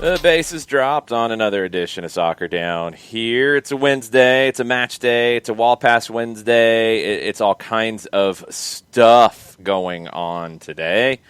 The base is dropped on another edition of Soccer Down here. It's a Wednesday. It's a match day. It's a Wall Pass Wednesday. It's all kinds of stuff going on today.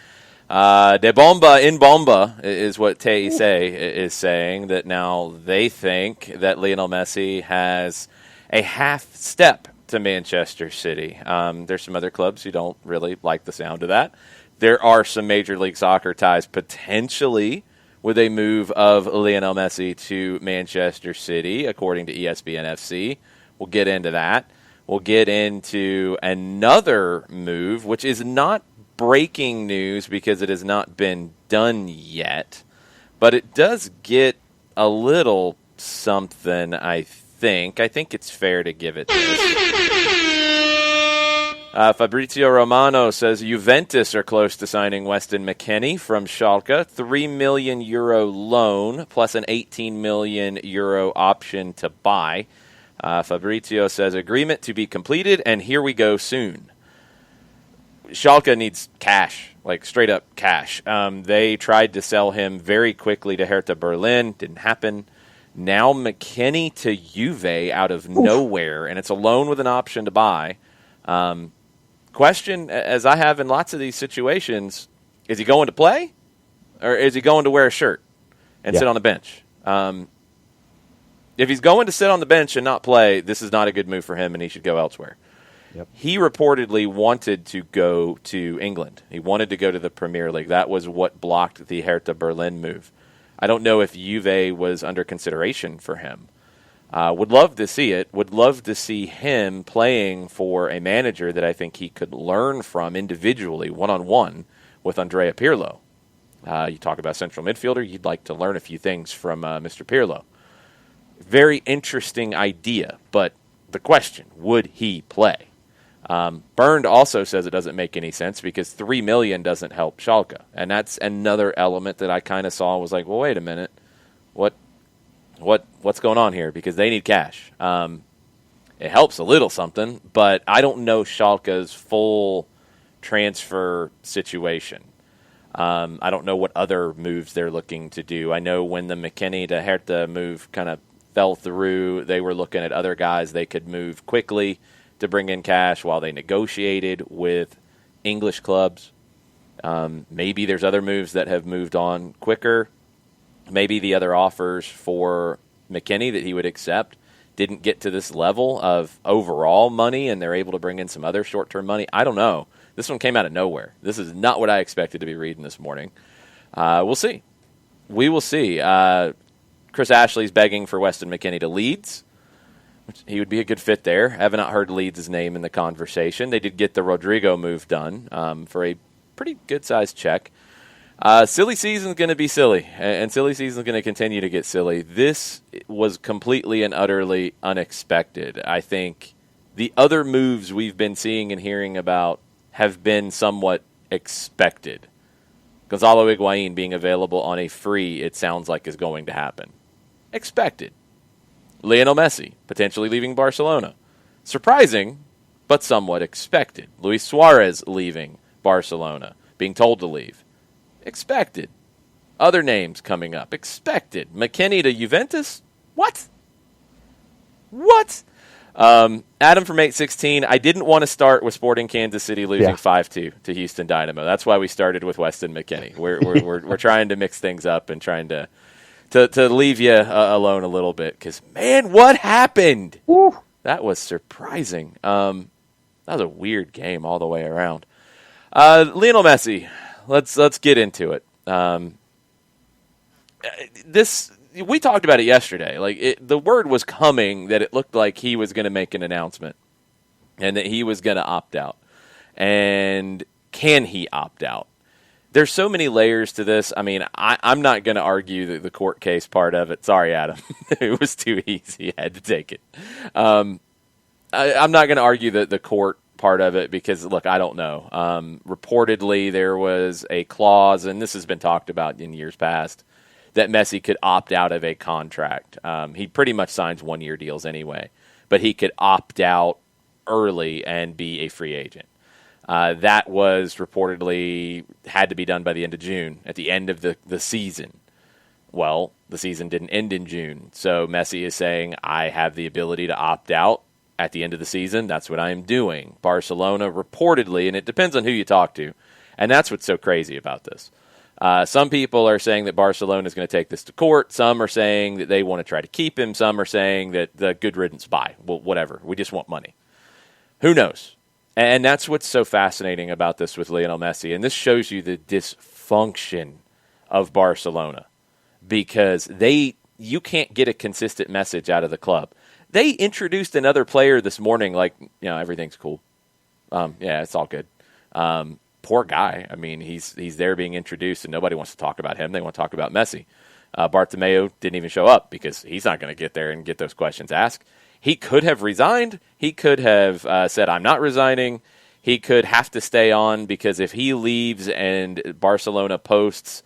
De bomba in bomba is what Teise is saying, that now they think that Lionel Messi has a half step to Manchester City. There's some other clubs who don't really like the sound of that. There are some Major League Soccer ties potentially with a move of Lionel Messi to Manchester City, according to ESPN FC. We'll get into that. We'll get into another move, which is not breaking news because it has not been done yet, but it does get a little something, I think. I think it's fair to give it this. Fabrizio Romano says Juventus are close to signing Weston McKennie from Schalke. €3 million loan plus an €18 million option to buy. Fabrizio says agreement to be completed, and here we go soon. Schalke needs cash, like straight up cash. They tried to sell him very quickly to Hertha Berlin. Didn't happen. Now McKennie to Juve out of nowhere, and it's a loan with an option to buy. Question, as I have in lots of these situations, is he going to play or is he going to wear a shirt and sit on the bench? If he's going to sit on the bench and not play, this is not a good move for him, and he should go elsewhere. Yep. He reportedly wanted to go to England. He wanted to go to the Premier League. That was what blocked the Hertha Berlin move. I don't know if Juve was under consideration for him. Would love to see it. Would love to see him playing for a manager that I think he could learn from individually, one-on-one, with Andrea Pirlo. You talk about central midfielder, you'd like to learn a few things from Mr. Pirlo. Very interesting idea, but the question, would he play? Bernd also says it doesn't make any sense because $3 million doesn't help Schalke. And that's another element that I kind of saw was like, well, wait a minute. What's going on here? Because they need cash. It helps a little something, but I don't know Schalke's full transfer situation. I don't know what other moves they're looking to do. I know when the McKennie to Hertha move kind of fell through, they were looking at other guys they could move quickly to bring in cash while they negotiated with English clubs. Maybe there's other moves that have moved on quicker. Maybe the other offers for McKennie that he would accept didn't get to this level of overall money, and they're able to bring in some other short-term money. I don't know. This one came out of nowhere. This is not what I expected to be reading this morning. We'll see. We will see. Chris Ashley's begging for Weston McKennie to Leeds. He would be a good fit there. I have not heard Leeds' name in the conversation. They did get the Rodrigo move done for a pretty good-sized check. Silly season's going to be silly, and silly season's going to continue to get silly. This was completely and utterly unexpected. I think the other moves we've been seeing and hearing about have been somewhat expected. Gonzalo Higuain being available on a free, it sounds like, is going to happen. Expected. Lionel Messi potentially leaving Barcelona. Surprising, but somewhat expected. Luis Suarez leaving Barcelona, being told to leave. Expected. Other names coming up. Expected. McKennie to Juventus? What? Adam from 816, I didn't want to start with Sporting Kansas City losing 5-2 to Houston Dynamo. That's why we started with Weston McKennie. We're trying to mix things up and trying to leave you alone a little bit because, man, what happened? Woo. That was surprising. That was a weird game all the way around. Lionel Messi. Let's get into it. We talked about it yesterday. The word was coming that it looked like he was going to make an announcement and that he was going to opt out. And can he opt out? There's so many layers to this. I mean, I'm not going to argue the court case part of it. Sorry, Adam. It was too easy. I had to take it. I'm not going to argue the court part of it because, look, I don't know. Reportedly, there was a clause, and this has been talked about in years past, that Messi could opt out of a contract. He pretty much signs one-year deals anyway, but he could opt out early and be a free agent. That was reportedly had to be done by the end of June, at the end of the season. Well, the season didn't end in June. So Messi is saying, I have the ability to opt out at the end of the season. That's what I am doing. Barcelona reportedly, and it depends on who you talk to, and that's what's so crazy about this. Some people are saying that Barcelona is going to take this to court. Some are saying that they want to try to keep him. Some are saying that the good riddance, bye. Well, whatever. We just want money. Who knows? And that's what's so fascinating about this with Lionel Messi. And this shows you the dysfunction of Barcelona, because you can't get a consistent message out of the club. They introduced another player this morning like, everything's cool. Yeah, it's all good. Poor guy. I mean, he's there being introduced, and nobody wants to talk about him. They want to talk about Messi. Bartomeu didn't even show up because he's not going to get there and get those questions asked. He could have resigned. He could have said, I'm not resigning. He could have to stay on, because if he leaves and Barcelona posts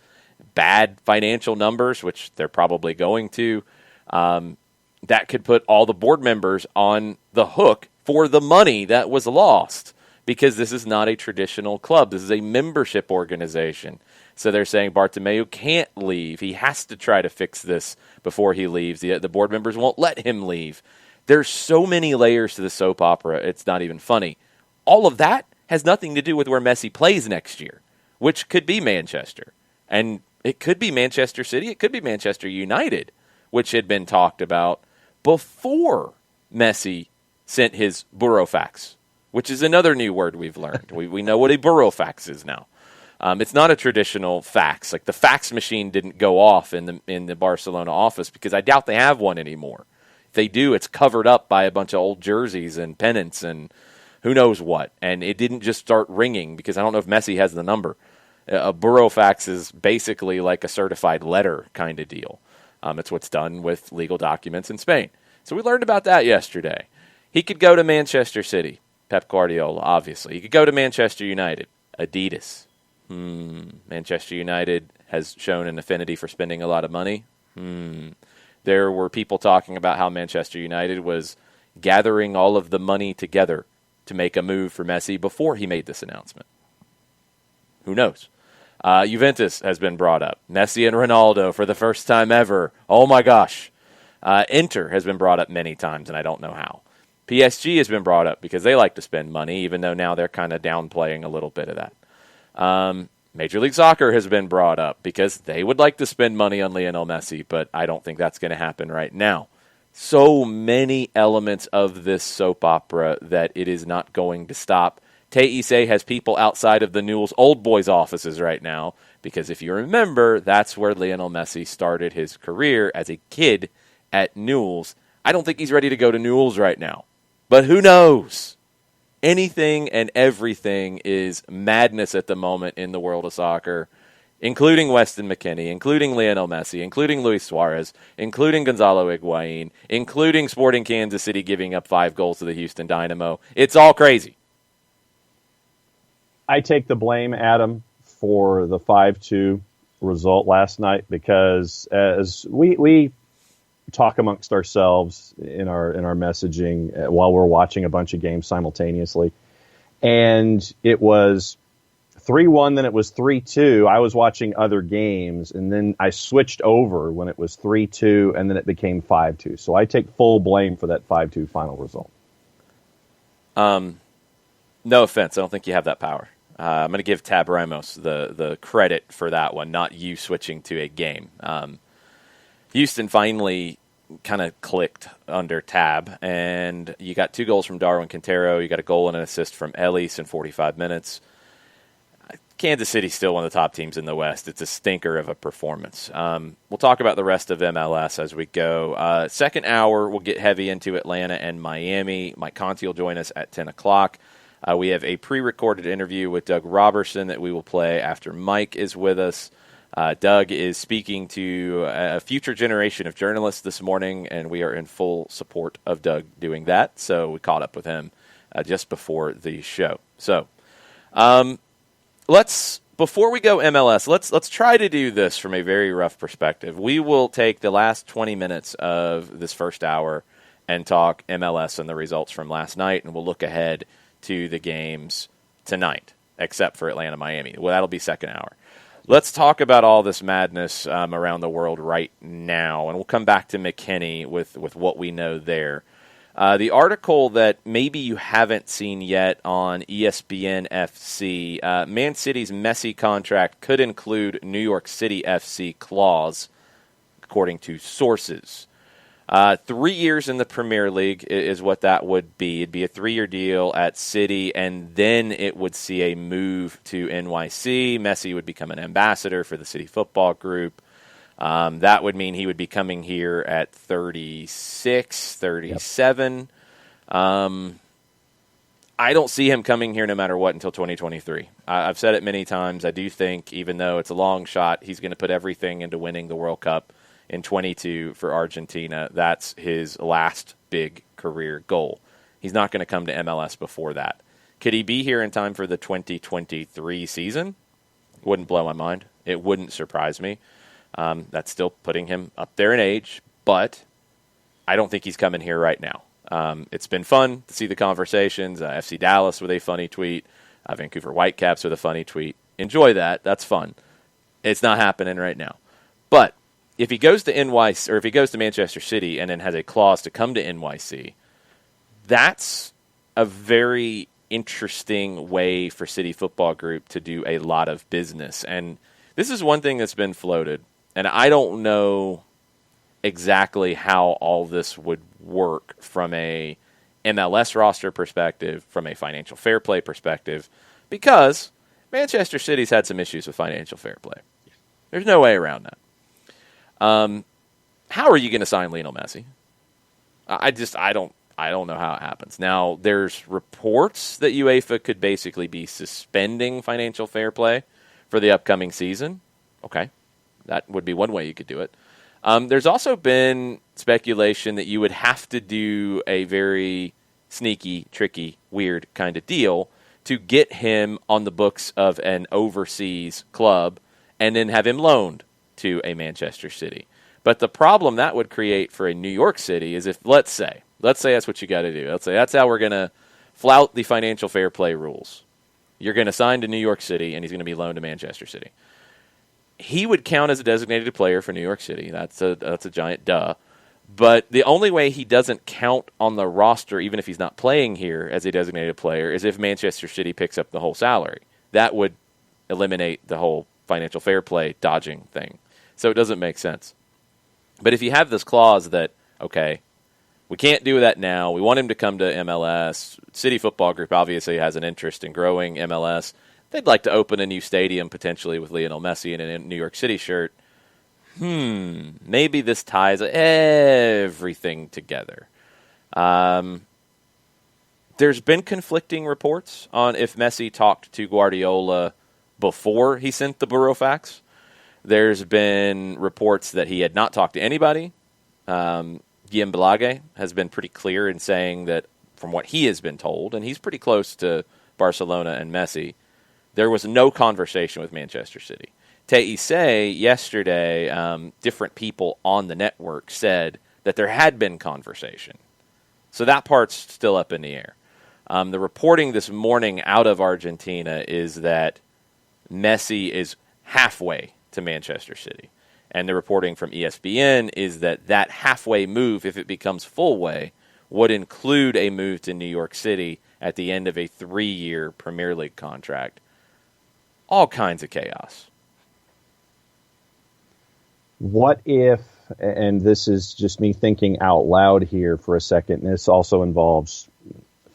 bad financial numbers, which they're probably going to, that could put all the board members on the hook for the money that was lost, because this is not a traditional club. This is a membership organization. So they're saying Bartomeu can't leave. He has to try to fix this before he leaves. The board members won't let him leave. There's so many layers to the soap opera, it's not even funny. All of that has nothing to do with where Messi plays next year, which could be Manchester. And it could be Manchester City. It could be Manchester United, which had been talked about before Messi sent his burofax, which is another new word we've learned. We know what a burofax is now. It's not a traditional fax. Like, the fax machine didn't go off in the Barcelona office, because I doubt they have one anymore. If they do, it's covered up by a bunch of old jerseys and pennants and who knows what. And it didn't just start ringing, because I don't know if Messi has the number. A burofax is basically like a certified letter kind of deal. It's what's done with legal documents in Spain. So we learned about that yesterday. He could go to Manchester City. Pep Guardiola, obviously. He could go to Manchester United. Adidas. Manchester United has shown an affinity for spending a lot of money. There were people talking about how Manchester United was gathering all of the money together to make a move for Messi before he made this announcement. Who knows? Juventus has been brought up. Messi and Ronaldo for the first time ever. Oh my gosh. Inter has been brought up many times, and I don't know how. PSG has been brought up because they like to spend money, even though now they're kind of downplaying a little bit of that. Major League Soccer has been brought up because they would like to spend money on Lionel Messi, but I don't think that's going to happen right now. So many elements of this soap opera that it is not going to stop. Teise has people outside of the Newell's Old Boys offices right now, because if you remember, that's where Lionel Messi started his career as a kid at Newell's. I don't think he's ready to go to Newell's right now, but who knows? Anything and everything is madness at the moment in the world of soccer, including Weston McKennie, including Lionel Messi, including Luis Suarez, including Gonzalo Higuain, including Sporting Kansas City giving up 5 goals to the Houston Dynamo. It's all crazy. I take the blame, Adam, for the 5-2 result last night, because as we talk amongst ourselves in our messaging while we're watching a bunch of games simultaneously, and it was 3-1, then it was 3-2. I was watching other games, and then I switched over when it was 3-2, and then it became 5-2. So I take full blame for that 5-2 final result. No offense, I don't think you have that power. I'm going to give Tab Ramos the credit for that one, not you switching to a game. Houston finally kind of clicked under Tab, and you got 2 goals from Darwin Quintero. You got a goal and an assist from Ellis in 45 minutes. Kansas City's still one of the top teams in the West. It's a stinker of a performance. We'll talk about the rest of MLS as we go. Second hour, we'll get heavy into Atlanta and Miami. Mike Conti will join us at 10 o'clock. We have a pre-recorded interview with Doug Robertson that we will play after Mike is with us. Doug is speaking to a future generation of journalists this morning, and we are in full support of Doug doing that. So we caught up with him just before the show. So before we go MLS, let's try to do this from a very rough perspective. We will take the last 20 minutes of this first hour and talk MLS and the results from last night, and we'll look ahead to the games tonight, except for Atlanta-Miami. Well, that'll be second hour. Let's talk about all this madness around the world right now, and we'll come back to McKinney with what we know there. The article that maybe you haven't seen yet on ESPN FC, Man City's Messi contract could include New York City FC clause, according to sources. 3 years in the Premier League is what that would be. It'd be a 3-year deal at City, and then it would see a move to NYC. Messi would become an ambassador for the City Football Group. That would mean he would be coming here at 36, 37. Yep. I don't see him coming here no matter what until 2023. I've said it many times. I do think, even though it's a long shot, he's going to put everything into winning the World Cup in 22 for Argentina. That's his last big career goal. He's not going to come to MLS before that. Could he be here in time for the 2023 season? Wouldn't blow my mind. It wouldn't surprise me. That's still putting him up there in age, but I don't think he's coming here right now. It's been fun to see the conversations. FC Dallas with a funny tweet. Vancouver Whitecaps with a funny tweet. Enjoy that. That's fun. It's not happening right now. But if he goes to NYC, or if he goes to Manchester City and then has a clause to come to NYC, that's a very interesting way for City Football Group to do a lot of business. And this is one thing that's been floated. And I don't know exactly how all this would work from a MLS roster perspective, from a financial fair play perspective, because Manchester City's had some issues with financial fair play. There's no way around that. How are you going to sign Lionel Messi? I don't know how it happens. Now, there's reports that UEFA could basically be suspending financial fair play for the upcoming season. Okay. That would be one way you could do it. There's also been speculation that you would have to do a very sneaky, tricky, weird kind of deal to get him on the books of an overseas club and then have him loaned to a Manchester City. But the problem that would create for a New York City is if, let's say that's what you got to do. Let's say that's how we're going to flout the financial fair play rules. You're going to sign to New York City, and he's going to be loaned to Manchester City. He would count as a designated player for New York City. That's a giant duh. But the only way he doesn't count on the roster, even if he's not playing here as a designated player, is if Manchester City picks up the whole salary. That would eliminate the whole financial fair play dodging thing. So it doesn't make sense. But if you have this clause that, okay, we can't do that now. We want him to come to MLS. City Football Group obviously has an interest in growing MLS. They'd like to open a new stadium potentially with Lionel Messi in a New York City shirt. Maybe this ties everything together. There's been conflicting reports on if Messi talked to Guardiola before he sent the burofax. There's been reports that he had not talked to anybody. Guillem Balage has been pretty clear in saying that from what he has been told, and he's pretty close to Barcelona and Messi, there was no conversation with Manchester City. Teise yesterday, different people on the network said that there had been conversation. So that part's still up in the air. The reporting this morning out of Argentina is that Messi is halfway to Manchester City. And the reporting from ESPN is that that halfway move, if it becomes full way, would include a move to New York City at the end of a 3-year Premier League contract. All kinds of chaos. What if, and this is just me thinking out loud here for a second, and this also involves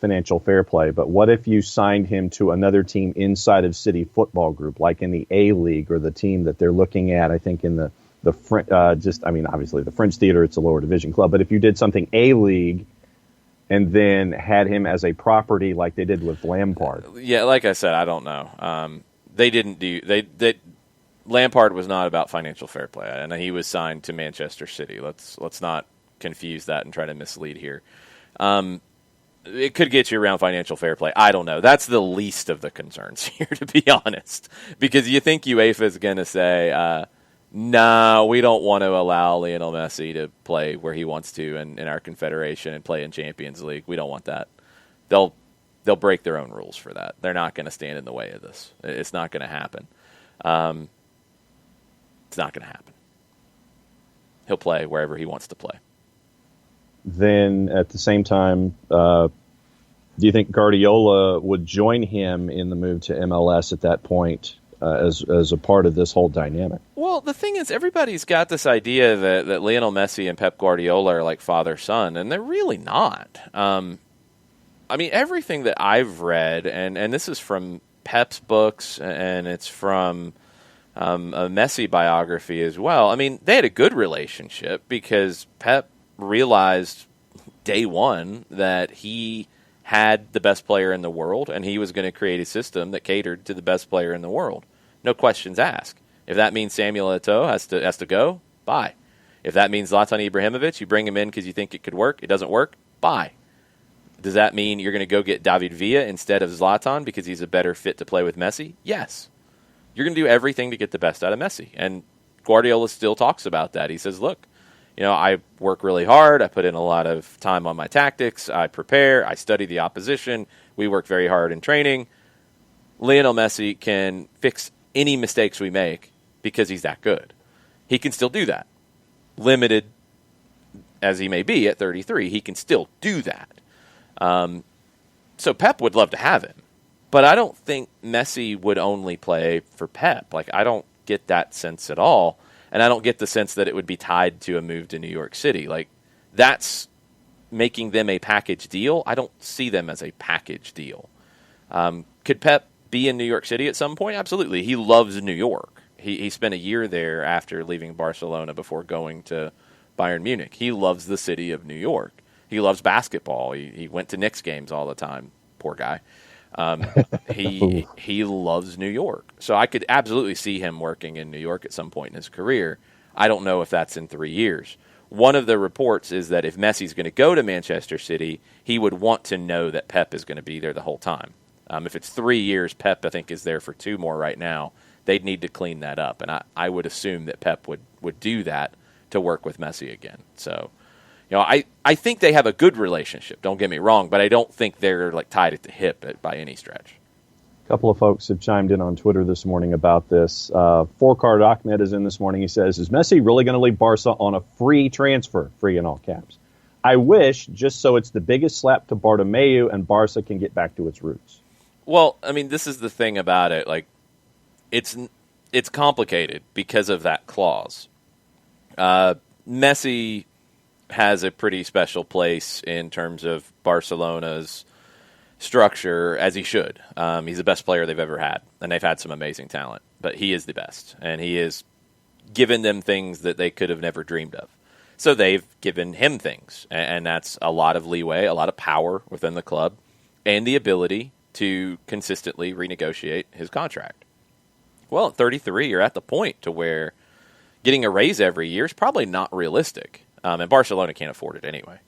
financial fair play, but what if you signed him to another team inside of City Football Group, like in the A-League or the team that they're looking at, I think in the French, obviously the French Theater, it's a lower division club, but if you did something A-League and then had him as a property like they did with Lampard. Yeah, like I said, I don't know. They didn't do Lampard was not about financial fair play, and he was signed to Manchester City. Let's not confuse that and try to mislead here. It could get you around financial fair play. I don't know. That's the least of the concerns here, to be honest, because you think UEFA is going to say, no, we don't want to allow Lionel Messi to play where he wants to in our confederation and play in Champions League. We don't want that. They'll break their own rules for that. They're not going to stand in the way of this. It's not going to happen. It's not going to happen. He'll play wherever he wants to play. Then at the same time, do you think Guardiola would join him in the move to MLS at that point as a part of this whole dynamic? Well, the thing is, everybody's got this idea that Lionel Messi and Pep Guardiola are like father-son, and they're really not. I mean, everything that I've read, and this is from Pep's books, and it's from a Messi biography as well. I mean, they had a good relationship because Pep realized day one that he had the best player in the world, and he was going to create a system that catered to the best player in the world. No questions asked. If that means Samuel Eto'o has to go, bye. If that means Zlatan Ibrahimovic, you bring him in because you think it could work, it doesn't work, bye. Does that mean you're going to go get David Villa instead of Zlatan because he's a better fit to play with Messi? Yes. You're going to do everything to get the best out of Messi. And Guardiola still talks about that. He says, look, I work really hard. I put in a lot of time on my tactics. I prepare. I study the opposition. We work very hard in training. Lionel Messi can fix any mistakes we make because he's that good. He can still do that. Limited as he may be at 33, he can still do that. So Pep would love to have him. But I don't think Messi would only play for Pep. Like, I don't get that sense at all. And I don't get the sense that it would be tied to a move to New York City. Like, that's making them a package deal. I don't see them as a package deal. Could Pep be in New York City at some point? Absolutely. He loves New York. He spent a year there after leaving Barcelona before going to Bayern Munich. He loves the city of New York. He loves basketball. He went to Knicks games all the time. Poor guy. He loves New York. So I could absolutely see him working in New York at some point in his career. I don't know if that's in 3 years. One of the reports is that if Messi's going to go to Manchester City, he would want to know that Pep is going to be there the whole time. If it's 3 years, Pep, I think, is there for 2 more right now. They'd need to clean that up. And I would assume that Pep would do that to work with Messi again. So, I think they have a good relationship, don't get me wrong, but I don't think they're like tied at the hip by any stretch. A couple of folks have chimed in on Twitter this morning about this. Four-Card Ahmed is in this morning. He says, is Messi really going to leave Barca on a free transfer? Free in all caps. I wish, just so it's the biggest slap to Bartomeu and Barca can get back to its roots. Well, I mean, this is the thing about it. Like, it's complicated because of that clause. Messi has a pretty special place in terms of Barcelona's structure, as he should. He's the best player they've ever had, and they've had some amazing talent, but he is the best, and he has given them things that they could have never dreamed of. So they've given him things, and that's a lot of leeway, a lot of power within the club, and the ability to consistently renegotiate his contract. Well, at 33, you're at the point to where getting a raise every year is probably not realistic. And Barcelona can't afford it anyway.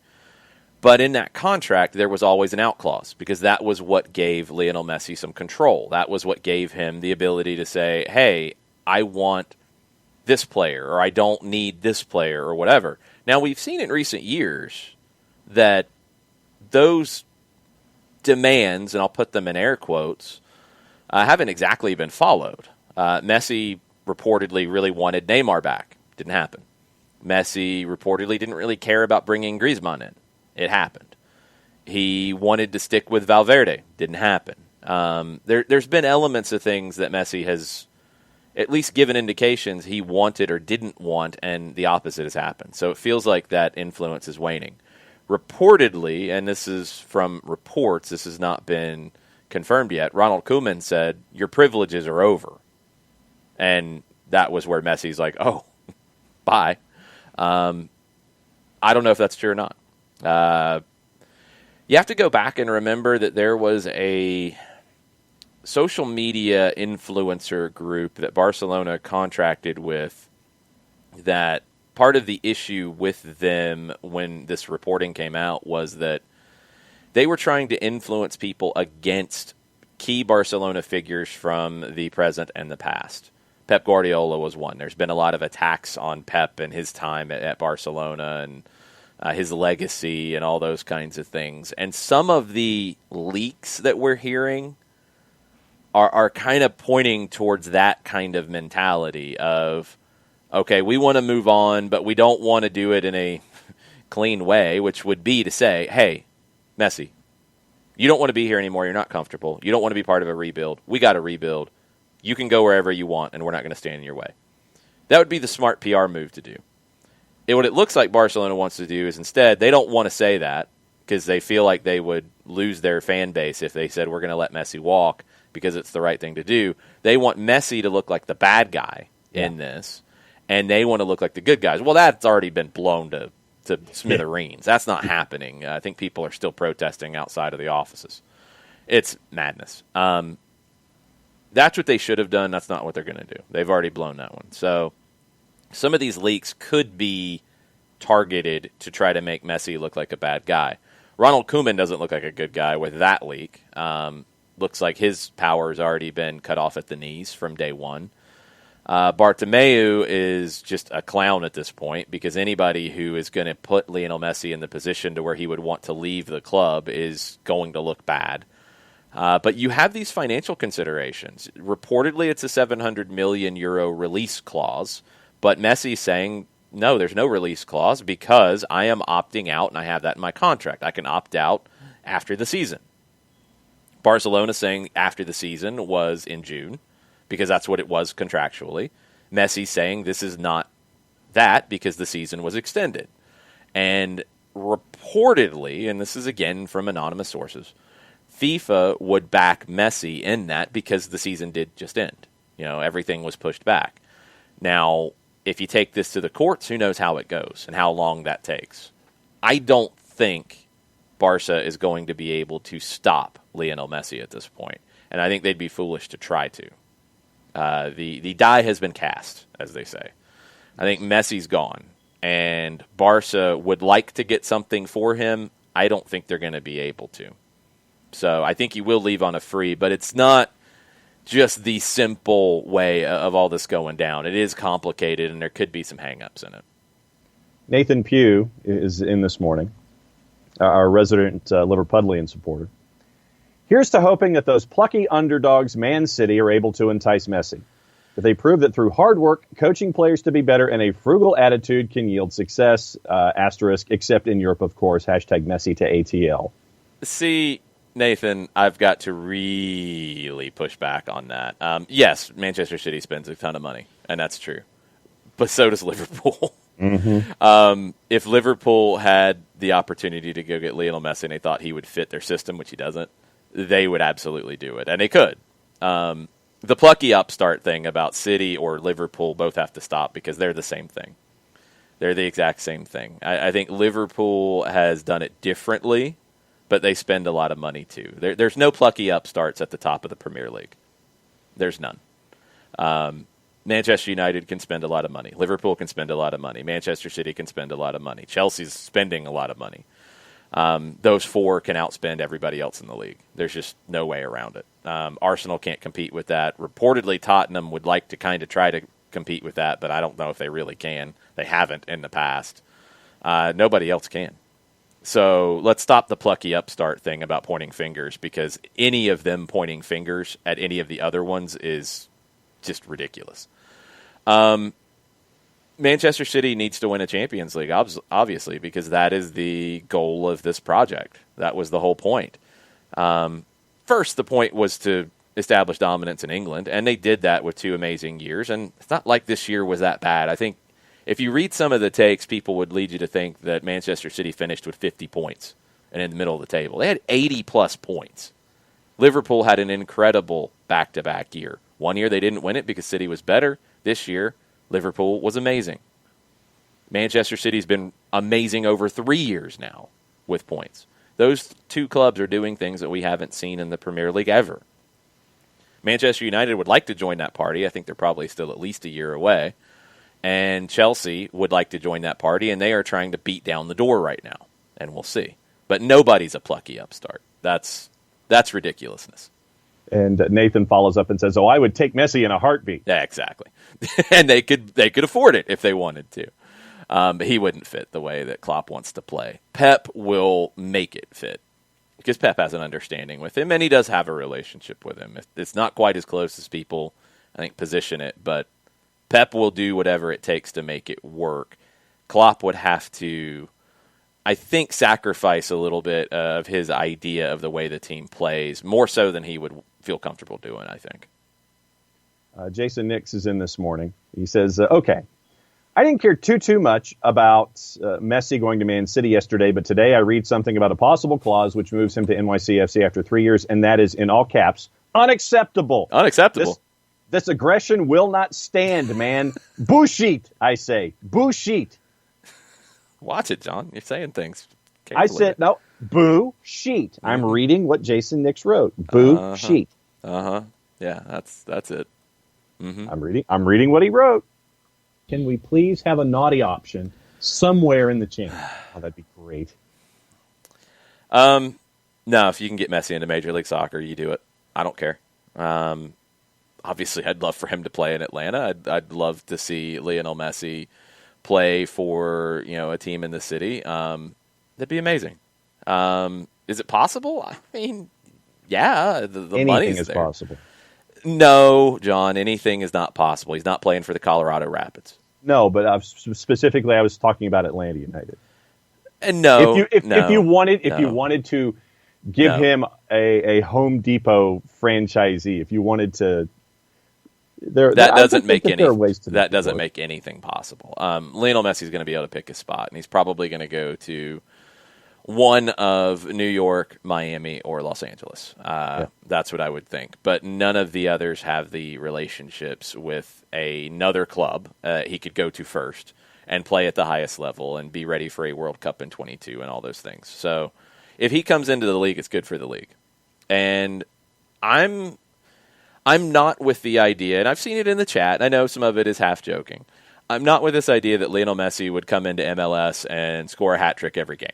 But in that contract, there was always an out clause because that was what gave Lionel Messi some control. That was what gave him the ability to say, hey, I want this player or I don't need this player or whatever. Now, we've seen in recent years that those demands, and I'll put them in air quotes, haven't exactly been followed. Messi reportedly really wanted Neymar back. Didn't happen. Messi reportedly didn't really care about bringing Griezmann in. It happened. He wanted to stick with Valverde. Didn't happen. There's been elements of things that Messi has at least given indications he wanted or didn't want, and the opposite has happened. So it feels like that influence is waning. Reportedly, and this is from reports, this has not been confirmed yet, Ronald Koeman said, your privileges are over. And that was where Messi's like, oh, bye. I don't know if that's true or not. You have to go back and remember that there was a social media influencer group that Barcelona contracted with that part of the issue with them when this reporting came out was that they were trying to influence people against key Barcelona figures from the present and the past. Pep Guardiola was one. There's been a lot of attacks on Pep and his time at Barcelona and his legacy and all those kinds of things. And some of the leaks that we're hearing are kind of pointing towards that kind of mentality of Okay, we want to move on, but we don't want to do it in a clean way, which would be to say, hey, Messi, you don't want to be here anymore. You're not comfortable. You don't want to be part of a rebuild. We got to rebuild. You can go wherever you want, and we're not going to stand in your way. That would be the smart PR move to do. What it looks like Barcelona wants to do is instead, they don't want to say that because they feel like they would lose their fan base if they said, we're going to let Messi walk because it's the right thing to do. They want Messi to look like the bad guy in this, and they want to look like the good guys. Well, that's already been blown to smithereens. That's not happening. I think people are still protesting outside of the offices. It's madness. That's what they should have done. That's not what they're going to do. They've already blown that one. So some of these leaks could be targeted to try to make Messi look like a bad guy. Ronald Koeman doesn't look like a good guy with that leak. Looks like his power has already been cut off at the knees from day one. Bartomeu is just a clown at this point because anybody who is going to put Lionel Messi in the position to where he would want to leave the club is going to look bad. But you have these financial considerations. Reportedly, it's a 700 million euro release clause, but Messi's saying, no, there's no release clause because I am opting out and I have that in my contract. I can opt out after the season. Barcelona saying after the season was in June because that's what it was contractually. Messi saying this is not that because the season was extended. And reportedly, and this is again from anonymous sources, FIFA would back Messi in that because the season did just end. Everything was pushed back. Now, if you take this to the courts, who knows how it goes and how long that takes. I don't think Barca is going to be able to stop Lionel Messi at this point, and I think they'd be foolish to try to. The die has been cast, as they say. I think Messi's gone, and Barca would like to get something for him. I don't think they're going to be able to. So I think he will leave on a free, but it's not just the simple way of all this going down. It is complicated, and there could be some hang-ups in it. Nathan Pugh is in this morning, our resident Liverpudlian supporter. Here's to hoping that those plucky underdogs Man City are able to entice Messi. That they prove that through hard work, coaching players to be better, and a frugal attitude can yield success, asterisk, except in Europe, of course, hashtag Messi to ATL. See, Nathan, I've got to really push back on that. Yes, Manchester City spends a ton of money, and that's true. But so does Liverpool. Mm-hmm. If Liverpool had the opportunity to go get Lionel Messi and they thought he would fit their system, which he doesn't, they would absolutely do it. And they could. The plucky upstart thing about City or Liverpool both have to stop because they're the same thing. They're the exact same thing. I think Liverpool has done it differently, but they spend a lot of money too. There's no plucky upstarts at the top of the Premier League. There's none. Manchester United can spend a lot of money. Liverpool can spend a lot of money. Manchester City can spend a lot of money. Chelsea's spending a lot of money. Those four can outspend everybody else in the league. There's just no way around it. Arsenal can't compete with that. Reportedly, Tottenham would like to kind of try to compete with that, but I don't know if they really can. They haven't in the past. Nobody else can. So let's stop the plucky upstart thing about pointing fingers because any of them pointing fingers at any of the other ones is just ridiculous. Manchester City needs to win a Champions League, obviously, because that is the goal of this project. That was the whole point. First, the point was to establish dominance in England, and they did that with 2 amazing years, and it's not like this year was that bad. I think if you read some of the takes, people would lead you to think that Manchester City finished with 50 points and in the middle of the table. They had 80-plus points. Liverpool had an incredible back-to-back year. One year they didn't win it because City was better. This year, Liverpool was amazing. Manchester City's been amazing over 3 years now with points. Those two clubs are doing things that we haven't seen in the Premier League ever. Manchester United would like to join that party. I think they're probably still at least a year away. And Chelsea would like to join that party, and they are trying to beat down the door right now. And we'll see. But nobody's a plucky upstart. That's ridiculousness. And Nathan follows up and says, I would take Messi in a heartbeat. Yeah, exactly. And they could afford it if they wanted to. He wouldn't fit the way that Klopp wants to play. Pep will make it fit because Pep has an understanding with him, and he does have a relationship with him. It's not quite as close as people, I think, position it, but Pep will do whatever it takes to make it work. Klopp would have to, I think, sacrifice a little bit of his idea of the way the team plays, more so than he would feel comfortable doing, I think. Jason Nix is in this morning. He says, okay, I didn't care too much about Messi going to Man City yesterday, but today I read something about a possible clause which moves him to NYCFC after 3 years, and that is, in all caps, unacceptable. Unacceptable. This aggression will not stand, man. Bullshit, I say. Bullshit. Watch it, John. You're saying things. I said, no, boo sheet. I'm reading what Jason Nix wrote. Boo sheet. Yeah, that's it. I'm reading what he wrote. Can we please have a naughty option somewhere in the channel? Oh, that'd be great. No, if you can get Messi into Major League Soccer, you do it. I don't care. Obviously, I'd love for him to play in Atlanta. I'd love to see Lionel Messi play for a team in the city. That'd be amazing. Is it possible? I mean, yeah, the anything money's is there. possible. No, John, anything is not possible. He's not playing for the Colorado Rapids. No, but specifically, I was talking about Atlanta United. And no, if you wanted to give him a Home Depot franchisee, if you wanted to. That doesn't make anything possible. Lionel Messi is going to be able to pick his spot, and he's probably going to go to one of New York, Miami, or Los Angeles. That's what I would think. But none of the others have the relationships with another club he could go to first and play at the highest level and be ready for a World Cup in 22 and all those things. So if he comes into the league, it's good for the league. And I'm not with the idea, and I've seen it in the chat, and I know some of it is half joking. I'm not with this idea that Lionel Messi would come into MLS and score a hat trick every game.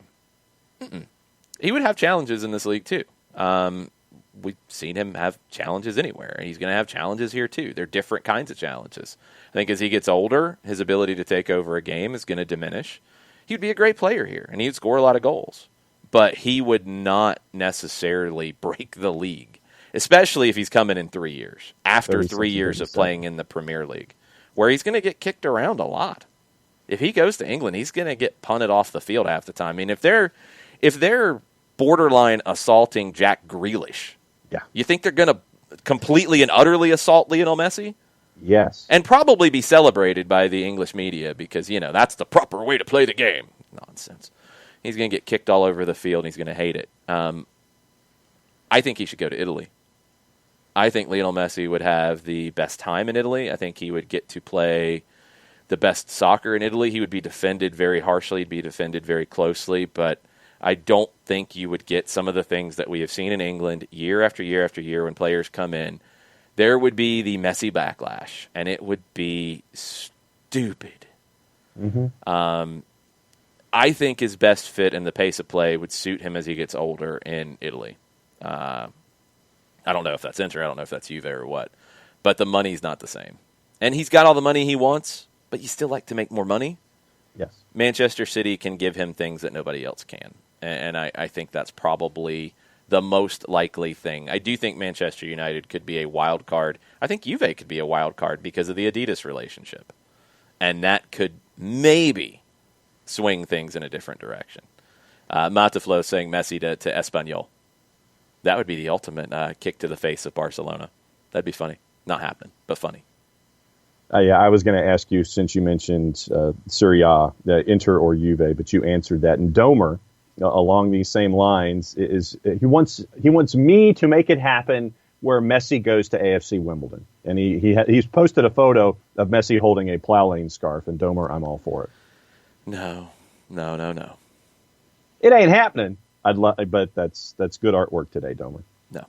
He would have challenges in this league too. We've seen him have challenges anywhere, and he's going to have challenges here too. They're different kinds of challenges. I think as he gets older, his ability to take over a game is going to diminish. He'd be a great player here, and he'd score a lot of goals. But he would not necessarily break the league, especially if he's coming in 3 years, after 3 years of playing in the Premier League, where he's going to get kicked around a lot. If he goes to England, he's going to get punted off the field half the time. I mean, if they're borderline assaulting Jack Grealish, you think they're going to completely and utterly assault Lionel Messi? Yes. And probably be celebrated by the English media because, that's the proper way to play the game. Nonsense. He's going to get kicked all over the field, and he's going to hate it. I think he should go to Italy. I think Lionel Messi would have the best time in Italy. I think he would get to play the best soccer in Italy. He would be defended very harshly, be defended very closely, but I don't think you would get some of the things that we have seen in England year after year after year when players come in. There would be the Messi backlash, and it would be stupid. I think his best fit and the pace of play would suit him as he gets older in Italy. I don't know if that's Inter, I don't know if that's Juve or what, but the money's not the same. And he's got all the money he wants, but you still like to make more money. Yes. Manchester City can give him things that nobody else can. And I think that's probably the most likely thing. I do think Manchester United could be a wild card. I think Juve could be a wild card because of the Adidas relationship. And that could maybe swing things in a different direction. Mataflo saying Messi to Espanyol. That would be the ultimate kick to the face of Barcelona. That'd be funny. Not happening, but funny. I was going to ask you, since you mentioned Serie A, Inter or Juve, but you answered that. And Domer, along these same lines, he wants me to make it happen where Messi goes to AFC Wimbledon. And he's posted a photo of Messi holding a plow lane scarf. And Domer, I'm all for it. No. It ain't happening. But that's good artwork today, Domer. No.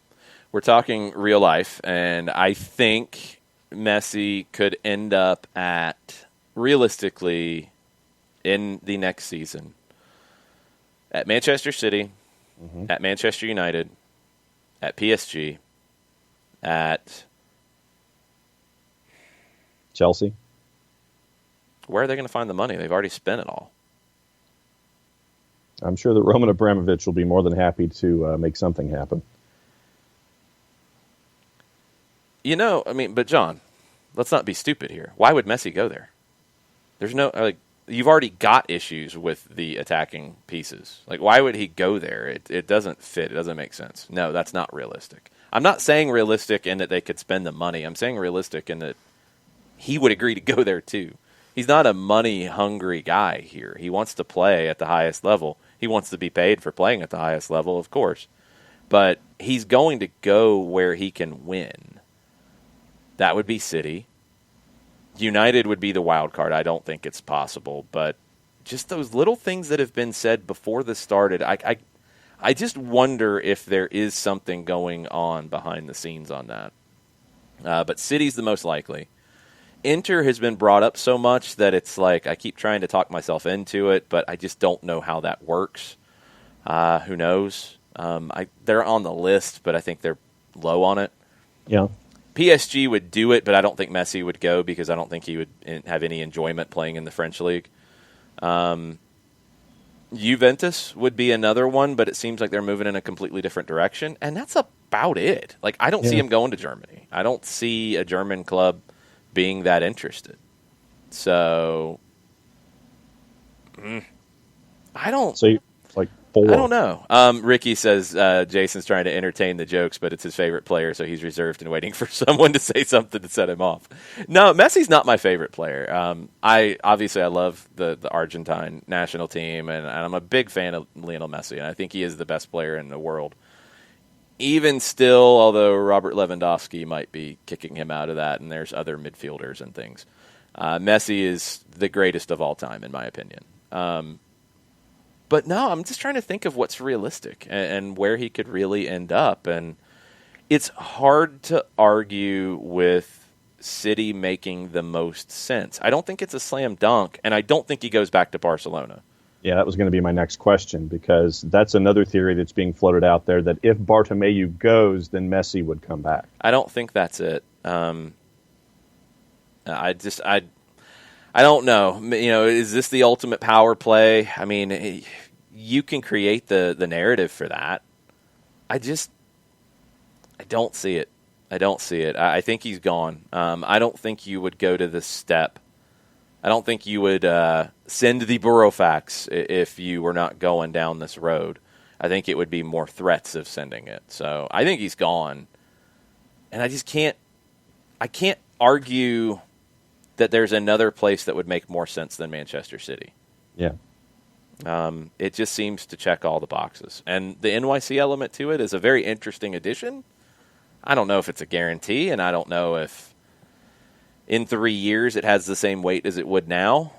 We're talking real life, and I think Messi could end up realistically, in the next season, at Manchester City, at Manchester United, at PSG, at Chelsea. Where are they going to find the money? They've already spent it all. I'm sure that Roman Abramovich will be more than happy to make something happen. But John, let's not be stupid here. Why would Messi go there? There's no, you've already got issues with the attacking pieces. Like, why would he go there? It doesn't fit. It doesn't make sense. No, that's not realistic. I'm not saying realistic in that they could spend the money. I'm saying realistic in that he would agree to go there too. He's not a money-hungry guy here. He wants to play at the highest level. He wants to be paid for playing at the highest level, of course. But he's going to go where he can win. That would be City. United would be the wild card. I don't think it's possible. But just those little things that have been said before this started, I just wonder if there is something going on behind the scenes on that. But City's the most likely. Inter has been brought up so much that it's like I keep trying to talk myself into it, but I just don't know how that works. Who knows? They're on the list, but I think they're low on it. Yeah. PSG would do it, but I don't think Messi would go because I don't think he would have any enjoyment playing in the French league. Juventus would be another one, but it seems like they're moving in a completely different direction, and that's about it. Like, I don't see him going to Germany. I don't see a German club being that interested. So, I don't. So it's like 4. I don't know. Ricky says Jason's trying to entertain the jokes, but it's his favorite player, so he's reserved and waiting for someone to say something to set him off. No, Messi's not my favorite player. I love the Argentine national team, and I'm a big fan of Lionel Messi, and I think he is the best player in the world. Even still, although Robert Lewandowski might be kicking him out of that, and there's other midfielders and things, Messi is the greatest of all time, in my opinion. But no, I'm just trying to think of what's realistic and where he could really end up. And it's hard to argue with City making the most sense. I don't think it's a slam dunk, and I don't think he goes back to Barcelona. Yeah, that was going to be my next question, because that's another theory that's being floated out there, that if Bartomeu goes, then Messi would come back. I don't think that's it. I don't know. You know, is this the ultimate power play? I mean, you can create the narrative for that. I don't see it. I don't see it. I think he's gone. I don't think you would go to this step. I don't think you would send the Burofax if you were not going down this road. I think it would be more threats of sending it. So I think he's gone. And I just can't argue that there's another place that would make more sense than Manchester City. Yeah. It just seems to check all the boxes. And the NYC element to it is a very interesting addition. I don't know if it's a guarantee, and I don't know if in 3 years it has the same weight as it would now.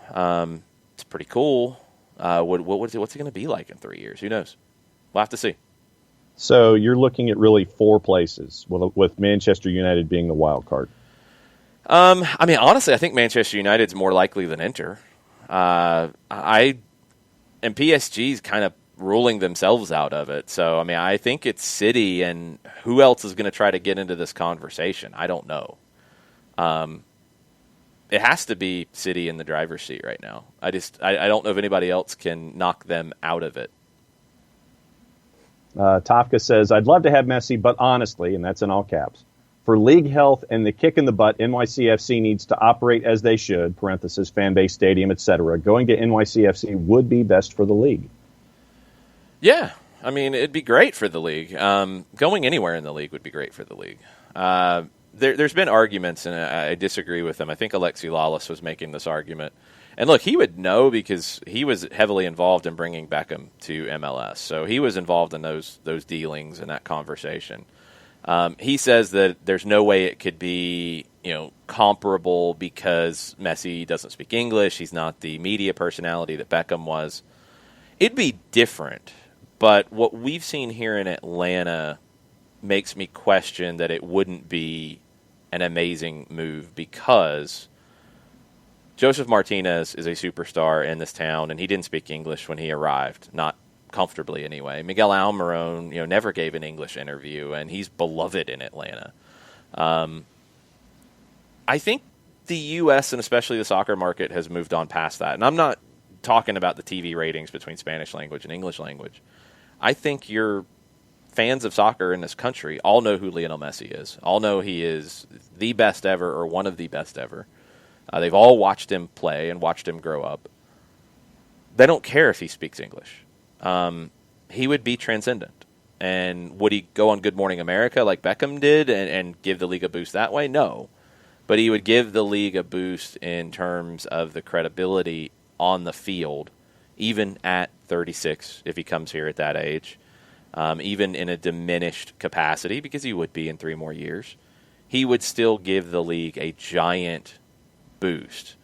It's pretty cool. What's it going to be like in 3 years? Who knows? We'll have to see. So you're looking at really 4 places, with Manchester United being the wild card. I mean, honestly, I think Manchester United's more likely than Inter. And PSG's kind of ruling themselves out of it. So, I mean, I think it's City, and who else is going to try to get into this conversation? I don't know. It has to be City in the driver's seat right now. I don't know if anybody else can knock them out of it. Tafka says, I'd love to have Messi, but honestly, and that's in all caps, for league health and the kick in the butt, NYCFC needs to operate as they should, parenthesis, fan base, stadium, etc. Going to NYCFC would be best for the league. Yeah, I mean, it'd be great for the league. Going anywhere in the league would be great for the league. There's been arguments, and I disagree with them. I think Alexi Lawless was making this argument. And look, he would know because he was heavily involved in bringing Beckham to MLS. So he was involved in those dealings and that conversation. He says that there's no way it could be, comparable because Messi doesn't speak English. He's not the media personality that Beckham was. It'd be different, but what we've seen here in Atlanta makes me question that it wouldn't be an amazing move because Joseph Martinez is a superstar in this town, and he didn't speak English when he arrived, not comfortably anyway. Miguel Almiron, never gave an English interview, and he's beloved in Atlanta. I think the U.S. and especially the soccer market has moved on past that. And I'm not talking about the TV ratings between Spanish language and English language. I think you're fans of soccer in this country all know who Lionel Messi is. All know he is the best ever or one of the best ever. They've all watched him play and watched him grow up. They don't care if he speaks English. He would be transcendent. And would he go on Good Morning America like Beckham did and give the league a boost that way? No. But he would give the league a boost in terms of the credibility on the field, even at 36, if he comes here at that age, even in a diminished capacity, because he would be in 3 more years. He would still give the league a giant boost.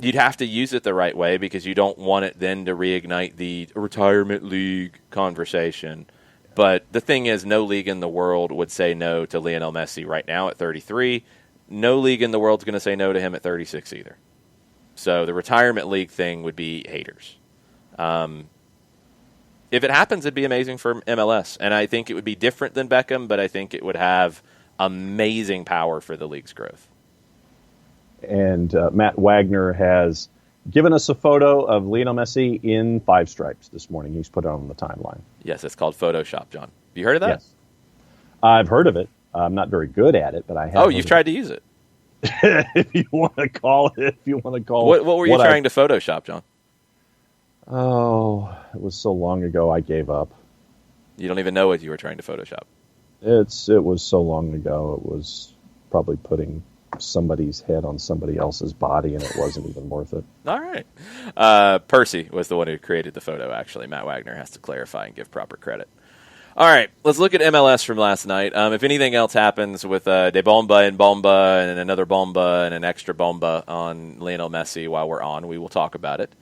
You'd have to use it the right way because you don't want it then to reignite the retirement league conversation. But the thing is, no league in the world would say no to Lionel Messi right now at 33. No league in the world is going to say no to him at 36 either. So the retirement league thing would be haters. If it happens, it'd be amazing for MLS. And I think it would be different than Beckham, but I think it would have amazing power for the league's growth. And Matt Wagner has given us a photo of Lionel Messi in 5 stripes this morning. He's put it on the timeline. Yes, it's called Photoshop, John. Have you heard of that? Yes. I've heard of it. I'm not very good at it, but I have. Oh, you've tried to use it. If you want to call it. What were you trying to Photoshop, John? Oh, it was so long ago I gave up. You don't even know what you were trying to Photoshop. It was so long ago. It was probably putting somebody's head on somebody else's body, and it wasn't even worth it. All right. Percy was the one who created the photo, actually. Matt Wagner has to clarify and give proper credit. All right, let's look at MLS from last night. If anything else happens with De Bomba and Bomba and another Bomba and an extra Bomba on Lionel Messi while we're on, we will talk about it.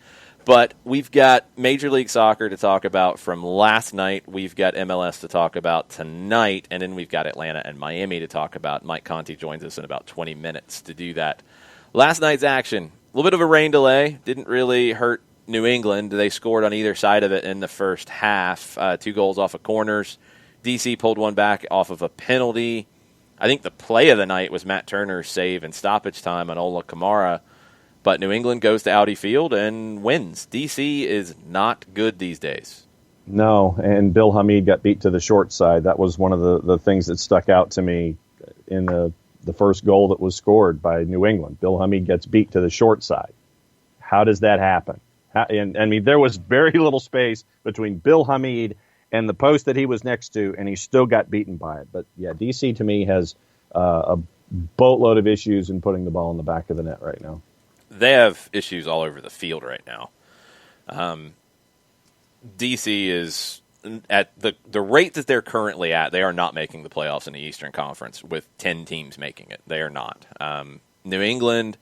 But we've got Major League Soccer to talk about from last night. We've got MLS to talk about tonight. And then we've got Atlanta and Miami to talk about. Mike Conti joins us in about 20 minutes to do that. Last night's action, a little bit of a rain delay. Didn't really hurt New England. They scored on either side of it in the first half. 2 goals off of corners. DC pulled one back off of a penalty. I think the play of the night was Matt Turner's save in stoppage time on Ola Kamara. But New England goes to Audi Field and wins. DC is not good these days. No, and Bill Hamid got beat to the short side. That was one of the things that stuck out to me in the first goal that was scored by New England. Bill Hamid gets beat to the short side. How does that happen? And I mean, there was very little space between Bill Hamid and the post that he was next to, and he still got beaten by it. But, yeah, DC to me has a boatload of issues in putting the ball in the back of the net right now. They have issues all over the field right now. DC is at the rate that they're currently at. They are not making the playoffs in the Eastern Conference with 10 teams making it. They are not. New England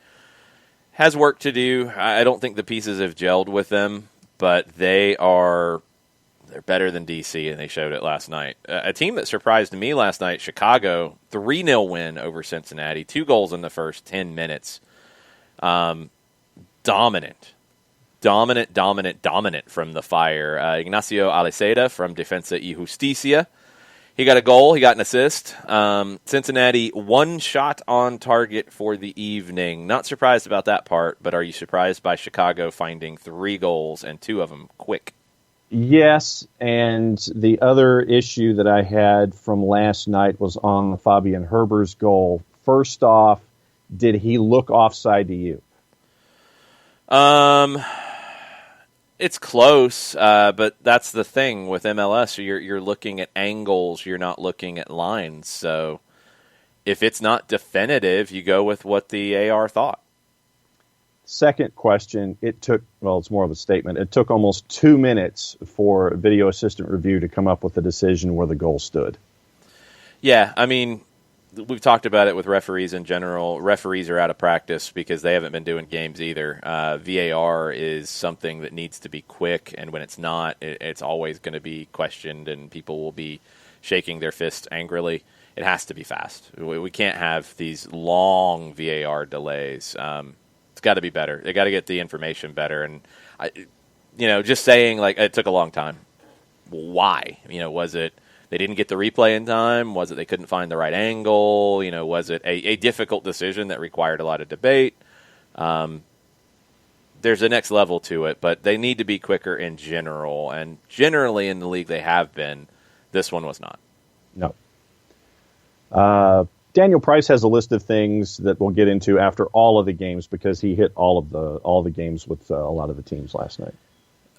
has work to do. I don't think the pieces have gelled with them, but they're better than DC, and they showed it last night. A team that surprised me last night, Chicago, 3-0 win over Cincinnati, 2 goals in the first 10 minutes. Dominant from the Fire. Ignacio Aliseda from Defensa y Justicia. He got a goal. He got an assist. Cincinnati, 1 shot on target for the evening. Not surprised about that part, but are you surprised by Chicago finding 3 goals and 2 of them quick? Yes, and the other issue that I had from last night was on Fabian Herber's goal. First off, did he look offside to you? It's close, but that's the thing with MLS. You're looking at angles. You're not looking at lines. So if it's not definitive, you go with what the AR thought. Second question, it's more of a statement. It took almost 2 minutes for video assistant review to come up with a decision where the goal stood. Yeah, I mean, we've talked about it with referees in general. Referees are out of practice because they haven't been doing games either. VAR is something that needs to be quick, and when it's not, it's always going to be questioned, and people will be shaking their fists angrily. It has to be fast. We can't have these long VAR delays. It's got to be better. They got to get the information better. And, just saying, like, it took a long time. Why? Was it they didn't get the replay in time? Was it they couldn't find the right angle? Was it a difficult decision that required a lot of debate? there's a next level to it, but they need to be quicker in general. And generally in the league they have been. This one was not. No. Daniel Price has a list of things that we'll get into after all of the games because he hit all the games with a lot of the teams last night.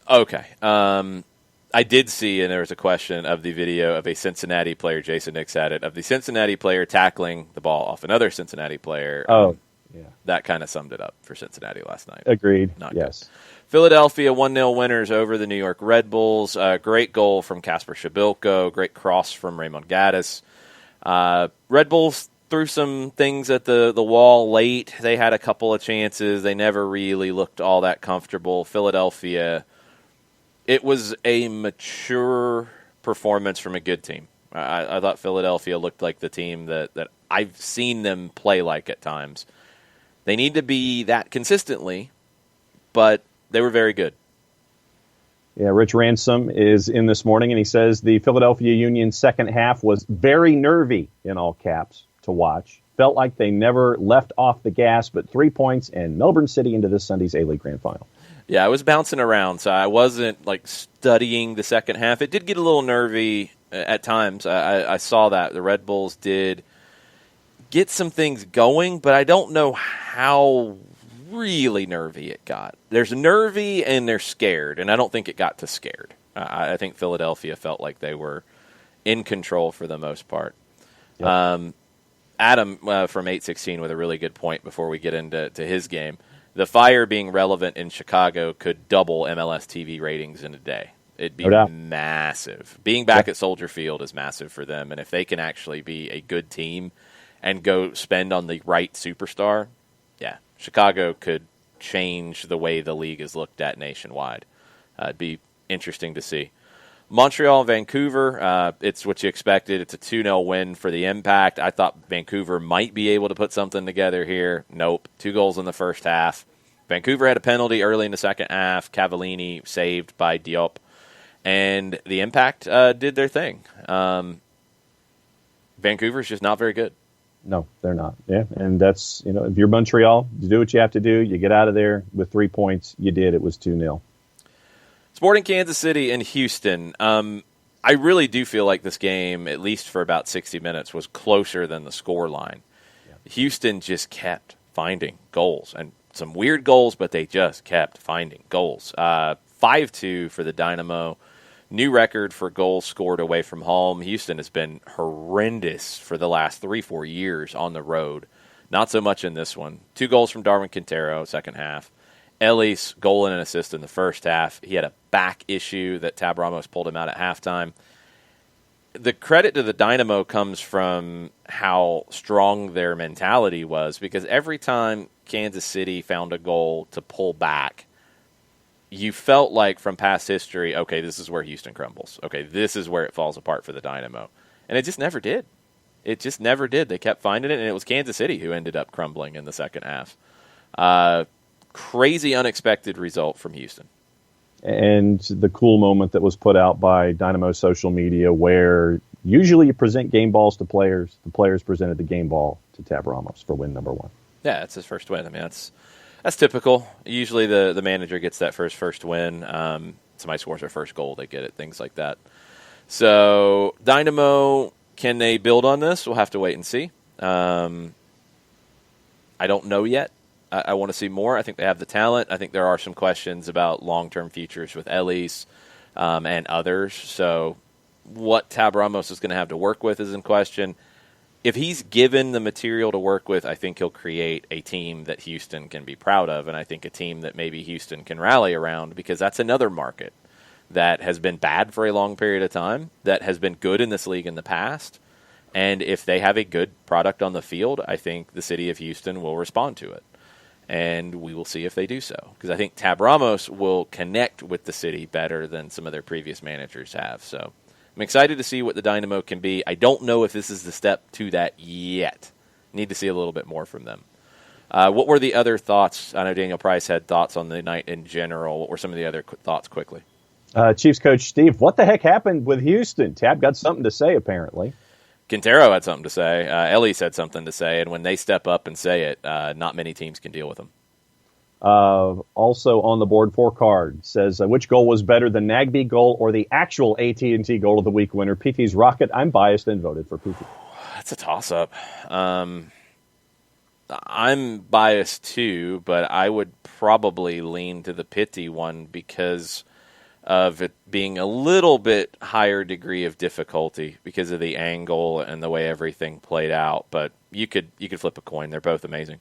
Okay. I did see, and there was a question of the video of a Cincinnati player, Jason Nix had it, of the Cincinnati player tackling the ball off another Cincinnati player. Yeah. That kind of summed it up for Cincinnati last night. Agreed. Not yes. Good. Philadelphia 1-0 winners over the New York Red Bulls. Great goal from Kasper Shabilko. Great cross from Raymond Gaddis. Red Bulls threw some things at the wall late. They had a couple of chances. They never really looked all that comfortable. Philadelphia, it was a mature performance from a good team. I thought Philadelphia looked like the team that I've seen them play like at times. They need to be that consistently, but they were very good. Yeah, Rich Ransom is in this morning, and he says the Philadelphia Union's second half was very nervy, in all caps, to watch. Felt like they never left off the gas, but 3 points and Melbourne City into this Sunday's A-League Grand Final. Yeah, I was bouncing around, so I wasn't studying the second half. It did get a little nervy at times. I saw that. The Red Bulls did get some things going, but I don't know how really nervy it got. There's nervy and they're scared, and I don't think it got to scared. I think Philadelphia felt like they were in control for the most part. Yep. Adam from 816 with a really good point before we get into his game. The Fire being relevant in Chicago could double MLS TV ratings in a day. It'd be massive. Being back at Soldier Field is massive for them, and if they can actually be a good team and go spend on the right superstar, yeah, Chicago could change the way the league is looked at nationwide. It'd be interesting to see. Montreal and Vancouver, it's what you expected. It's a 2-0 win for the Impact. I thought Vancouver might be able to put something together here. Nope. 2 goals in the first half. Vancouver had a penalty early in the second half. Cavallini saved by Diop. And the Impact did their thing. Vancouver's just not very good. No, they're not. Yeah, and that's, if you're Montreal, you do what you have to do. You get out of there with 3 points. You did. It was 2-0. Sporting Kansas City and Houston. I really do feel like this game, at least for about 60 minutes, was closer than the score line. Yeah. Houston just kept finding goals, and some weird goals, but they just kept finding goals. 5-2 for the Dynamo. New record for goals scored away from home. Houston has been horrendous for the last 3-4 years on the road. Not so much in this one. 2 goals from Darwin Quintero, second half. Ellis, goal and an assist in the first half. He had a back issue that Tab Ramos pulled him out at halftime. The credit to the Dynamo comes from how strong their mentality was, because every time Kansas City found a goal to pull back, you felt like from past history, okay, this is where Houston crumbles. Okay, this is where it falls apart for the Dynamo. And it just never did. It just never did. They kept finding it, and it was Kansas City who ended up crumbling in the second half. Crazy, unexpected result from Houston. And the cool moment that was put out by Dynamo social media where usually you present game balls to players. The players presented the game ball to Tab Ramos for win number 1. Yeah, it's his first win. I mean, that's typical. Usually the manager gets that first win. Somebody scores their first goal, they get it, things like that. So Dynamo, can they build on this? We'll have to wait and see. I don't know yet. I want to see more. I think they have the talent. I think there are some questions about long-term futures with Ellis and others. So what Tab Ramos is going to have to work with is in question. If he's given the material to work with, I think he'll create a team that Houston can be proud of, and I think a team that maybe Houston can rally around, because that's another market that has been bad for a long period of time, that has been good in this league in the past. And if they have a good product on the field, I think the city of Houston will respond to it. And we will see if they do so. Because I think Tab Ramos will connect with the city better than some of their previous managers have. So I'm excited to see what the Dynamo can be. I don't know if this is the step to that yet. Need to see a little bit more from them. What were the other thoughts? I know Daniel Price had thoughts on the night in general. What were some of the other thoughts quickly? Chiefs coach Steve, what the heck happened with Houston? Tab got something to say, apparently. Quintero had something to say. Ellis had something to say. And when they step up and say it, not many teams can deal with them. Also on the board, 4 card says, which goal was better, the Nagby goal or the actual AT&T goal of the week winner, PT's Rocket? I'm biased and voted for PT. That's a toss-up. I'm biased too, but I would probably lean to the Pitti one because of it being a little bit higher degree of difficulty because of the angle and the way everything played out. But you could flip a coin. They're both amazing.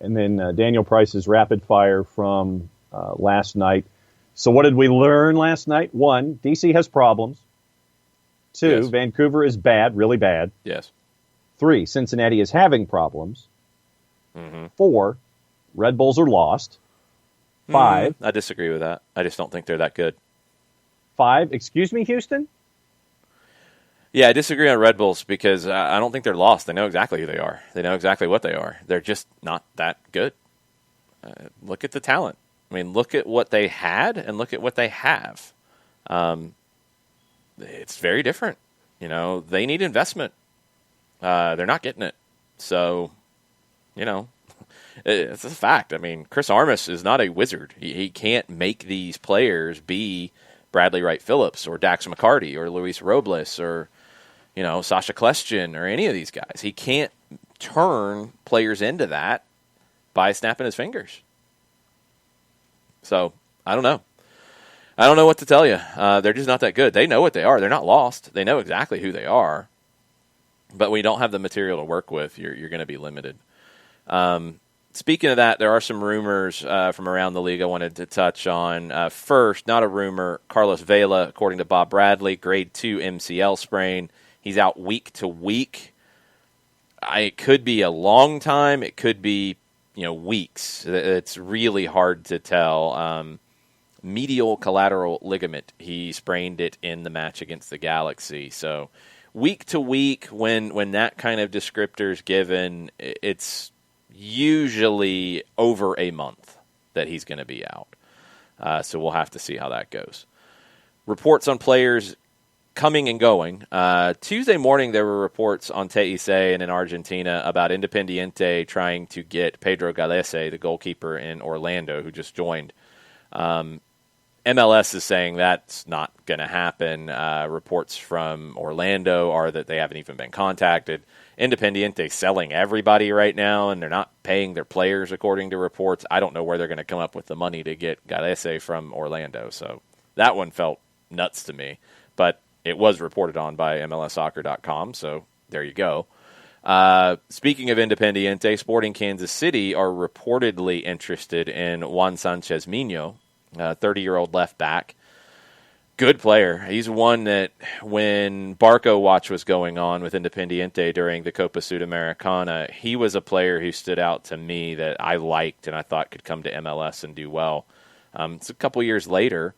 And then Daniel Price's rapid fire from last night. So what did we learn last night? 1, DC has problems. 2, Yes. Vancouver is bad, really bad. Yes. 3, Cincinnati is having problems. Mm-hmm. 4, Red Bulls are lost. 5, I disagree with that. I just don't think they're that good. 5, excuse me, Houston? Yeah, I disagree on Red Bulls because I don't think they're lost. They know exactly who they are. They know exactly what they are. They're just not that good. Look at the talent. I mean, look at what they had and look at what they have. It's very different. You know, they need investment. They're not getting it. So, you know, it's a fact. I mean, Chris Armas is not a wizard. He can't make these players be Bradley Wright Phillips or Dax McCarty or Luis Robles or, you know, Sasha Kleshin or any of these guys. He can't turn players into that by snapping his fingers. So, I don't know. I don't know what to tell you. They're just not that good. They know what they are. They're not lost. They know exactly who they are. But when you don't have the material to work with, you're going to be limited. Speaking of that, there are some rumors from around the league I wanted to touch on. First, not a rumor, Carlos Vela, according to Bob Bradley, grade 2 MCL sprain. He's out week to week. It could be a long time. It could be, weeks. It's really hard to tell. Medial collateral ligament. He sprained it in the match against the Galaxy. So week to week, when that kind of descriptor is given, it's usually over a month that he's going to be out. So we'll have to see how that goes. Reports on players coming and going. Tuesday morning, there were reports on TIC and in Argentina about Independiente trying to get Pedro Galese, the goalkeeper in Orlando, who just joined. MLS is saying that's not going to happen. Reports from Orlando are that they haven't even been contacted. Independiente selling everybody right now, and they're not paying their players according to reports. I don't know where they're going to come up with the money to get Galese from Orlando. So that one felt nuts to me. But it was reported on by MLSsoccer.com, so there you go. Speaking of Independiente, Sporting Kansas City are reportedly interested in Juan Sanchez Mino, 30-year-old left back. Good player. He's one that when Barco Watch was going on with Independiente during the Copa Sudamericana, he was a player who stood out to me that I liked and I thought could come to MLS and do well. It's a couple years later.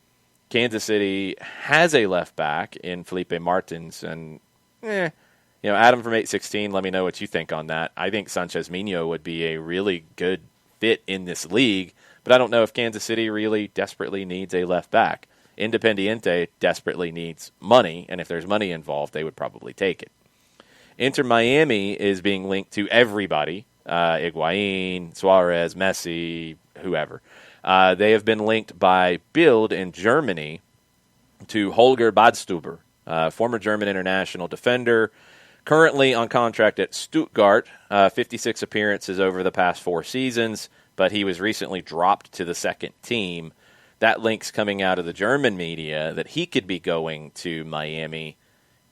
Kansas City has a left back in Felipe Martins, and Adam from 816, let me know what you think on that. I think Sanchez Mino would be a really good fit in this league, but I don't know if Kansas City really desperately needs a left back. Independiente desperately needs money, and if there's money involved, they would probably take it. Inter Miami is being linked to everybody, Higuain, Suarez, Messi, whoever. They have been linked by Bild in Germany to Holger Badstuber, former German international defender, currently on contract at Stuttgart, 56 appearances over the past 4 seasons, but he was recently dropped to the second team. That link's coming out of the German media that he could be going to Miami.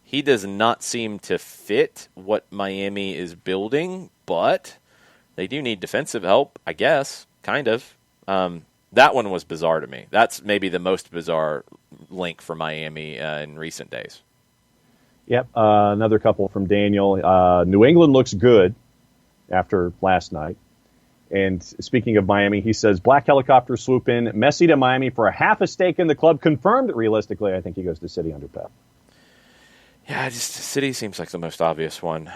He does not seem to fit what Miami is building, but they do need defensive help, I guess, kind of. That one was bizarre to me. That's maybe the most bizarre link for Miami in recent days. Yep, another couple from Daniel. New England looks good after last night. And speaking of Miami, he says, Black Helicopter swoop in, Messi to Miami for a half a stake in the club. Confirmed, realistically, I think he goes to City under Pep. Yeah, City seems like the most obvious one.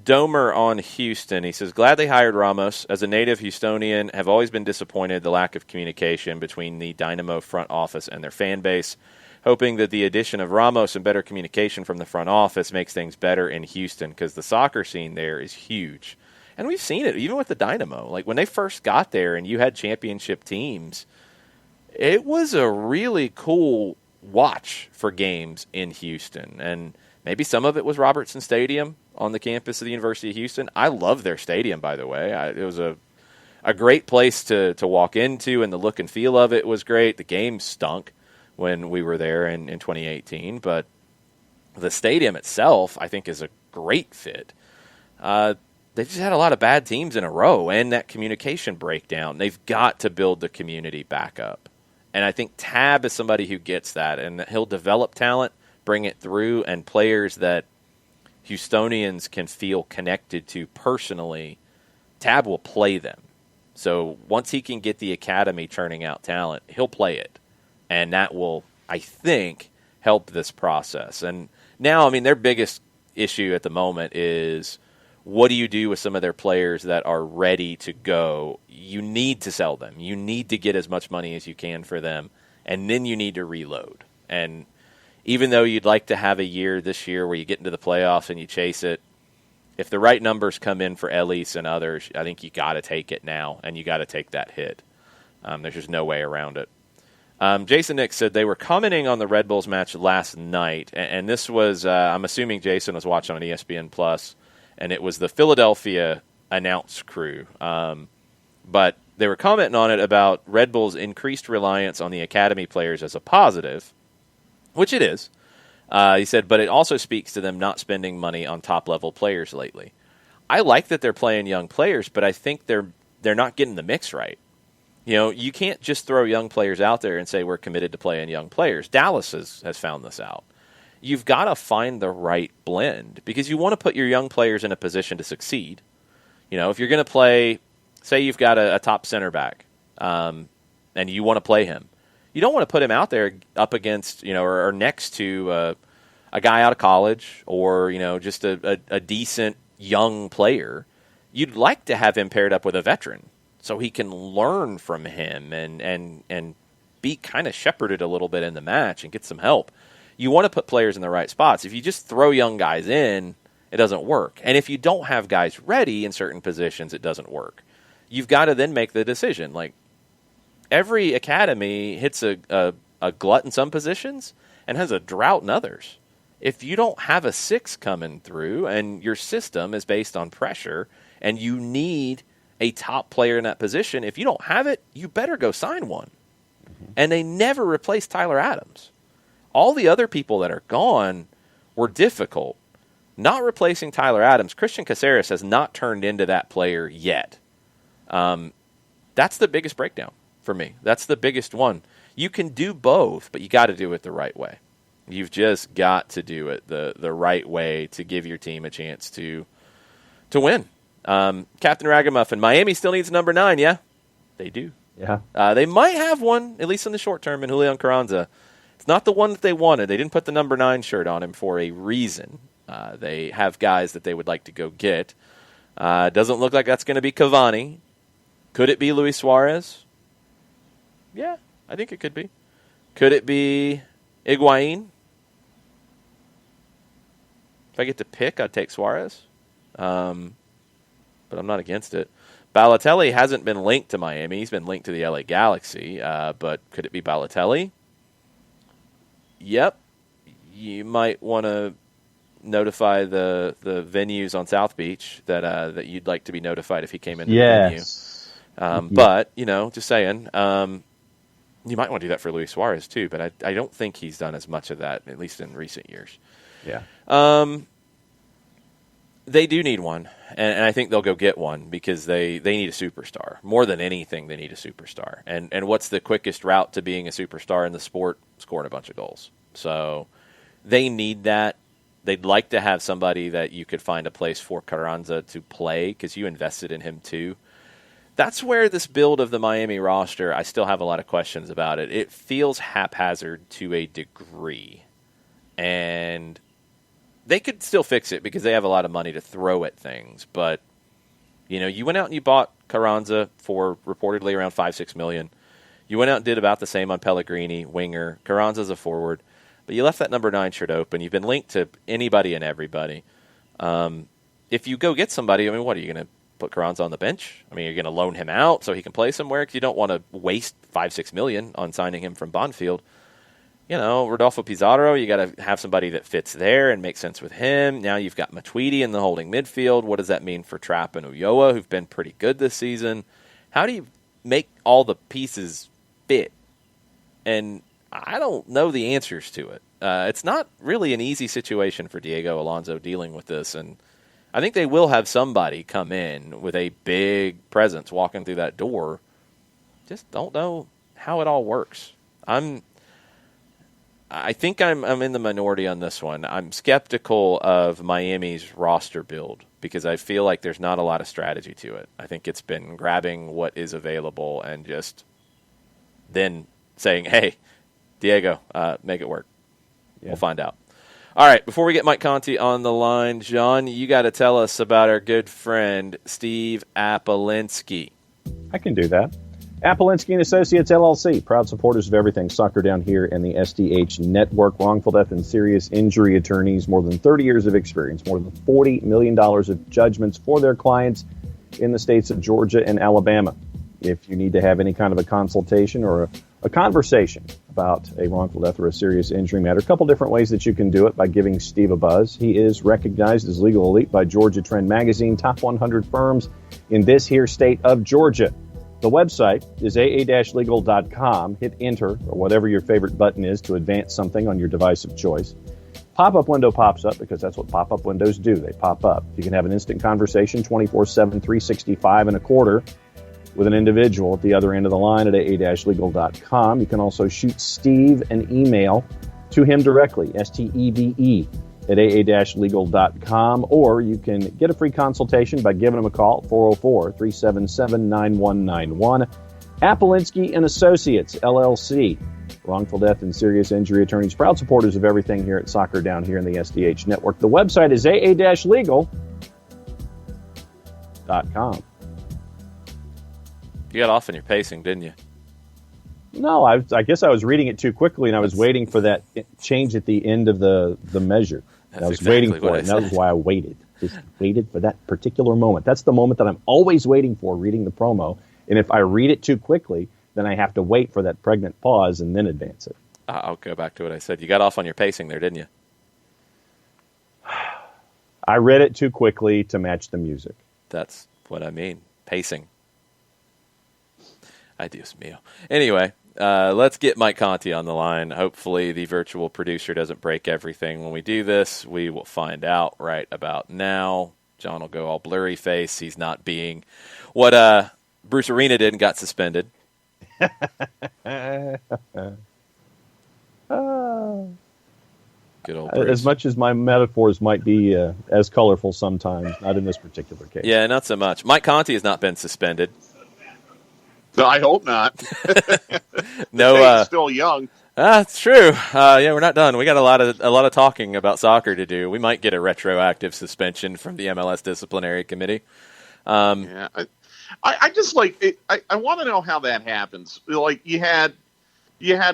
Domer on Houston, he says, glad they hired Ramos. As a native Houstonian, have always been disappointed the lack of communication between the Dynamo front office and their fan base. Hoping that the addition of Ramos and better communication from the front office makes things better in Houston because the soccer scene there is huge. And we've seen it even with the Dynamo. Like when they first got there and you had championship teams, it was a really cool watch for games in Houston. And maybe some of it was Robertson Stadium on the campus of the University of Houston. I love their stadium, by the way. It was a great place to walk into, and the look and feel of it was great. The game stunk when we were there in 2018, but the stadium itself, I think, is a great fit. They've just had a lot of bad teams in a row, and that communication breakdown. They've got to build the community back up. And I think Tab is somebody who gets that, and he'll develop talent, bring it through, and players that Houstonians can feel connected to personally, Tab will play them. So once he can get the academy churning out talent, he'll play it. And that will, I think, help this process. And now, I mean, their biggest issue at the moment is, what do you do with some of their players that are ready to go? You need to sell them. You need to get as much money as you can for them, and then you need to reload. And even though you'd like to have a year this year where you get into the playoffs and you chase it, if the right numbers come in for Elise and others, I think you got to take it now, and you got to take that hit. There's just no way around it. Jason Nick said they were commenting on the Red Bulls match last night, and this was, I'm assuming Jason was watching on ESPN Plus, and it was the Philadelphia announce crew. But they were commenting on it about Red Bull's increased reliance on the academy players as a positive, which it is. He said, but it also speaks to them not spending money on top-level players lately. I like that they're playing young players, but I think they're not getting the mix right. You know, you can't just throw young players out there and say we're committed to playing young players. Dallas has found this out. You've got to find the right blend because you want to put your young players in a position to succeed. You know, if you're going to play, say you've got a top center back and you want to play him, you don't want to put him out there up against, you know, or next to a guy out of college or, you know, just a decent young player. You'd like to have him paired up with a veteran so he can learn from him and be kind of shepherded a little bit in the match and get some help. You want to put players in the right spots. If you just throw young guys in, it doesn't work. And if you don't have guys ready in certain positions, it doesn't work. You've got to then make the decision. Like, every academy hits a glut in some positions and has a drought in others. If you don't have a six coming through and your system is based on pressure and you need a top player in that position, if you don't have it, you better go sign one. Mm-hmm. And they never replaced Tyler Adams. All the other people that are gone were difficult. Not replacing Tyler Adams, Christian Caceres has not turned into that player yet. That's the biggest breakdown for me. That's the biggest one. You can do both, but you got to do it the right way. You've just got to do it the right way to give your team a chance to win. Captain Ragamuffin, Miami still needs number 9, yeah? They do. Yeah. They might have one, at least in the short term, in Julian Carranza. It's not the one that they wanted. They didn't put the number 9 shirt on him for a reason. They have guys that they would like to go get. Doesn't look like that's going to be Cavani. Could it be Luis Suarez? Yeah, I think it could be. Could it be Higuain? If I get to pick, I'd take Suarez. But I'm not against it. Balotelli hasn't been linked to Miami. He's been linked to the LA Galaxy. But could it be Balotelli? Yep. You might want to notify the venues on South Beach that you'd like to be notified if he came into the venue. But, you know, just saying, you might want to do that for Luis Suarez too, but I don't think he's done as much of that, at least in recent years. Yeah. They do need one, and I think they'll go get one because they need a superstar. More than anything, they need a superstar. And what's the quickest route to being a superstar in the sport? Scoring a bunch of goals. So they need that. They'd like to have somebody that you could find a place for Carranza to play because you invested in him too. That's where this build of the Miami roster, I still have a lot of questions about it. It feels haphazard to a degree. And they could still fix it because they have a lot of money to throw at things. But, you know, you went out and you bought Carranza for reportedly around $5-6 million. You went out and did about the same on Pellegrini, winger. Carranza's a forward. But you left that number 9 shirt open. You've been linked to anybody and everybody. If you go get somebody, I mean, what are you going to put Carranza on the bench? I mean, you're going to loan him out so he can play somewhere because you don't want to waste $5-6 million on signing him from Bonfield. You know, Rodolfo Pizarro, you got to have somebody that fits there and makes sense with him. Now you've got Matuidi in the holding midfield. What does that mean for Trapp and Ulloa, who've been pretty good this season? How do you make all the pieces fit? And I don't know the answers to it. It's not really an easy situation for Diego Alonso dealing with this, and I think they will have somebody come in with a big presence walking through that door. Just don't know how it all works. I think I'm in the minority on this one. I'm skeptical of Miami's roster build because I feel like there's not a lot of strategy to it. I think it's been grabbing what is available and just then saying, hey, Diego, make it work. Yeah. We'll find out. All right, before we get Mike Conti on the line, John, you got to tell us about our good friend Steve Apolinsky. I can do that. Apolinsky and Associates, LLC, proud supporters of everything soccer down here in the SDH network. Wrongful death and serious injury attorneys, more than 30 years of experience, more than $40 million of judgments for their clients in the states of Georgia and Alabama. If you need to have any kind of a consultation or a conversation about a wrongful death or a serious injury matter, a couple different ways that you can do it by giving Steve a buzz. He is recognized as legal elite by Georgia Trend Magazine, top 100 firms in this here state of Georgia. The website is aa-legal.com. Hit enter or whatever your favorite button is to advance something on your device of choice. Pop-up window pops up because that's what pop-up windows do. They pop up. You can have an instant conversation 24/7, 365 and a quarter with an individual at the other end of the line at aa-legal.com. You can also shoot Steve an email to him directly, STEVE, at aa-legal.com, or you can get a free consultation by giving him a call, 404-377-9191. Apolinsky and Associates, LLC, wrongful death and serious injury attorneys, proud supporters of everything here at Soccer Down here in the SDH network. The website is aa-legal.com. You got off on your pacing, didn't you? No, I guess I was reading it too quickly, and I was waiting for that change at the end of the measure. I was exactly waiting for it, and that was why I waited. Just waited for that particular moment. That's the moment that I'm always waiting for, reading the promo. And if I read it too quickly, then I have to wait for that pregnant pause and then advance it. I'll go back to what I said. You got off on your pacing there, didn't you? I read it too quickly to match the music. That's what I mean. Pacing. Ay, Dios mío. Anyway, let's get Mike Conti on the line. Hopefully the virtual producer doesn't break everything when we do this. We will find out right about now. John will go all blurry face. He's not being what Bruce Arena did and got suspended. Good old Bruce. As much as my metaphors might be as colorful sometimes, not in this particular case. Yeah, not so much. Mike Conti has not been suspended. No, I hope not. No, he's still young. That's true. Yeah, we're not done. We got a lot of talking about soccer to do. We might get a retroactive suspension from the MLS disciplinary committee. Yeah, I just like it, I want to know how that happens. Like you had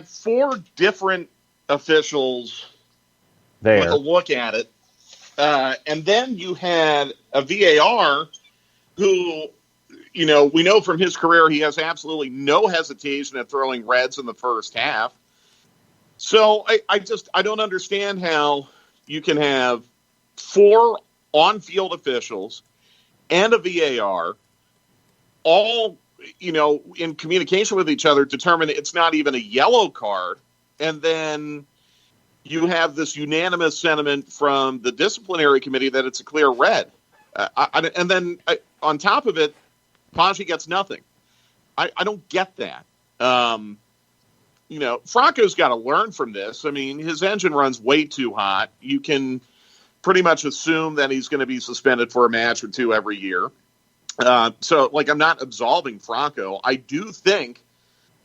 4 different officials there look at it, and then you had a VAR who. You know, we know from his career he has absolutely no hesitation at throwing reds in the first half. So I don't understand how you can have 4 on-field officials and a VAR all, you know, in communication with each other determine it's not even a yellow card. And then you have this unanimous sentiment from the disciplinary committee that it's a clear red. And then on top of it, Paggi gets nothing. I don't get that. You know, Franco's got to learn from this. I mean, his engine runs way too hot. You can pretty much assume that he's going to be suspended for a match or 2 every year. So, like, I'm not absolving Franco. I do think,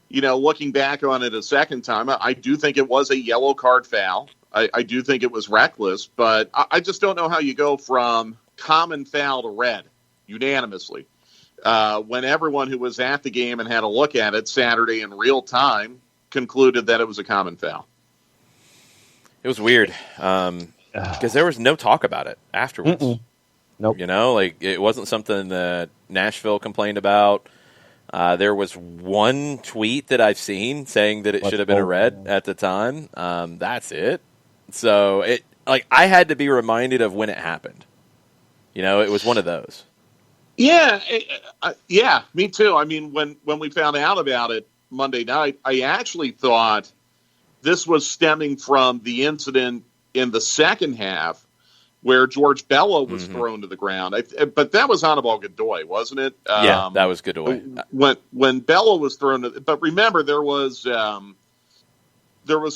you know, looking back on it a second time, I do think it was a yellow card foul. I do think it was reckless, but I just don't know how you go from common foul to red unanimously. When everyone who was at the game and had a look at it Saturday in real time concluded that it was a common foul. It was weird because there was no talk about it afterwards. Nope. You know, like it wasn't something that Nashville complained about. There was one tweet that I've seen saying that it should have been a red at the time. That's it. So I had to be reminded of when it happened. You know, it was one of those. Yeah, yeah, me too. I mean, when we found out about it Monday night, I actually thought this was stemming from the incident in the second half where George Bello was thrown to the ground. But that was Anibal Godoy, wasn't it? Yeah, that was Godoy. When Bello was thrown to, but remember, there was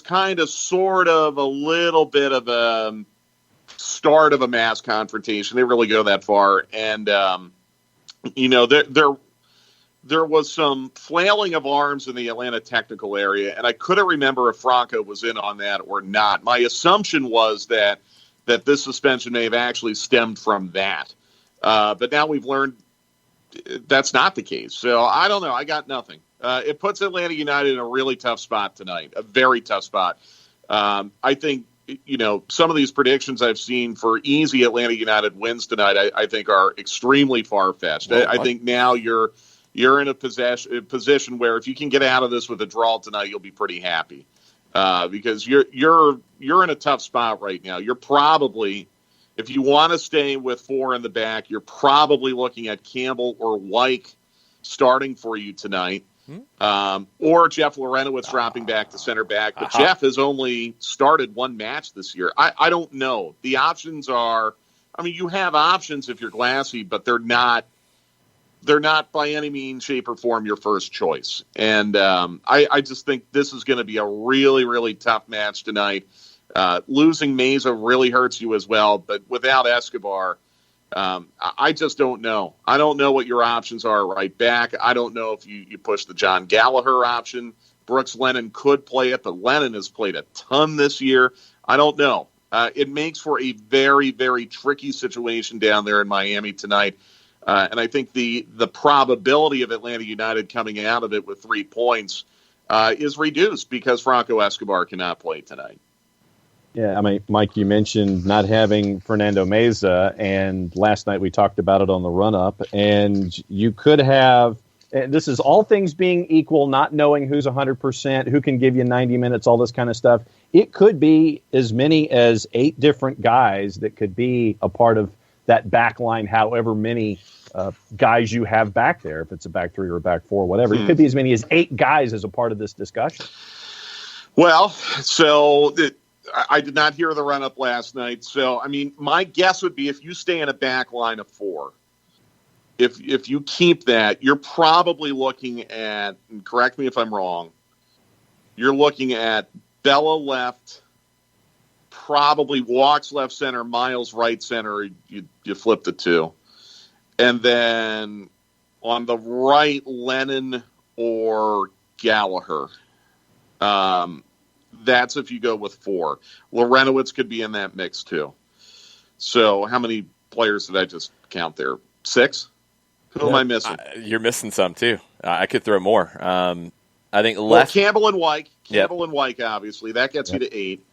kind of sort of a little bit of a start of a mass confrontation. They didn't really go that far. And, there was some flailing of arms in the Atlanta technical area, and I couldn't remember if Franco was in on that or not. My assumption was that this suspension may have actually stemmed from that. But now we've learned that's not the case. So I don't know. I got nothing. It puts Atlanta United in a really tough spot tonight, a very tough spot. I think, some of these predictions I've seen for easy Atlanta United wins tonight, I think are extremely far-fetched. I think now you're in a position where if you can get out of this with a draw tonight, you'll be pretty happy. Because you're in a tough spot right now. You're probably, if you want to stay with four in the back, you're probably looking at Campbell or Wyke starting for you tonight, or Jeff Lorenowitz dropping back to center back. But Jeff has only started one match this year. I don't know. The options are, you have options if you're Glassy, but they're not by any means, shape, or form your first choice. And I just think this is going to be a really, really tough match tonight. Losing Meza really hurts you as well, but without Escobar, I just don't know. I don't know what your options are right back. I don't know if you push the John Gallagher option. Brooks Lennon could play it, but Lennon has played a ton this year. I don't know. It makes for a very, very tricky situation down there in Miami tonight. And I think the probability of Atlanta United coming out of it with 3 points is reduced because Franco Escobar cannot play tonight. Yeah, Mike, you mentioned not having Fernando Meza, and last night we talked about it on the run-up, and you could have, and this is all things being equal, not knowing who's 100%, who can give you 90 minutes, all this kind of stuff. It could be as many as 8 different guys that could be a part of that back line, however many guys you have back there, if it's a back 3 or a back 4, whatever. It could be as many as 8 guys as a part of this discussion. Well, so I did not hear the run-up last night. So, my guess would be if you stay in a back line of 4, if you keep that, you're probably looking at, and correct me if I'm wrong, you're looking at Bella left, probably Walks left center, Miles right center, you flip the 2. And then on the right, Lennon or Gallagher. That's if you go with 4. Lorenowitz could be in that mix too. So how many players did I just count there? 6? Who am I missing? You're missing some too. I could throw more. I think left. Well, Campbell and Wyke. Campbell and Wyke, obviously. That gets you to 8.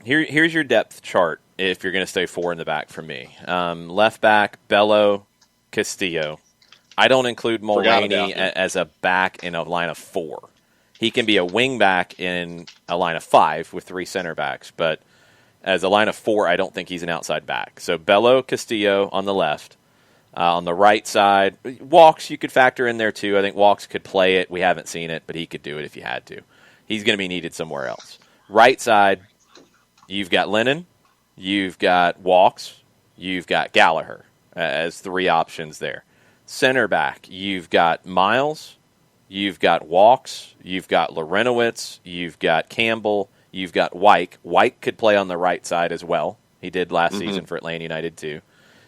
Here's your depth chart if you're going to stay 4 in the back for me. Left back, Bello, Castillo. I don't include Mulroney as a back in a line of 4. He can be a wing back in a line of 5 with 3 center backs, but as a line of 4, I don't think he's an outside back. So Bello, Castillo on the left. On the right side, Walks you could factor in there too. I think Walks could play it. We haven't seen it, but he could do it if he had to. He's going to be needed somewhere else. Right side, you've got Lennon, you've got Walks, you've got Gallagher as 3 options there. Center back, you've got Miles, you've got Walks, you've got Lorenowitz, you've got Campbell, you've got Wyke. Wyke could play on the right side as well. He did last season for Atlanta United too.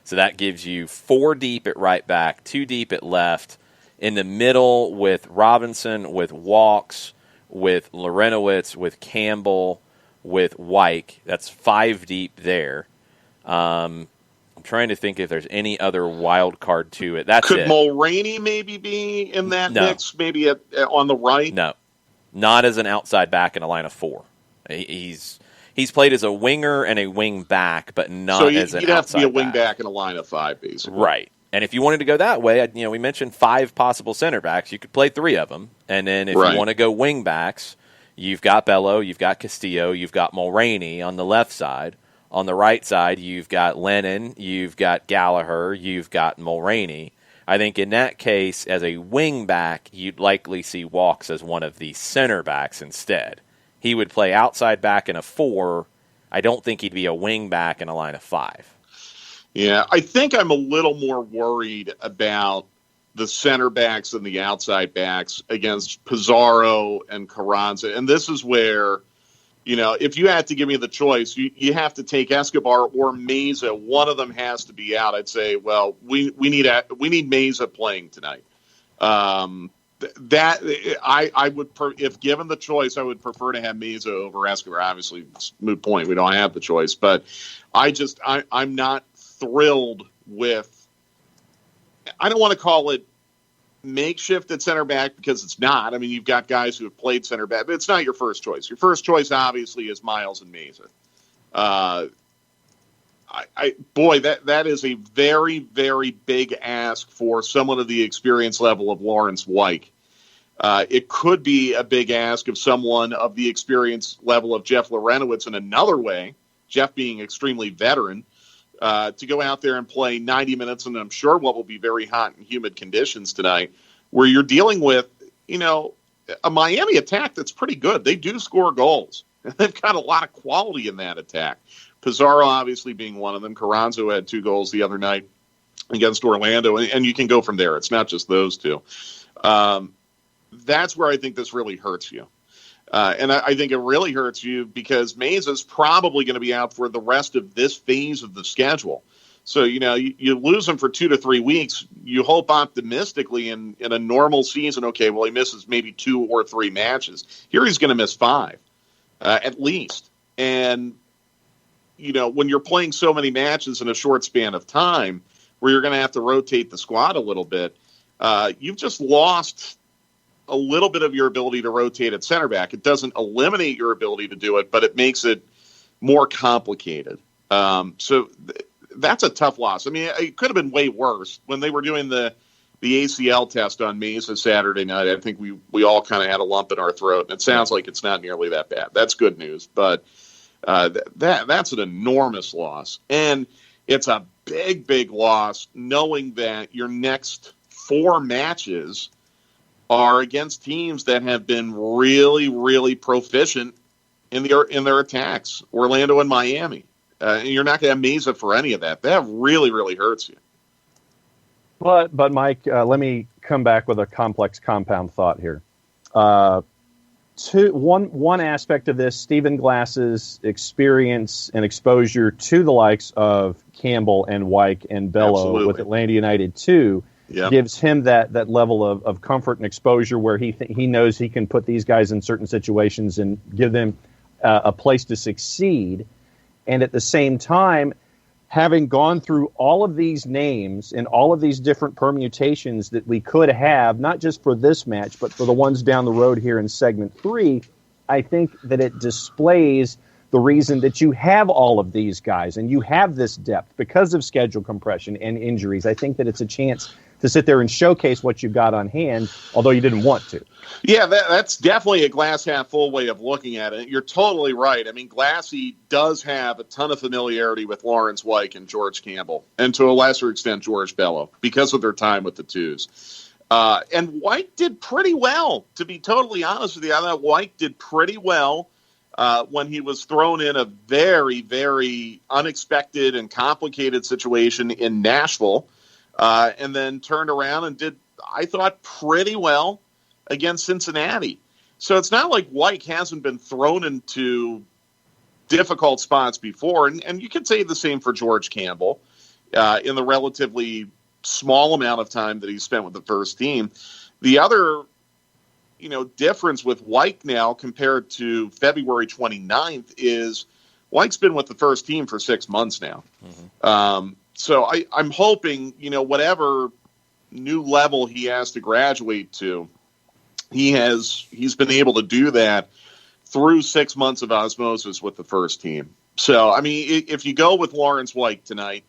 So that gives you 4 deep at right back, 2 deep at left. In the middle with Robinson, with Walks, with Lorenowitz, with Campbell, with Wyke. That's 5 deep there. I'm trying to think if there's any other wild card to it. That's Could it. Mulroney maybe be in that mix? Maybe on the right? No, not as an outside back in a line of 4. He's He's played as a winger and a wing back, but not so as an you'd have to be a outside wing back in a line of 5, basically. Right. And if you wanted to go that way, we mentioned 5 possible center backs. You could play 3 of them. And then if you want to go wing backs, you've got Bello, you've got Castillo, you've got Mulraney on the left side. On the right side, you've got Lennon, you've got Gallagher, you've got Mulraney. I think in that case, as a wing back, you'd likely see Walks as one of the center backs instead. He would play outside back in a 4. I don't think he'd be a wing back in a line of 5. Yeah, I think I'm a little more worried about the center backs and the outside backs against Pizarro and Carranza. And this is where, if you had to give me the choice, you have to take Escobar or Meza. One of them has to be out. I'd say, well, we need Meza playing tonight. That I would, if given the choice, I would prefer to have Meza over Escobar. Obviously, it's a moot point. We don't have the choice, but I'm not thrilled with. I don't want to call it makeshift at center back because it's not. I mean, you've got guys who have played center back, but it's not your first choice. Your first choice, obviously, is Miles and Meza. That is a very, very big ask for someone of the experience level of Lawrence Weick. It could be a big ask of someone of the experience level of Jeff Larentowicz in another way, Jeff being extremely veteran, to go out there and play 90 minutes, and I'm sure what will be very hot and humid conditions tonight, where you're dealing with, a Miami attack that's pretty good. They do score goals. They've got a lot of quality in that attack. Pizarro obviously being one of them. Carranzo had 2 goals the other night against Orlando, and you can go from there. It's not just those 2. That's where I think this really hurts you. And I think it really hurts you because Meza's probably going to be out for the rest of this phase of the schedule. So, you lose him for 2 to 3 weeks. You hope optimistically in a normal season, okay, well, he misses maybe 2 or 3 matches. Here he's going to miss 5, at least. And, when you're playing so many matches in a short span of time where you're going to have to rotate the squad a little bit, you've just lost a little bit of your ability to rotate at center back. It doesn't eliminate your ability to do it, but it makes it more complicated. So that's a tough loss. I mean, it could have been way worse. When they were doing the ACL test on Mesa Saturday night, I think we all kind of had a lump in our throat, and it sounds like it's not nearly that bad. That's good news, but that's an enormous loss. And it's a big, big loss knowing that your next 4 matches are against teams that have been really, really proficient in their attacks, Orlando and Miami. And you're not going to have Meza for any of that. That really, really hurts you. But Mike, let me come back with a complex compound thought here. One aspect of this, Stephen Glass's experience and exposure to the likes of Campbell and Weick and Bello with Atlanta United too, gives him that level of comfort and exposure where he knows he can put these guys in certain situations and give them a place to succeed. And at the same time, having gone through all of these names and all of these different permutations that we could have, not just for this match, but for the ones down the road here in segment 3, I think that it displays the reason that you have all of these guys and you have this depth because of schedule compression and injuries. I think that it's a chance to sit there and showcase what you've got on hand, although you didn't want to. Yeah, that's definitely a glass half full way of looking at it. You're totally right. I mean, Glassy does have a ton of familiarity with Lawrence Weick and George Campbell, and to a lesser extent, George Bello, because of their time with the twos. And Weick did pretty well, to be totally honest with you. I thought Weick did pretty well when he was thrown in a very, very unexpected and complicated situation in Nashville, and then turned around and did, I thought, pretty well against Cincinnati. So it's not like Weick hasn't been thrown into difficult spots before. And you can say the same for George Campbell in the relatively small amount of time that he spent with the first team. The other, difference with Weick now compared to February 29th is Weick's been with the first team for 6 months now. Mm-hmm. So I'm hoping, whatever new level he has to graduate to, he's been able to do that through 6 months of osmosis with the first team. So, I mean, if you go with Lawrence White tonight,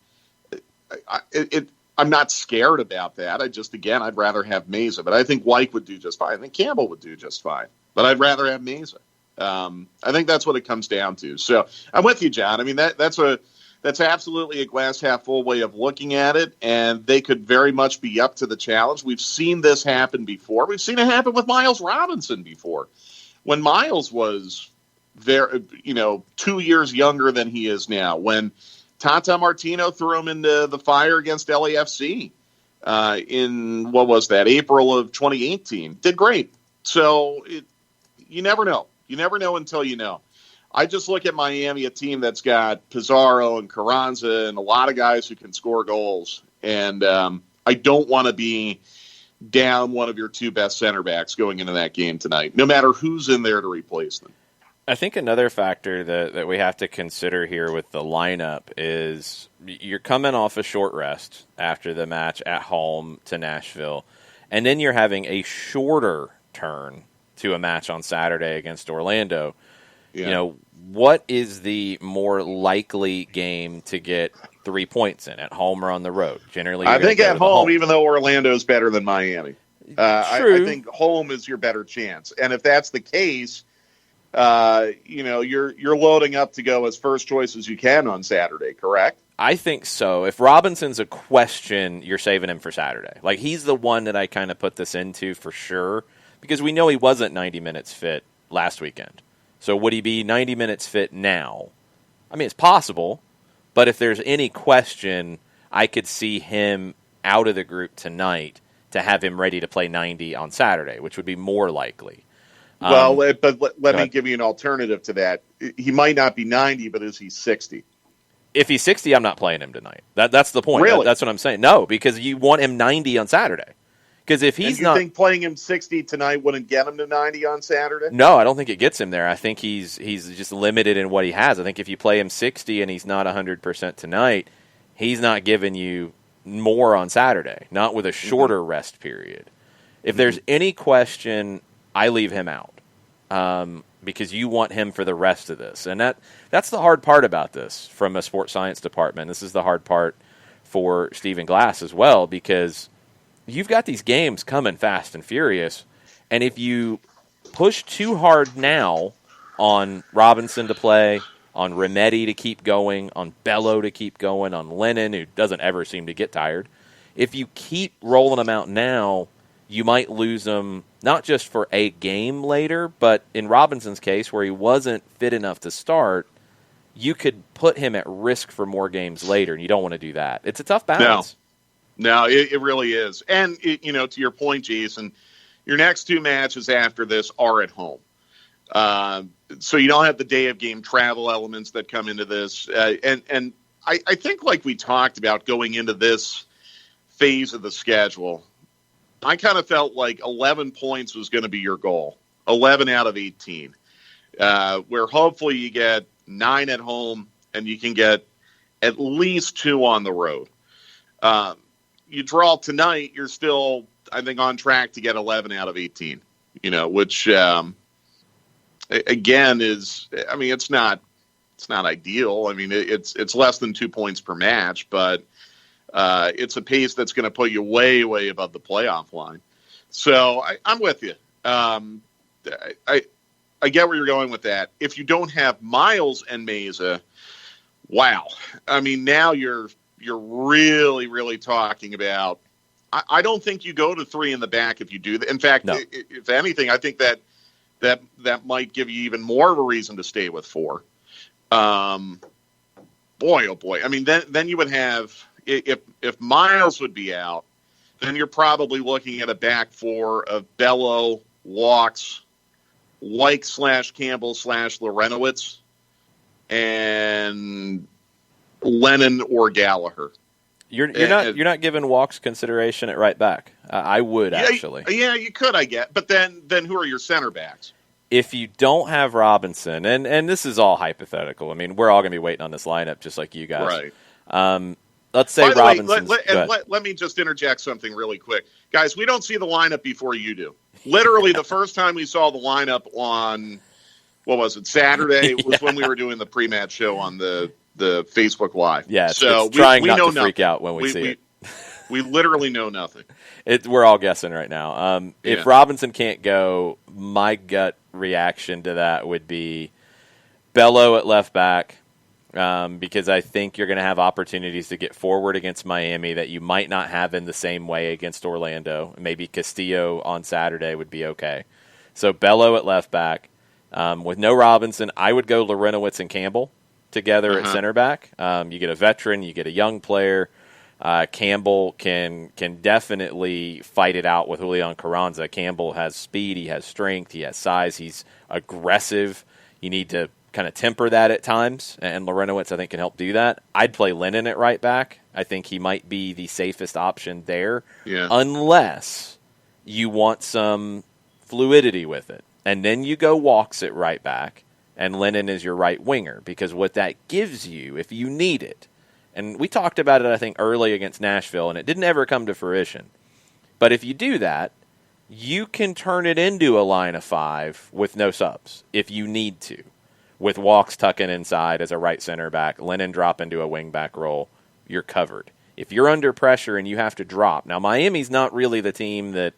I'm not scared about that. I'd rather have Mesa, but I think White would do just fine. I think Campbell would do just fine, but I'd rather have Mesa. I think that's what it comes down to. So I'm with you, John. I mean, that's absolutely a glass half full way of looking at it, and they could very much be up to the challenge. We've seen this happen before. We've seen it happen with Miles Robinson before. When Miles was there, 2 years younger than he is now, when Tata Martino threw him into the fire against LAFC in, what was that, April of 2018. Did great. So you never know. You never know until you know. I just look at Miami, a team that's got Pizarro and Carranza and a lot of guys who can score goals. And I don't want to be down one of your two best center backs going into that game tonight, no matter who's in there to replace them. I think another factor that we have to consider here with the lineup is you're coming off a short rest after the match at home to Nashville, and then you're having a shorter turn to a match on Saturday against Orlando. Yeah. What is the more likely game to get 3 points in, at home or on the road? Generally, I think at home, even though Orlando's better than Miami. True. I think home is your better chance. And if that's the case, you're loading up to go as first choice as you can on Saturday, correct? I think so. If Robinson's a question, you're saving him for Saturday. Like, he's the one that I kind of put this into for sure, because we know he wasn't 90 minutes fit last weekend. So would he be 90 minutes fit now? I mean, it's possible, but if there's any question, I could see him out of the group tonight to have him ready to play 90 on Saturday, which would be more likely. But let me give you an alternative to that. He might not be 90, but is he 60? If he's 60, I'm not playing him tonight. That's the point. Really? That's what I'm saying. No, because you want him 90 on Saturday. Because if he's not, think playing him 60 tonight wouldn't get him to 90 on Saturday? No, I don't think it gets him there. I think he's just limited in what he has. I think if you play him 60 and he's not 100% tonight, he's not giving you more on Saturday, not with a shorter rest period. If there's any question, I leave him out because you want him for the rest of this. And that's the hard part about this from a sports science department. This is the hard part for Stephen Glass as well, because you've got these games coming fast and furious, and if you push too hard now on Robinson to play, on Remedi to keep going, on Bello to keep going, on Lennon, who doesn't ever seem to get tired, if you keep rolling them out now, you might lose them not just for a game later, but in Robinson's case, where he wasn't fit enough to start, you could put him at risk for more games later, and you don't want to do that. It's a tough balance. No, it really is. And, to your point, Jason, your next two matches after this are at home. So you don't have the day of game travel elements that come into this. And I think, like we talked about going into this phase of the schedule, I kind of felt like 11 points was going to be your goal, 11 out of 18, where hopefully you get 9 at home and you can get at least 2 on the road. You draw tonight, you're still, I think, on track to get 11 out of 18, which, again, is, I mean, it's not ideal. I mean, it's less than 2 points per match, but it's a pace that's going to put you way, way above the playoff line. So I'm with you. I get where you're going with that. If you don't have Miles and Mesa, wow. I mean, now you're really, really talking about. I don't think you go to 3 in the back if you do that. In fact, no. If anything, I think that might give you even more of a reason to stay with 4. Boy, oh boy. I mean, then you would have, if Miles would be out, then you're probably looking at a back 4 of Bello, Walks, White/Campbell/Lorenowitz, and Lennon or Gallagher. You're not giving Walks consideration at right back. I would actually. Yeah, you could, I get. But then who are your center backs? If you don't have Robinson, and this is all hypothetical. I mean, we're all going to be waiting on this lineup just like you guys. Right. Let's say Robinson. Let me just interject something really quick. Guys, we don't see the lineup before you do. Literally, the first time we saw the lineup on what was it, Saturday? It was Yeah. when we were doing the pre-match show on the Facebook Live. Yeah, so it's trying we not know to freak nothing. out when we see it. We literally know nothing. We're all guessing right now. If Robinson can't go, my gut reaction to that would be Bello at left back, because I think you're going to have opportunities to get forward against Miami that you might not have in the same way against Orlando. Maybe Castillo on Saturday would be okay. So Bello at left back. With no Robinson, I would go Lorenowitz and Campbell together at center back. You get a veteran, you get a young player. Campbell can definitely fight it out with Julian Carranza. Campbell has speed, he has strength, he has size, he's aggressive. You need to kind of temper that at times, and Lorenowitz, I think, can help do that. I'd play Lennon at right back. I think he might be the safest option there, unless you want some fluidity with it. And then you go Walks at right back, and Lennon is your right winger, because what that gives you, if you need it, and we talked about it, I think, early against Nashville, and it didn't ever come to fruition. But if you do that, you can turn it into a line of 5 with no subs if you need to, with Walks tucking inside as a right center back, Lennon drop into a wing back role, you're covered. If you're under pressure and you have to drop, now Miami's not really the team that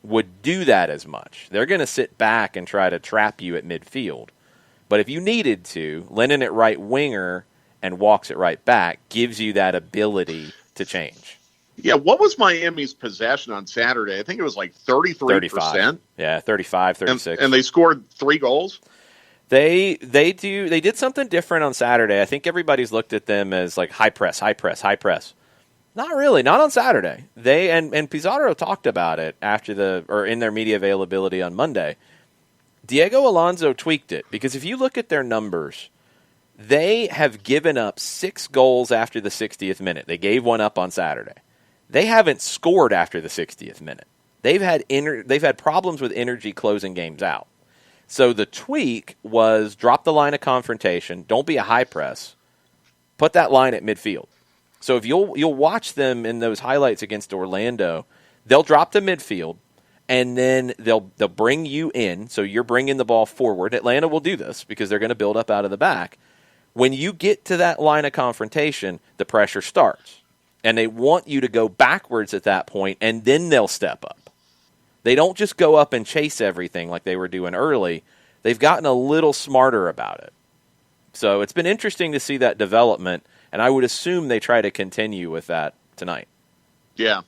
would do that as much. They're going to sit back and try to trap you at midfield. But if you needed to, Lennon at right winger and Walks at right back gives you that ability to change. Yeah, what was Miami's possession on Saturday? I think it was like 33%. 35. Yeah, 35, 36. And they scored 3 goals? They did something different on Saturday. I think everybody's looked at them as like high press. Not really, not on Saturday. They and Pizarro talked about it in their media availability on Monday. Diego Alonso tweaked it, because if you look at their numbers, they have given up 6 goals after the 60th minute. They gave one up on Saturday. They haven't scored after the 60th minute. They've had problems with energy closing games out. So the tweak was drop the line of confrontation, don't be a high press, put that line at midfield. So if you'll watch them in those highlights against Orlando, they'll drop to midfield, and then they'll bring you in, so you're bringing the ball forward. Atlanta will do this because they're going to build up out of the back. When you get to that line of confrontation, the pressure starts. And they want you to go backwards at that point, and then they'll step up. They don't just go up and chase everything like they were doing early. They've gotten a little smarter about it. So it's been interesting to see that development, and I would assume they try to continue with that tonight. Yeah.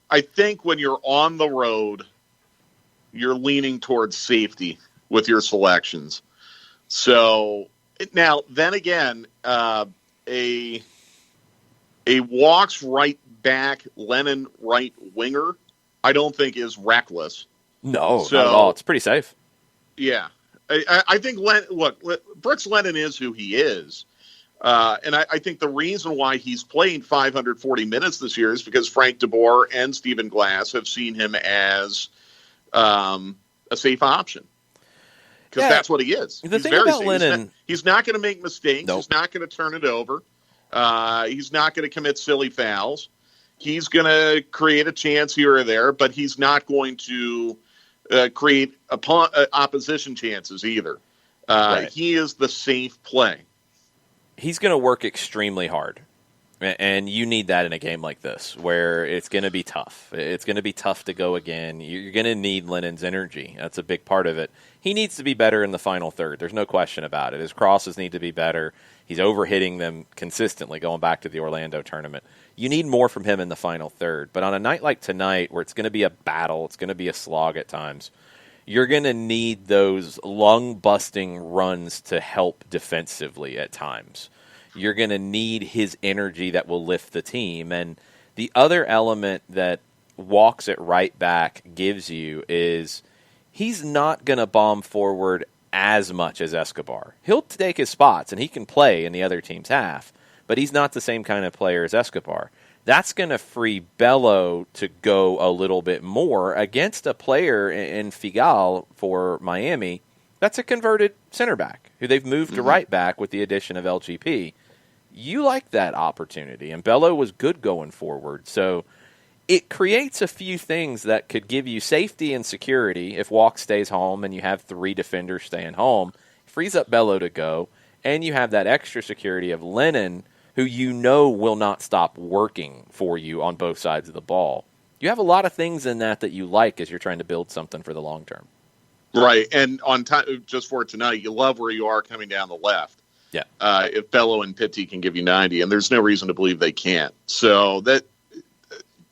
I think when you're on the road, you're leaning towards safety with your selections. So now, then again, a Walks right back, Lennon right winger, I don't think is reckless. No, not at all. It's pretty safe. Yeah. I think, Brooks Lennon is who he is. And I think the reason why he's playing 540 minutes this year is because Frank DeBoer and Stephen Glass have seen him as a safe option. Because that's what he is. The thing about Lennon, he's not going to make mistakes. Nope. He's not going to turn it over. He's not going to commit silly fouls. He's going to create a chance here or there, but he's not going to create opposition chances either. Right. He is the safe play. He's going to work extremely hard. And you need that in a game like this, where it's going to be tough. It's going to be tough to go again. You're going to need Lennon's energy. That's a big part of it. He needs to be better in the final third. There's no question about it. His crosses need to be better. He's overhitting them consistently going back to the Orlando tournament. You need more from him in the final third. But on a night like tonight, where it's going to be a battle, it's going to be a slog at times, you're going to need those lung-busting runs to help defensively at times. You're going to need his energy that will lift the team. And the other element that Walks at right back gives you is he's not going to bomb forward as much as Escobar. He'll take his spots, and he can play in the other team's half, but he's not the same kind of player as Escobar. That's going to free Bello to go a little bit more against a player in Figal for Miami that's a converted center back who they've moved to right back with the addition of LGP. You like that opportunity, and Bello was good going forward. So it creates a few things that could give you safety and security if Walk stays home and you have 3 defenders staying home. Frees up Bello to go, and you have that extra security of Lennon, who you know will not stop working for you on both sides of the ball. You have a lot of things in that you like as you're trying to build something for the long term. Right, and on time, just for tonight, you love where you are coming down the left. Yeah. If Bello and Pitti can give you 90, and there's no reason to believe they can't. So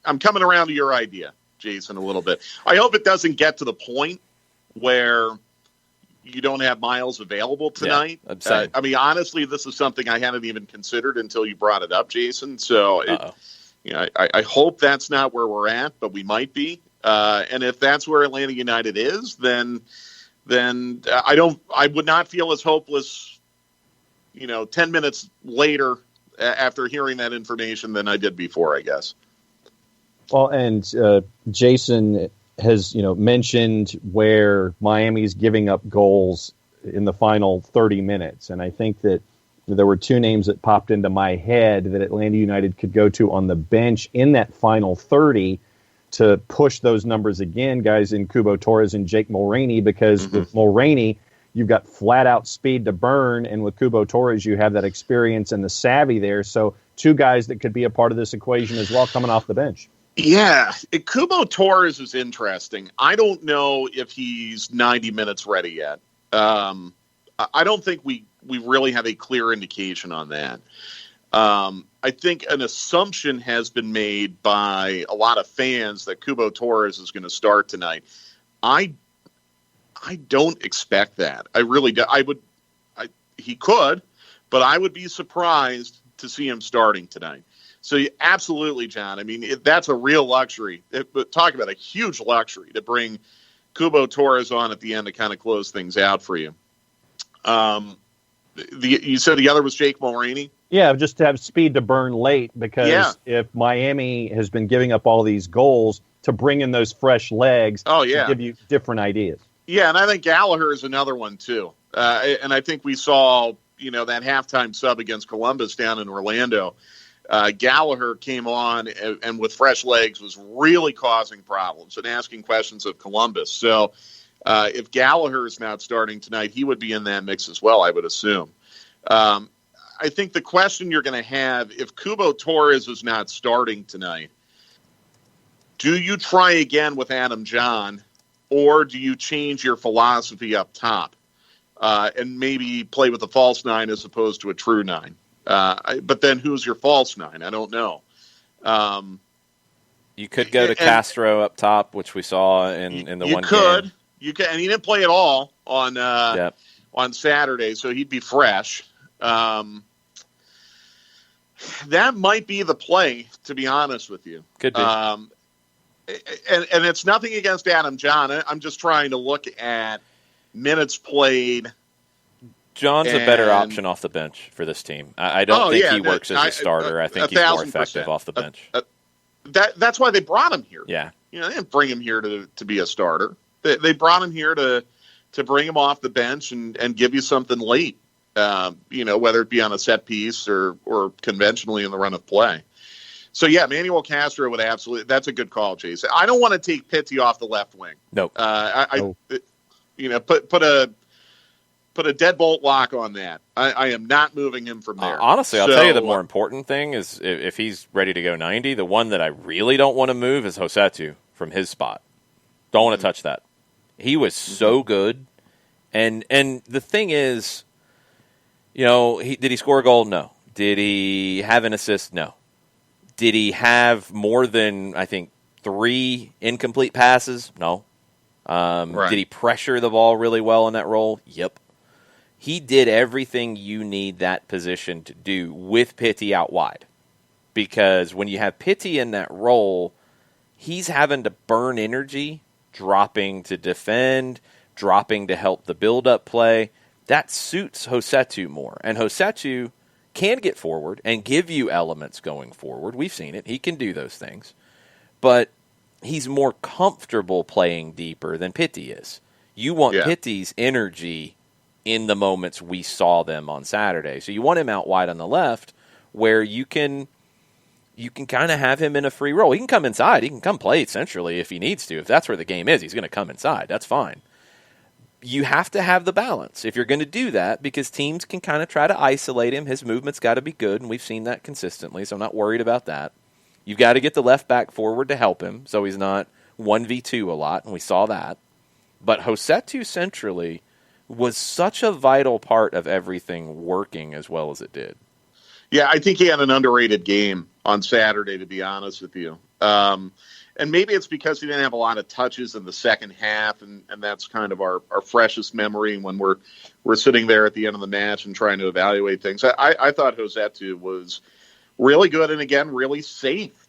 I'm coming around to your idea, Jason, a little bit. I hope it doesn't get to the point where you don't have Miles available tonight. Yeah, I mean, honestly, this is something I hadn't even considered until you brought it up, Jason. So, I hope that's not where we're at, but we might be. And if that's where Atlanta United is, then I would not feel as hopeless, 10 minutes later after hearing that information than I did before, I guess. Well, and Jason has, mentioned where Miami's giving up goals in the final 30 minutes. And I think that there were 2 names that popped into my head that Atlanta United could go to on the bench in that final 30 to push those numbers again, guys in Cubo Torres and Jake Mulroney, because with Mulroney, you've got flat-out speed to burn, and with Cubo Torres, you have that experience and the savvy there. So 2 guys that could be a part of this equation as well coming off the bench. Yeah, Cubo Torres is interesting. I don't know if he's 90 minutes ready yet. I don't think we really have a clear indication on that. I think an assumption has been made by a lot of fans that Cubo Torres is going to start tonight. I don't expect that. I really do. He could, but I would be surprised to see him starting tonight. So absolutely, John. I mean, that's a real luxury. Talk about a huge luxury to bring Cubo Torres on at the end to kind of close things out for you. You said the other was Jake Mulroney? Yeah, just to have speed to burn late, because if Miami has been giving up all these goals, to bring in those fresh legs to give you different ideas. Yeah, and I think Gallagher is another one too. And I think we saw, that halftime sub against Columbus down in Orlando. Gallagher came on and with fresh legs was really causing problems and asking questions of Columbus. So if Gallagher is not starting tonight, he would be in that mix as well, I would assume. I think the question you're going to have, if Cubo Torres is not starting tonight, do you try again with Adam John, or do you change your philosophy up top and maybe play with a false 9 as opposed to a true 9? But then who's your false 9? I don't know. You could go to Castro up top, which we saw in the one game. You could, and he didn't play at all on Saturday, so he'd be fresh. That might be the play, to be honest with you. Could be. And it's nothing against Adam John. I'm just trying to look at minutes played. John's a better option off the bench for this team. I don't think he works as a starter. I think he's more effective off the bench. That's why they brought him here. Yeah. They didn't bring him here to be a starter. They brought him here to bring him off the bench and give you something late, whether it be on a set piece or conventionally in the run of play. So, yeah, Manuel Castro would absolutely – that's a good call, Jason. I don't want to take Pitti off the left wing. No. Put a deadbolt lock on that. I am not moving him from there. Honestly, I'll tell you the more important thing is if he's ready to go 90, the one that I really don't want to move is Josetu from his spot. Don't want to touch that. He was so good. And the thing is, did he score a goal? No. Did he have an assist? No. Did he have more than, I think, 3 incomplete passes? No. Right. Did he pressure the ball really well in that role? Yep. He did everything you need that position to do with Pitti out wide. Because when you have Pitti in that role, he's having to burn energy, dropping to defend, dropping to help the build-up play. That suits Josetu more. And Josetu can get forward and give you elements going forward. We've seen it. He can do those things. But he's more comfortable playing deeper than Pitti is. You want Pitti's energy in the moments we saw them on Saturday. So you want him out wide on the left where you can you can kind of have him in a free role. He can come inside. He can come play centrally if he needs to. If that's where the game is, he's going to come inside. That's fine. You have to have the balance if you're going to do that, because teams can kind of try to isolate him. His movement's got to be good, and we've seen that consistently, so I'm not worried about that. You've got to get the left back forward to help him so he's not 1v2 a lot, and we saw that. But Josetu centrally was such a vital part of everything working as well as it did. Yeah, I think he had an underrated game on Saturday, to be honest with you. And maybe it's because he didn't have a lot of touches in the second half, and that's kind of our freshest memory when we're sitting there at the end of the match and trying to evaluate things. I thought Josetu was really good and, again, really safe.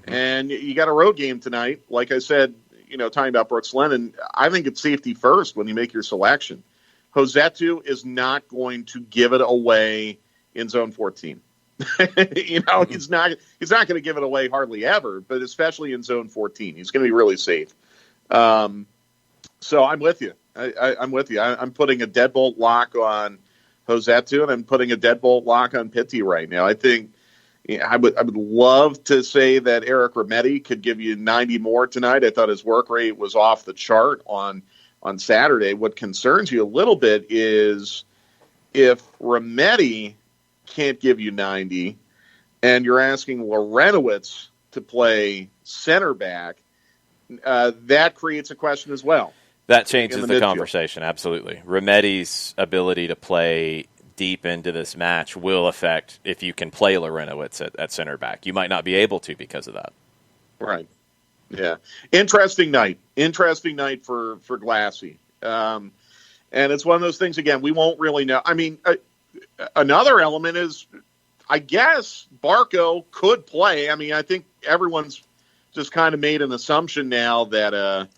And you got a road game tonight. Like I said, talking about Brooks Lennon, I think it's safety first when you make your selection. Josetu is not going to give it away in zone 14. He's not going to give it away hardly ever, but especially in zone 14, he's going to be really safe. So I'm with you. I'm with you. I'm putting a deadbolt lock on Josetu, and I'm putting a deadbolt lock on Pitti right now. I think I would love to say that Eric Remedi could give you 90 more tonight. I thought his work rate was off the chart on Saturday. What concerns you a little bit is if Remedi can't give you 90 and you're asking Lorenowitz to play center back, that creates a question as well. That changes the conversation, absolutely. Remedi's ability to play deep into this match will affect if you can play Lorenowitz at center back. You might not be able to because of that. Right. Yeah. Interesting night for Glassy. And it's one of those things, again, we won't really know. I mean, another element is, I guess, Barco could play. I mean, I think everyone's just kind of made an assumption now that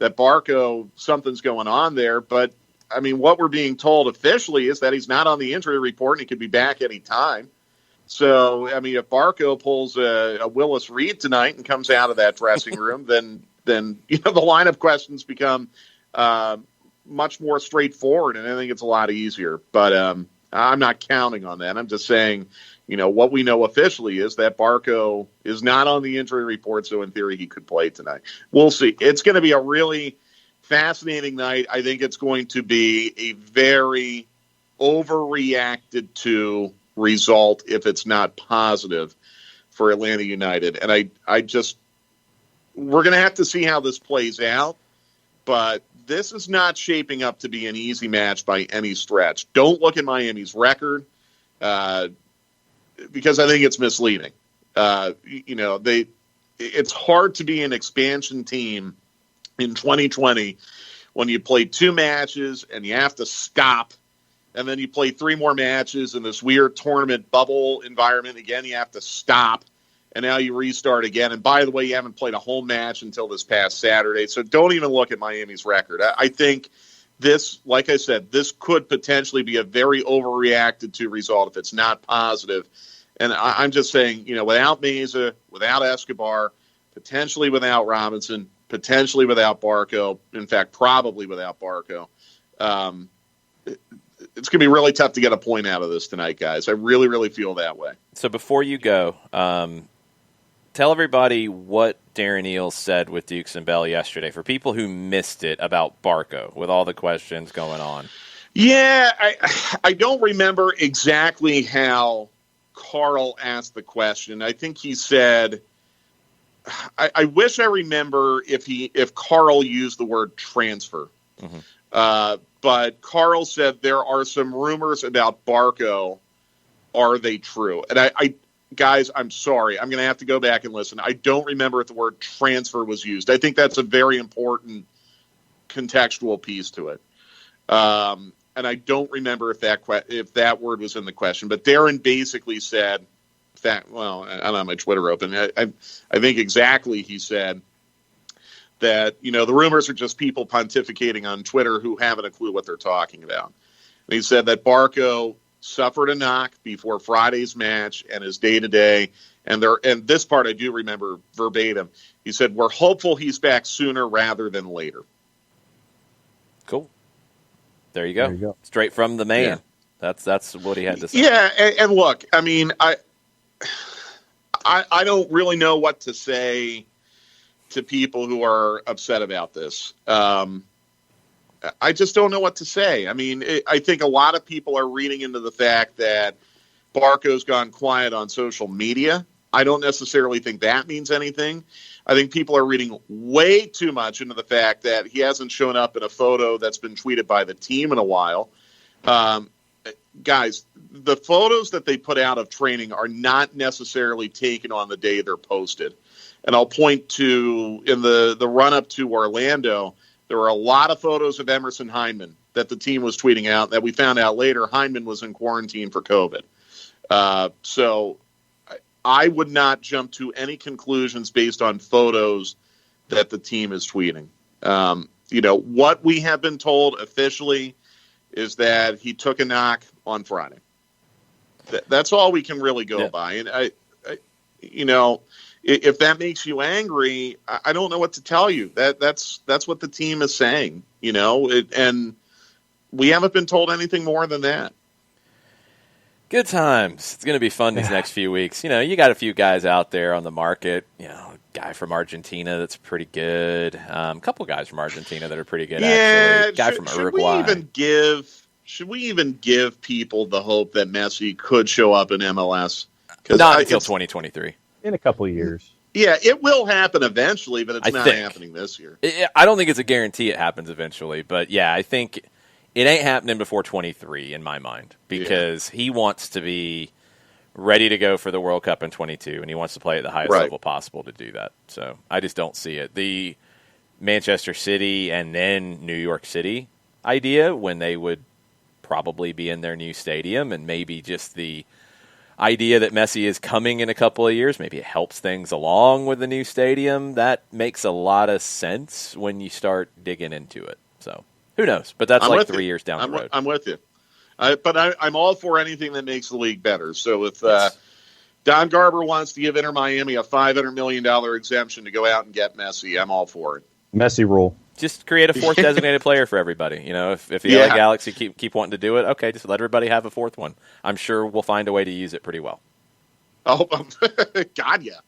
Barco, something's going on there. But, I mean, what we're being told officially is that he's not on the injury report and he could be back any time. So, I mean, if Barco pulls a Willis Reed tonight and comes out of that dressing room, then the lineup questions become much more straightforward, and I think it's a lot easier. But I'm not counting on that. I'm just saying, what we know officially is that Barco is not on the injury report, so in theory he could play tonight. We'll see. It's going to be a really fascinating night. I think it's going to be a very overreacted to result if it's not positive for Atlanta United. And we're going to have to see how this plays out, but this is not shaping up to be an easy match by any stretch. Don't look at Miami's record, because I think it's misleading. It's hard to be an expansion team in 2020 when you play 2 matches and you have to stop, and then you play 3 more matches in this weird tournament bubble environment. Again, you have to stop, and now you restart again. And by the way, you haven't played a home match until this past Saturday, so don't even look at Miami's record. I think this, like I said, this could potentially be a very overreacted to result if it's not positive. And I'm just saying, without Meza, without Escobar, potentially without Robinson, potentially without Barco, in fact, probably without Barco, it's going to be really tough to get a point out of this tonight, guys. I really, really feel that way. So before you go, tell everybody what Darren Eales said with Dukes and Bell yesterday for people who missed it about Barco with all the questions going on. Yeah, I don't remember exactly how Carl asked the question. I think he said, I wish I remember if Carl used the word transfer. Mm-hmm. But Carl said there are some rumors about Barco. Are they true? And guys, I'm sorry. I'm going to have to go back and listen. I don't remember if the word transfer was used. I think that's a very important contextual piece to it. And I don't remember if that word was in the question. But Darren basically said that. Well, I don't have my Twitter open. I think exactly he said that the rumors are just people pontificating on Twitter who haven't a clue what they're talking about. And he said that Barco suffered a knock before Friday's match and is day-to-day. And this part I do remember verbatim. He said, "We're hopeful he's back sooner rather than later." Cool. There you go. Straight from the man. Yeah. That's what he had to say. Yeah, and look, I mean, I don't really know what to say to people who are upset about this. I just don't know what to say. I mean, I think a lot of people are reading into the fact that Barco's gone quiet on social media. I don't necessarily think that means anything. I think people are reading way too much into the fact that he hasn't shown up in a photo that's been tweeted by the team in a while. Guys, the photos that they put out of training are not necessarily taken on the day they're posted. And I'll point to, in the run-up to Orlando, there were a lot of photos of Emerson Hyndman that the team was tweeting out that we found out later Hyndman was in quarantine for COVID. So I would not jump to any conclusions based on photos that the team is tweeting. What we have been told officially is that he took a knock on Friday. That's all we can really go by. And if that makes you angry, I don't know what to tell you. That's what the team is saying, and we haven't been told anything more than that. Good times. It's going to be fun these next few weeks. You got a few guys out there on the market. A guy from Argentina that's pretty good. A couple guys from Argentina that are pretty good, actually. Guy from Uruguay. Should we even give people the hope that Messi could show up in MLS? Not until 2023. In a couple of years. Yeah, it will happen eventually, but it's not happening this year. I don't think it's a guarantee it happens eventually, but yeah, I think it ain't happening before 23 in my mind because he wants to be ready to go for the World Cup in 22, and he wants to play at the highest level possible to do that. So I just don't see it. The Manchester City and then New York City idea when they would probably be in their new stadium and maybe just the idea that Messi is coming in a couple of years, maybe it helps things along with the new stadium. That makes a lot of sense when you start digging into it. So who knows? But that's like 3 years down the road. I'm with you. But I'm all for anything that makes the league better. So if Don Garber wants to give Inter Miami a $500 million exemption to go out and get Messi, I'm all for it. Messi rule. Just create a fourth designated player for everybody. If the LA Galaxy keep wanting to do it, okay, just let everybody have a fourth one. I'm sure we'll find a way to use it pretty well. Oh, God, yeah.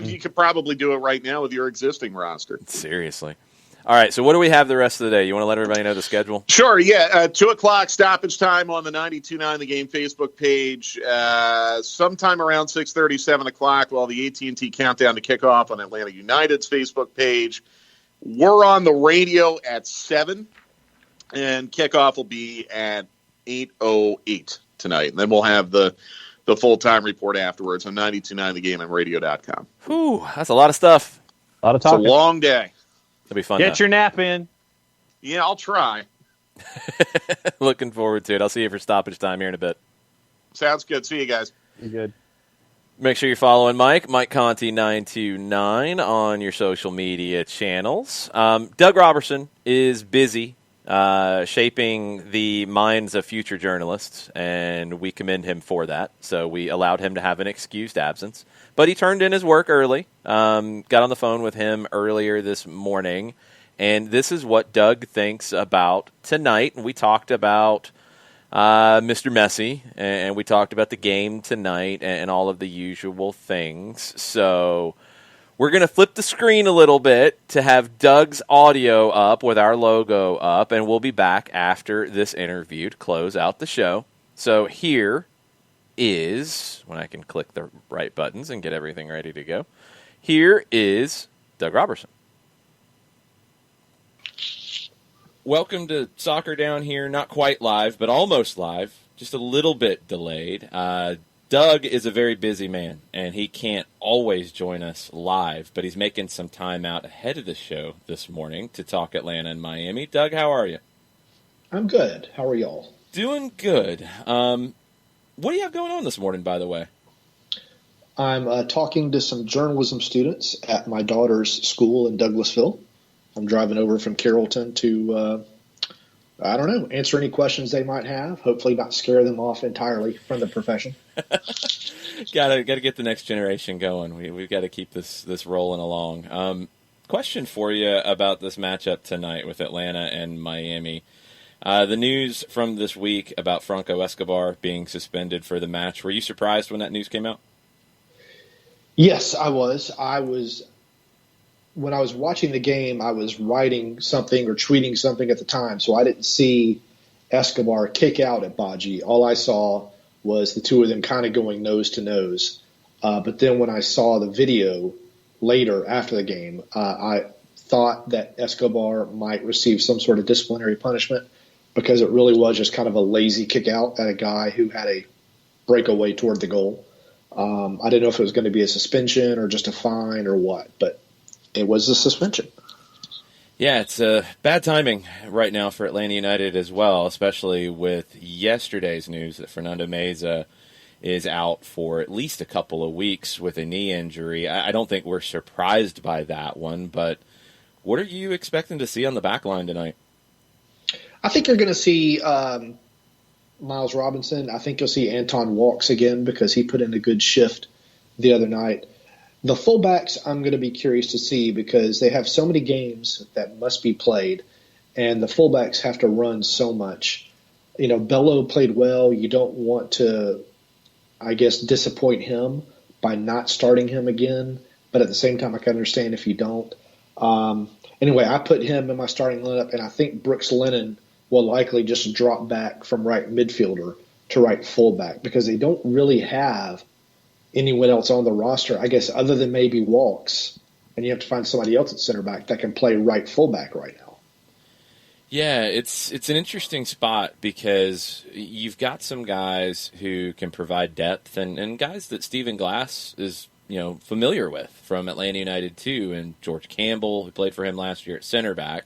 You could probably do it right now with your existing roster. Seriously. All right, so what do we have the rest of the day? You want to let everybody know the schedule? Sure, yeah. 2 o'clock stoppage time on the 92.9 The Game Facebook page. Sometime around 6:30, 7 o'clock, while the AT&T countdown to kickoff on Atlanta United's Facebook page. We're on the radio at 7, and kickoff will be at 8:08 tonight. And then we'll have the full-time report afterwards on 92.9 The Game and radio.com. Whew, that's a lot of stuff. A lot of talking. It's a long day. It'll be fun. Get your nap in. Yeah, I'll try. Looking forward to it. I'll see you for stoppage time here in a bit. Sounds good. See you guys. You're good. Make sure you're following Mike Conti 929 on your social media channels. Doug Robertson is busy shaping the minds of future journalists, and we commend him for that. So we allowed him to have an excused absence. But he turned in his work early, got on the phone with him earlier this morning, and this is what Doug thinks about tonight. And we talked about Mr. Messi, and we talked about the game tonight and all of the usual things. So we're going to flip the screen a little bit to have Doug's audio up with our logo up, and we'll be back after this interview to close out the show. So here is, when I can click the right buttons and get everything ready to go, here is Doug Robertson. Welcome to Soccer Down Here, not quite live, but almost live, just a little bit delayed. Doug is a very busy man, and he can't always join us live, but he's making some time out ahead of the show this morning to talk Atlanta and Miami. Doug, how are you? I'm good. How are y'all? Doing good. What do you have going on this morning, by the way? I'm talking to some journalism students at my daughter's school in Douglasville. I'm driving over from Carrollton to, answer any questions they might have. Hopefully not scare them off entirely from the profession. Gotta get the next generation going. We've got to keep this rolling along. Question for you about this matchup tonight with Atlanta and Miami. The news from this week about Franco Escobar being suspended for the match. Were you surprised when that news came out? Yes, I was. When I was watching the game, I was writing something or tweeting something at the time, so I didn't see Escobar kick out at Baji. All I saw was the two of them kind of going nose to nose. But then when I saw the video later after the game, I thought that Escobar might receive some sort of disciplinary punishment because it really was just kind of a lazy kick out at a guy who had a breakaway toward the goal. I didn't know if it was going to be a suspension or just a fine or what, but it was a suspension. Yeah, it's bad timing right now for Atlanta United as well, especially with yesterday's news that Fernando Meza is out for at least a couple of weeks with a knee injury. I don't think we're surprised by that one, but what are you expecting to see on the back line tonight? I think you're going to see Miles Robinson. I think you'll see Anton Walks again because he put in a good shift the other night. The fullbacks I'm going to be curious to see because they have so many games that must be played, and the fullbacks have to run so much. You know, Bello played well. You don't want to, I guess, disappoint him by not starting him again, but at the same time, I can understand if you don't. Anyway, I put him in my starting lineup, and I think Brooks Lennon will likely just drop back from right midfielder to right fullback because they don't really have anyone else on the roster, I guess, other than maybe Walks, and you have to find somebody else at center back that can play right fullback right now. Yeah, it's an interesting spot because you've got some guys who can provide depth and guys that Stephen Glass is familiar with from Atlanta United too, and George Campbell, who played for him last year at center back,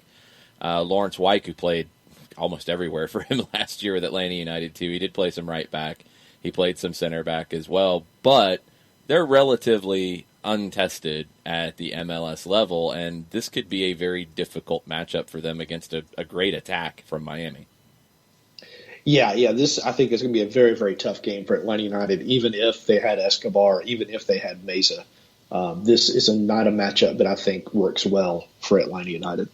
Lawrence Wyke, who played almost everywhere for him last year with Atlanta United too. He did play some right back. He played some center back as well, but they're relatively untested at the MLS level, and this could be a very difficult matchup for them against a great attack from Miami. Yeah, this I think is going to be a very, very tough game for Atlanta United, even if they had Escobar, even if they had Meza. This is not a matchup that I think works well for Atlanta United.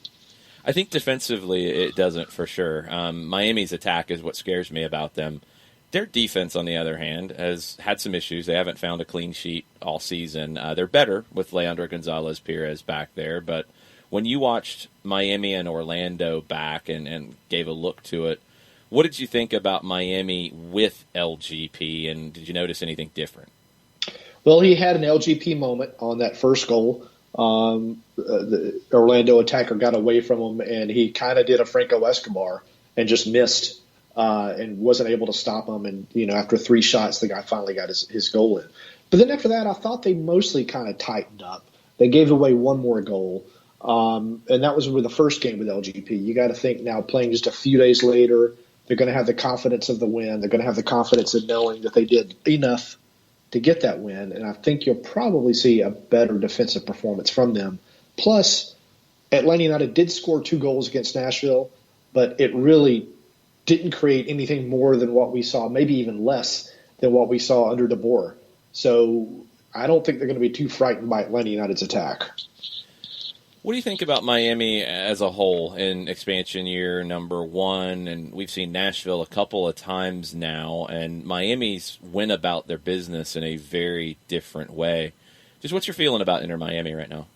I think defensively it doesn't for sure. Miami's attack is what scares me about them. Their defense, on the other hand, has had some issues. They haven't found a clean sheet all season. They're better with Leandro Gonzalez-Perez back there, but when you watched Miami and Orlando back and gave a look to it, what did you think about Miami with LGP, and did you notice anything different? Well, he had an LGP moment on that first goal. The Orlando attacker got away from him, and he kind of did a Franco Escobar and just missed. And wasn't able to stop him. And, after 3 shots, the guy finally got his goal in. But then after that, I thought they mostly kind of tightened up. They gave away one more goal. And that was with the first game with LGP. You got to think now, playing just a few days later, they're going to have the confidence of the win. They're going to have the confidence of knowing that they did enough to get that win. And I think you'll probably see a better defensive performance from them. Plus, Atlanta United did score 2 goals against Nashville, but it really didn't create anything more than what we saw, maybe even less than what we saw under DeBoer. So I don't think they're going to be too frightened by Atlanta United's attack. What do you think about Miami as a whole in expansion year number 1? And we've seen Nashville a couple of times now, and Miami's went about their business in a very different way. Just what's your feeling about Inter Miami right now?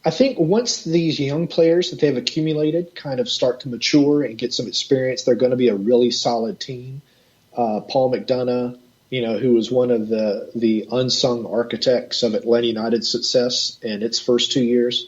I think once these young players that they've accumulated kind of start to mature and get some experience, they're going to be a really solid team. Paul McDonough, who was one of the unsung architects of Atlanta United's success in its first 2 years,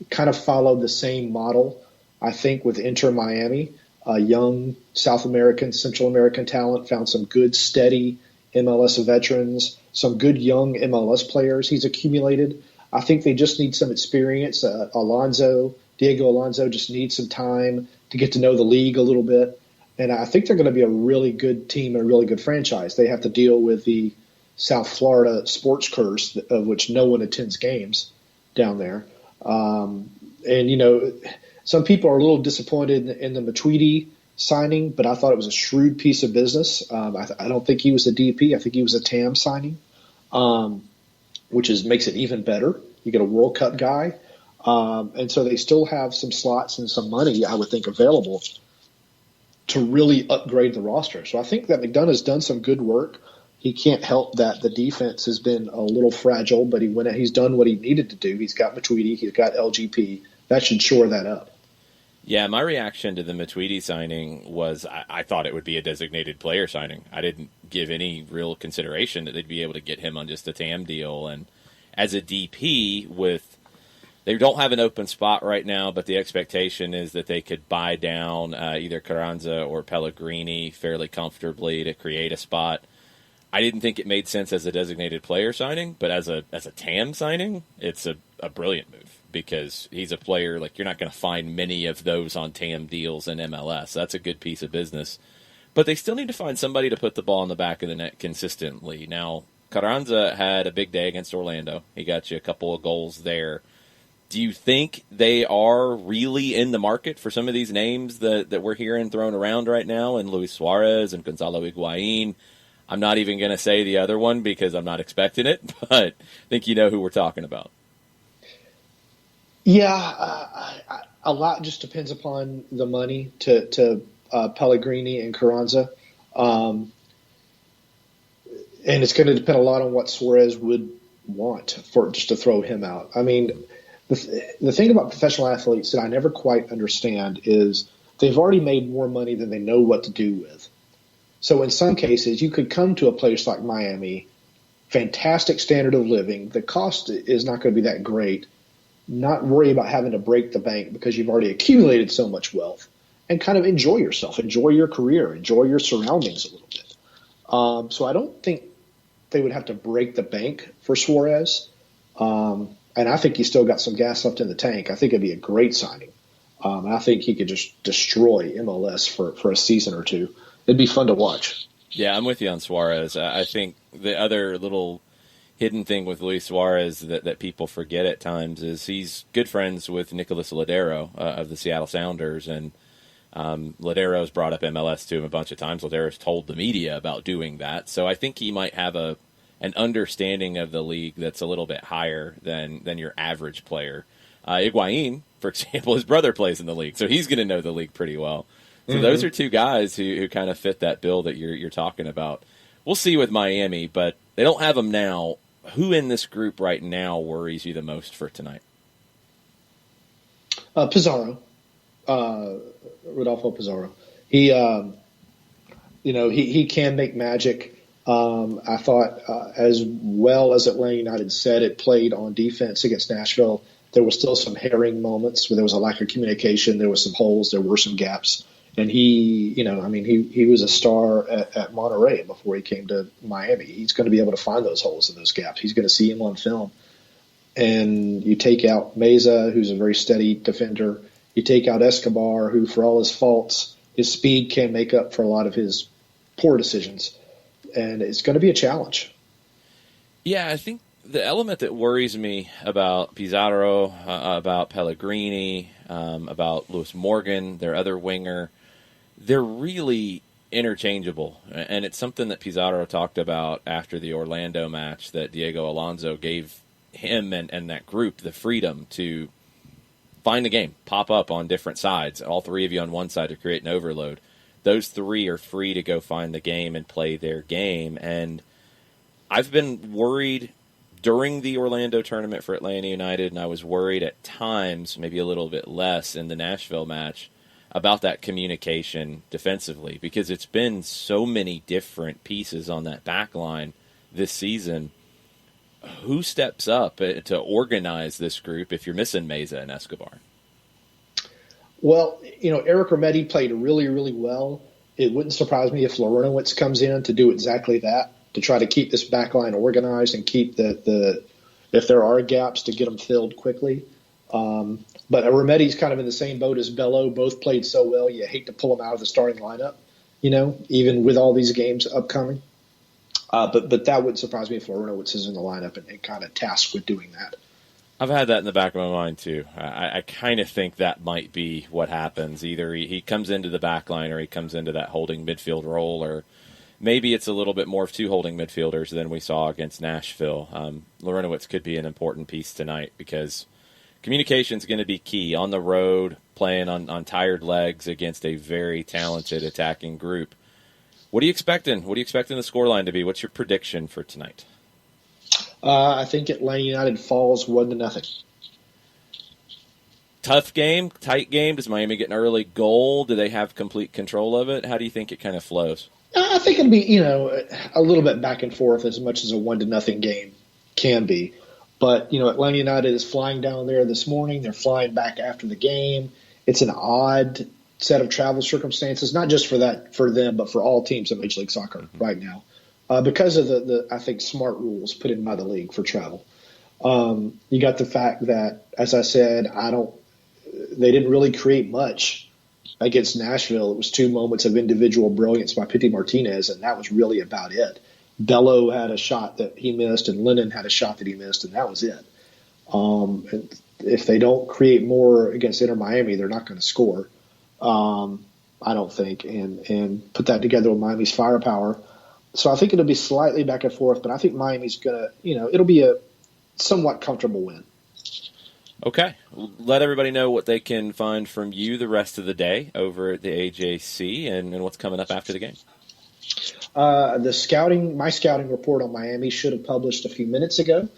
kind of followed the same model, I think, with Inter Miami. Young South American, Central American talent, found some good, steady MLS veterans, some good young MLS players he's accumulated. I think they just need some experience. Diego Alonso just needs some time to get to know the league a little bit. And I think they're going to be a really good team and a really good franchise. They have to deal with the South Florida sports curse of which no one attends games down there. Some people are a little disappointed in the Matchday signing, but I thought it was a shrewd piece of business. I don't think he was a DP. I think he was a TAM signing. Which makes it even better. You get a World Cup guy. And so they still have some slots and some money, I would think, available to really upgrade the roster. So I think that McDonough's done some good work. he can't help that the defense has been a little fragile, but he's done what he needed to do. He's got Matuidi, he's got LGP. That should shore that up. Yeah, my reaction to the Matuidi signing was I thought it would be a designated player signing. I didn't give any real consideration that they'd be able to get him on just a TAM deal. And as a DP, they don't have an open spot right now, but the expectation is that they could buy down either Carranza or Pellegrini fairly comfortably to create a spot. I didn't think it made sense as a designated player signing, but as a TAM signing, it's a brilliant move because he's a player, like you're not going to find many of those on TAM deals in MLS. That's a good piece of business. But they still need to find somebody to put the ball in the back of the net consistently. Now, Carranza had a big day against Orlando. He got you a couple of goals there. Do you think they are really in the market for some of these names that we're hearing thrown around right now, and Luis Suarez and Gonzalo Higuain? I'm not even going to say the other one because I'm not expecting it, but I think you know who we're talking about. Yeah, a lot just depends upon the money to Pellegrini and Carranza. And it's going to depend a lot on what Suarez would want for just to throw him out. I mean, the thing about professional athletes that I never quite understand is they've already made more money than they know what to do with. So in some cases, you could come to a place like Miami, fantastic standard of living. The cost is not going to be that great. Not worry about having to break the bank because you've already accumulated so much wealth, and kind of enjoy yourself, enjoy your career, enjoy your surroundings a little bit. So I don't think they would have to break the bank for Suarez. And I think he's still got some gas left in the tank. I think it'd be a great signing. I think he could just destroy MLS for a season or two. It'd be fun to watch. Yeah, I'm with you on Suarez. I think the other little hidden thing with Luis Suarez that people forget at times is he's good friends with Nicolas Ladero of the Seattle Sounders, and Ladero's brought up MLS to him a bunch of times. Ladero's told the media about doing that, so I think he might have an understanding of the league that's a little bit higher than your average player. Higuain, for example, his brother plays in the league, so he's going to know the league pretty well. So those are two guys who kind of fit that bill that you're talking about. We'll see with Miami, but they don't have them now. Who in this group right now worries you the most for tonight? Pizarro, Rodolfo Pizarro. He can make magic. I thought as well as Atlanta United said it played on defense against Nashville, there was still some herring moments where there was a lack of communication. There was some holes. There were some gaps. And he was a star at Monterrey before he came to Miami. He's going to be able to find those holes and those gaps. He's going to see him on film. And you take out Meza, who's a very steady defender. You take out Escobar, who, for all his faults, his speed can make up for a lot of his poor decisions. And it's going to be a challenge. Yeah, I think the element that worries me about Pizarro, about Pellegrini, about Lewis Morgan, their other winger, they're really interchangeable. And it's something that Pizarro talked about after the Orlando match, that Diego Alonso gave him and that group the freedom to find the game, pop up on different sides, all three of you on one side to create an overload. Those three are free to go find the game and play their game. And I've been worried during the Orlando tournament for Atlanta United, and I was worried at times, maybe a little bit less in the Nashville match, about that communication defensively, because it's been so many different pieces on that back line this season. Who steps up to organize this group if you're missing Meza and Escobar? Well, Eric Remedi played really, really well. It wouldn't surprise me if Larinowitz comes in to do exactly that, to try to keep this back line organized and keep if there are gaps, to get them filled quickly. But Remedi's kind of in the same boat as Bello. Both played so well, you hate to pull them out of the starting lineup, even with all these games upcoming. But that wouldn't surprise me if Larinowitz is in the lineup and kind of tasked with doing that. I've had that in the back of my mind, too. I kind of think that might be what happens. Either he comes into the back line or he comes into that holding midfield role, or maybe it's a little bit more of two holding midfielders than we saw against Nashville. Larinowitz could be an important piece tonight because communication is going to be key on the road, playing on tired legs against a very talented attacking group. What are you expecting? What are you expecting the scoreline to be? What's your prediction for tonight? I think Atlanta United falls 1-0. Tough game, tight game. Does Miami get an early goal? Do they have complete control of it? How do you think it kind of flows? I think it'll be, a little bit back and forth as much as a 1-0 game can be. But, Atlanta United is flying down there this morning. They're flying back after the game. It's an odd set of travel circumstances, not just for them, but for all teams in Major League Soccer right now, because of the I think, smart rules put in by the league for travel. You got the fact that, as I said, they didn't really create much against Nashville. It was 2 moments of individual brilliance by Pity Martinez, and that was really about it. Bello had a shot that he missed, and Lennon had a shot that he missed, and that was it. And if they don't create more against Inter Miami, they're not going to score, I don't think, and put that together with Miami's firepower. So I think it'll be slightly back and forth, but I think Miami's going to, it'll be a somewhat comfortable win. Okay. Let everybody know what they can find from you the rest of the day over at the AJC and what's coming up after the game. My scouting report on Miami should have published a few minutes ago.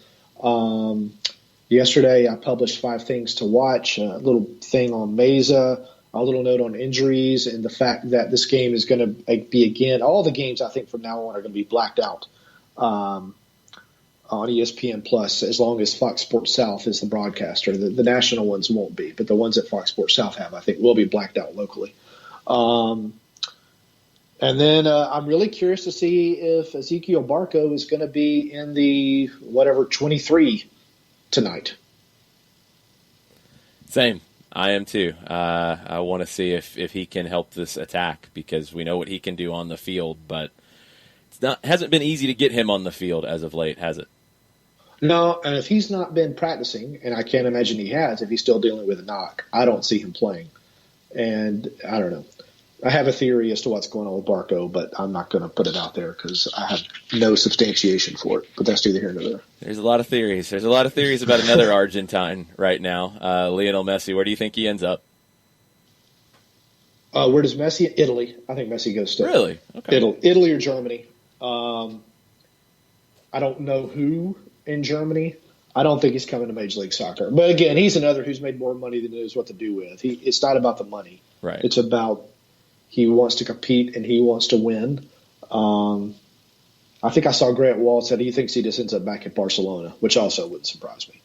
Yesterday I published 5 things to watch, a little thing on Meza, a little note on injuries, and the fact that this game is going to be, again, all the games I think from now on are going to be blacked out on ESPN Plus, as long as Fox Sports South is the broadcaster. The national ones won't be, but the ones that Fox Sports South have, I think, will be blacked out locally. And then I'm really curious to see if Ezekiel Barco is going to be in the 23 tonight. Same. I am too. I want to see if he can help this attack, because we know what he can do on the field, but hasn't been easy to get him on the field as of late, has it? No, and if he's not been practicing, and I can't imagine he has, if he's still dealing with a knock, I don't see him playing. And I don't know. I have a theory as to what's going on with Barco, but I'm not going to put it out there because I have no substantiation for it. But that's neither here nor there. There's a lot of theories. There's a lot of theories about another Argentine right now, Lionel Messi. Where do you think he ends up? Where does Messi? Italy. I think Messi goes to Really? Okay. Italy or Germany. I don't know who in Germany. I don't think he's coming to Major League Soccer. But again, he's another who's made more money than he knows what to do with. It's not about the money. Right. It's about he wants to compete and he wants to win. I think I saw Grant Wall said he thinks he just ends up back at Barcelona, which also wouldn't surprise me.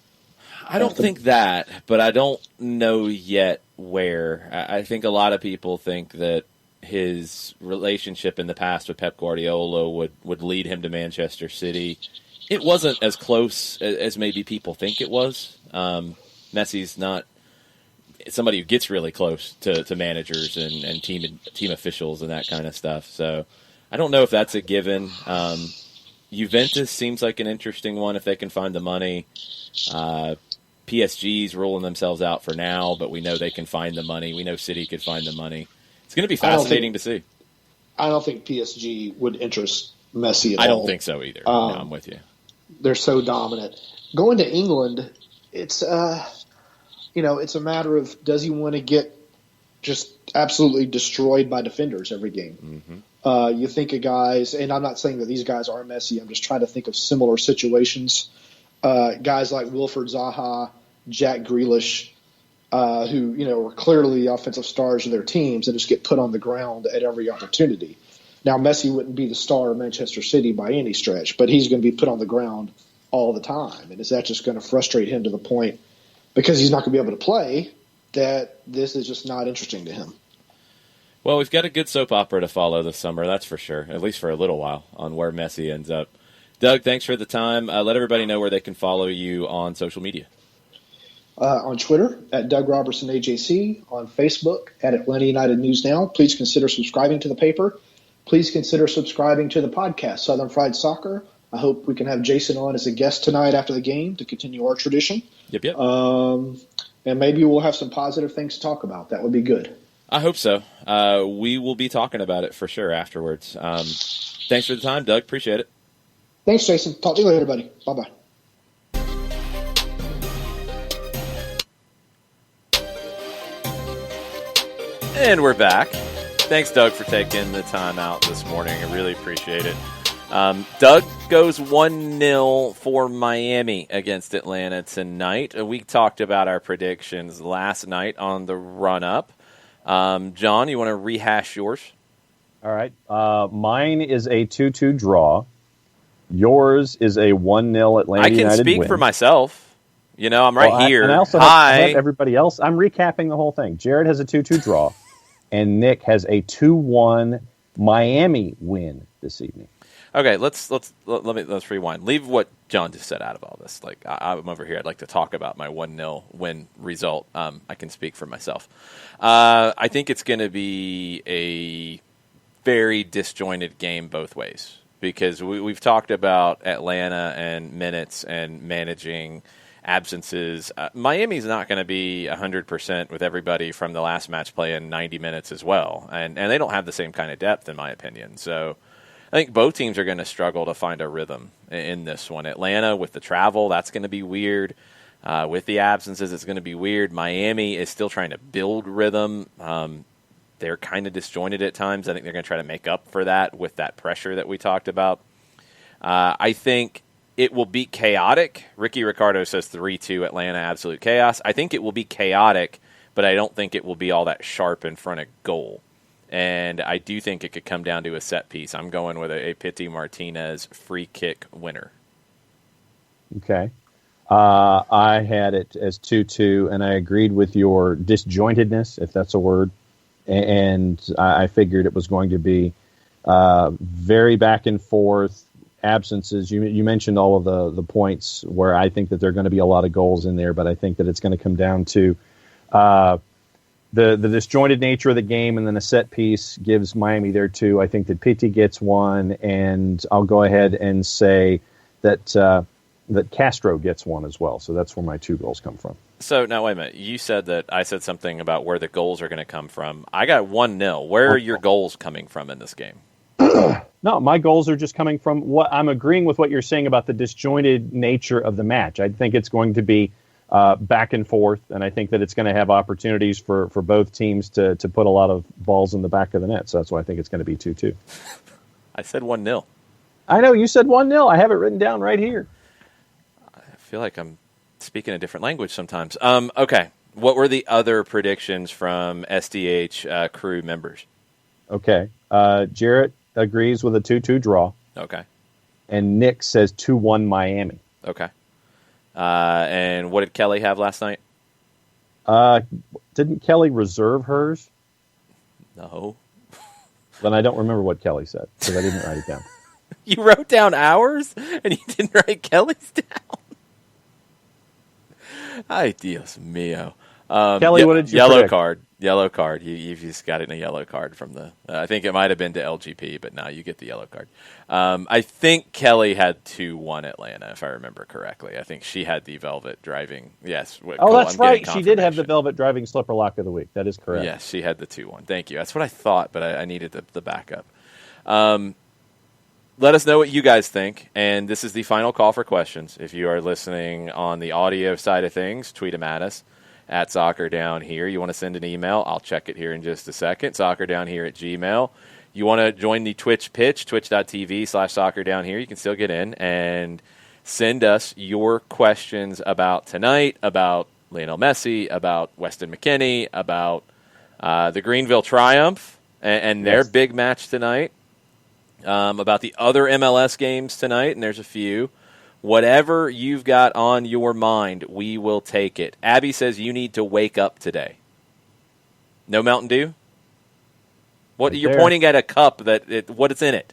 I don't think that, but I don't know yet where. I think a lot of people think that his relationship in the past with Pep Guardiola would lead him to Manchester City. It wasn't as close as maybe people think it was. Messi's not somebody who gets really close to managers and team officials and that kind of stuff. So I don't know if that's a given. Juventus seems like an interesting one if they can find the money. PSG's rolling themselves out for now, but we know they can find the money. We know City could find the money. It's going to be fascinating to see. I don't think PSG would interest Messi at all. I don't think so either. No, I'm with you. They're so dominant. Going to England, it's it's a matter of, does he want to get just absolutely destroyed by defenders every game? Mm-hmm. You think of guys, and I'm not saying that these guys are Messi. I'm just trying to think of similar situations. Guys like Wilfred Zaha, Jack Grealish, who are clearly the offensive stars of their teams and just get put on the ground at every opportunity. Now, Messi wouldn't be the star of Manchester City by any stretch, but he's going to be put on the ground all the time. And is that just going to frustrate him to the point, because he's not going to be able to play, that this is just not interesting to him? Well, we've got a good soap opera to follow this summer, that's for sure, at least for a little while, on where Messi ends up. Doug, thanks for the time. Let everybody know where they can follow you on social media. On Twitter, at Doug Robertson AJC. On Facebook, at Atlanta United News Now. Please consider subscribing to the paper. Please consider subscribing to the podcast, Southern Fried Soccer. I hope we can have Jason on as a guest tonight after the game to continue our tradition. Yep. And maybe we'll have some positive things to talk about. That would be good. I hope so. We will be talking about it for sure afterwards. Thanks for the time, Doug. Appreciate it. Thanks, Jason. Talk to you later, buddy. Bye-bye. And we're back. Thanks, Doug, for taking the time out this morning. I really appreciate it. Doug goes 1-0 for Miami against Atlanta tonight. We talked about our predictions last night on the run-up. John, you want to rehash yours? All right. Mine is a 2-2 draw. Yours is a 1-0 Atlanta United win. I can speak for myself. You know, I'm right here. And I also have everybody else. I'm recapping the whole thing. Jared has a 2-2 draw, and Nick has a 2-1 Miami win this evening. Okay, let's rewind. Leave what John just said out of all this. Like I'm over here, I'd like to talk about my 1-0 win result. I can speak for myself. I think it's going to be a very disjointed game both ways because we've talked about Atlanta and minutes and managing absences. Miami's not going to be 100% with everybody from the last match playing 90 minutes as well, and they don't have the same kind of depth in my opinion. So I think both teams are going to struggle to find a rhythm in this one. Atlanta, with the travel, that's going to be weird. With the absences, it's going to be weird. Miami is still trying to build rhythm. They're kind of disjointed at times. I think they're going to try to make up for that with that pressure that we talked about. I think it will be chaotic. Ricky Ricardo says 3-2 Atlanta, absolute chaos. I think it will be chaotic, but I don't think it will be all that sharp in front of goal. And I do think it could come down to a set piece. I'm going with a Pity Martinez free kick winner. Okay. I had it as 2-2, and I agreed with your disjointedness, if that's a word. And I figured it was going to be very back and forth, absences. You mentioned all of the points where I think that there are going to be a lot of goals in there, but I think that it's going to come down to the disjointed nature of the game, and then a set piece gives Miami their 2. I think that Pitti gets 1, and I'll go ahead and say that that Castro gets 1 as well. So that's where my 2 goals come from. So now wait a minute. You said that I said something about where the goals are going to come from. I got 1-0. Where are your goals coming from in this game? No, my goals are just coming from what I'm agreeing with what you're saying about the disjointed nature of the match. I think it's going to be back and forth, and I think that it's going to have opportunities for both teams to put a lot of balls in the back of the net. So that's why I think it's going to be 2-2. I said 1-0. I know, you said 1-0. I have it written down right here. I feel like I'm speaking a different language sometimes. Okay, what were the other predictions from SDH crew members? Okay, Jarrett agrees with a 2-2 draw. Okay. And Nick says 2-1 Miami. Okay. And what did Kelly have last night? Didn't Kelly reserve hers? No. Then I don't remember what Kelly said because I didn't write it down. You wrote down ours and you didn't write Kelly's down? Ay, Dios mío. Kelly, what did you Yellow predict? card. Yellow card. You've just got it in a yellow card from the... I think it might have been to LGP, but now you get the yellow card. I think Kelly had 2-1 Atlanta, if I remember correctly. I think she had the Velvet driving. Yes. Oh, that's right. She did have the Velvet driving slipper lock of the week. That is correct. Yes, she had the 2-1. Thank you. That's what I thought, but I needed the backup. Let us know what you guys think, and this is the final call for questions. If you are listening on the audio side of things, tweet them at us. At Soccer Down Here. You want to send an email? I'll check it here in just a second. SoccerDownHere@gmail. You want to join the Twitch pitch, twitch.tv/SoccerDownHere. You can still get in and send us your questions about tonight, about Lionel Messi, about Weston McKennie, about the Greenville Triumph and their big match tonight, about the other MLS games tonight, and there's a few. Whatever you've got on your mind, we will take it. Abby says you need to wake up today. No Mountain Dew? What Right you're there. pointing at a cup what is in it?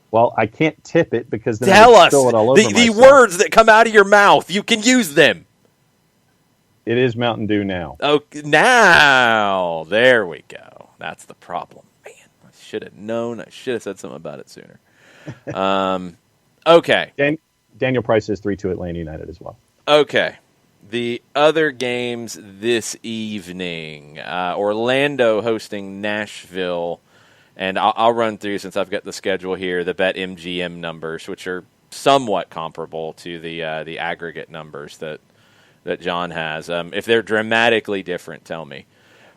Well, I can't tip it because then Tell I us spill it all over the myself. words that come out of your mouth. You can use them. It is Mountain Dew now. Oh, now there we go. That's the problem. Man, I should have known. I should have said something about it sooner. Okay. Daniel Price is 3-2 Atlanta United as well. Okay. The other games this evening, Orlando hosting Nashville, and I'll run through, since I've got the schedule here, the BetMGM numbers, which are somewhat comparable to the aggregate numbers that John has. If they're dramatically different, tell me.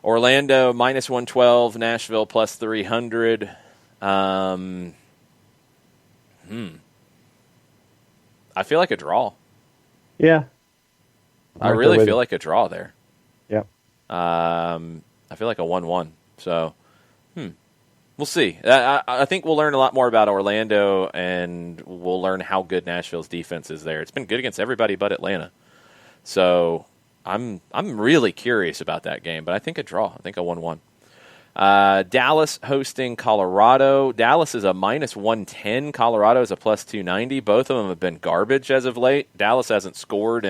Orlando minus 112, Nashville plus 300. I feel like a draw. Yeah. I really feel like a draw there. Yeah. I feel like a 1-1. So, we'll see. I think we'll learn a lot more about Orlando, and we'll learn how good Nashville's defense is there. It's been good against everybody but Atlanta. So, I'm really curious about that game, but I think a draw. I think a 1-1. Dallas hosting Colorado. Dallas is a minus 110. Colorado is a plus 290. Both of them have been garbage as of late. Dallas hasn't scored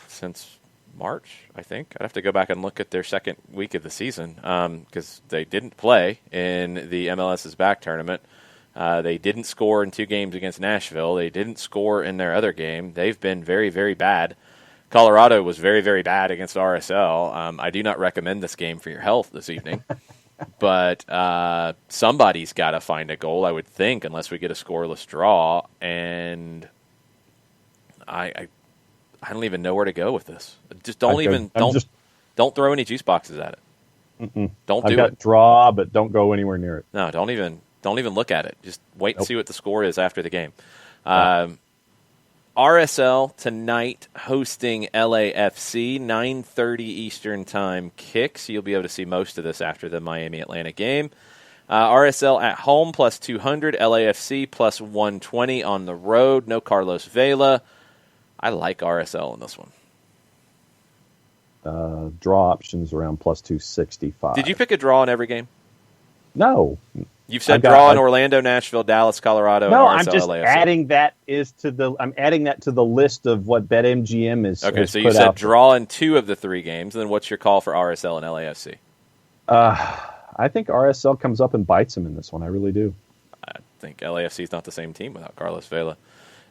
since March, I think. I'd have to go back and look at their second week of the season because they didn't play in the MLS's back tournament. They didn't score in 2 games against Nashville. They didn't score in their other game. They've been very, very bad. Colorado was very, very bad against RSL. I do not recommend this game for your health this evening. But somebody's got to find a goal, I would think, unless we get a scoreless draw. And I don't even know where to go with this. Just don't throw any juice boxes at it. Don't do I've got it. Draw, but don't go anywhere near it. No, don't even look at it. Just wait and see what the score is after the game. RSL tonight hosting LAFC, 9:30 Eastern Time kick, so you'll be able to see most of this after the Miami-Atlanta game. RSL at home, plus 200. LAFC, plus 120 on the road. No Carlos Vela. I like RSL in this one. Draw options around plus 265. Did you pick a draw in every game? No. You've said draw in Orlando, Nashville, Dallas, Colorado, no, and RSL, I'm just LAFC. adding that I'm adding that to the list of what BetMGM is. Okay, so you said draw in 2 of the 3 games. Then what's your call for RSL and LAFC? I think RSL comes up and bites them in this one. I really do. I think LAFC is not the same team without Carlos Vela.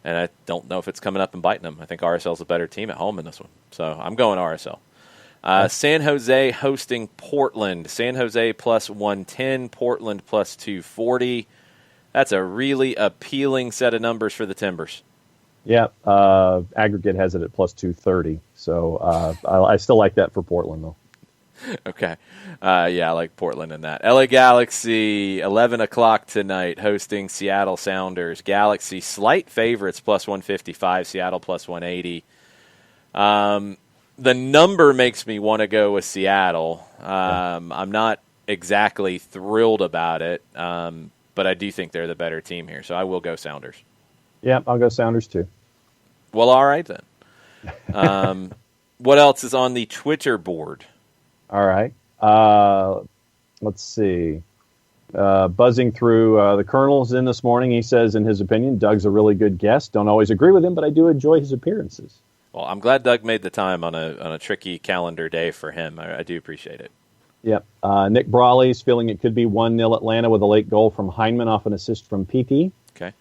And I don't know if it's coming up and biting them. I think RSL is a better team at home in this one. So I'm going RSL. San Jose hosting Portland. San Jose plus 110, Portland plus 240. That's a really appealing set of numbers for the Timbers. Yeah, aggregate has it at plus 230. So I still like that for Portland, though. Okay. Yeah, I like Portland in that. LA Galaxy, 11 o'clock tonight, hosting Seattle Sounders. Galaxy, slight favorites, plus 155. Seattle, plus 180. The number makes me want to go with Seattle. I'm not exactly thrilled about it, but I do think they're the better team here, so I will go Sounders. Yeah, I'll go Sounders too. Well, all right then. What else is on the Twitter board? All right. Let's see. Buzzing through the Colonel's in this morning. He says, in his opinion, Doug's a really good guest. Don't always agree with him, but I do enjoy his appearances. Well, I'm glad Doug made the time on a tricky calendar day for him. I do appreciate it. Yep. Nick Brawley's feeling it could be 1-0 Atlanta with a late goal from Heineman off an assist from PT. Okay.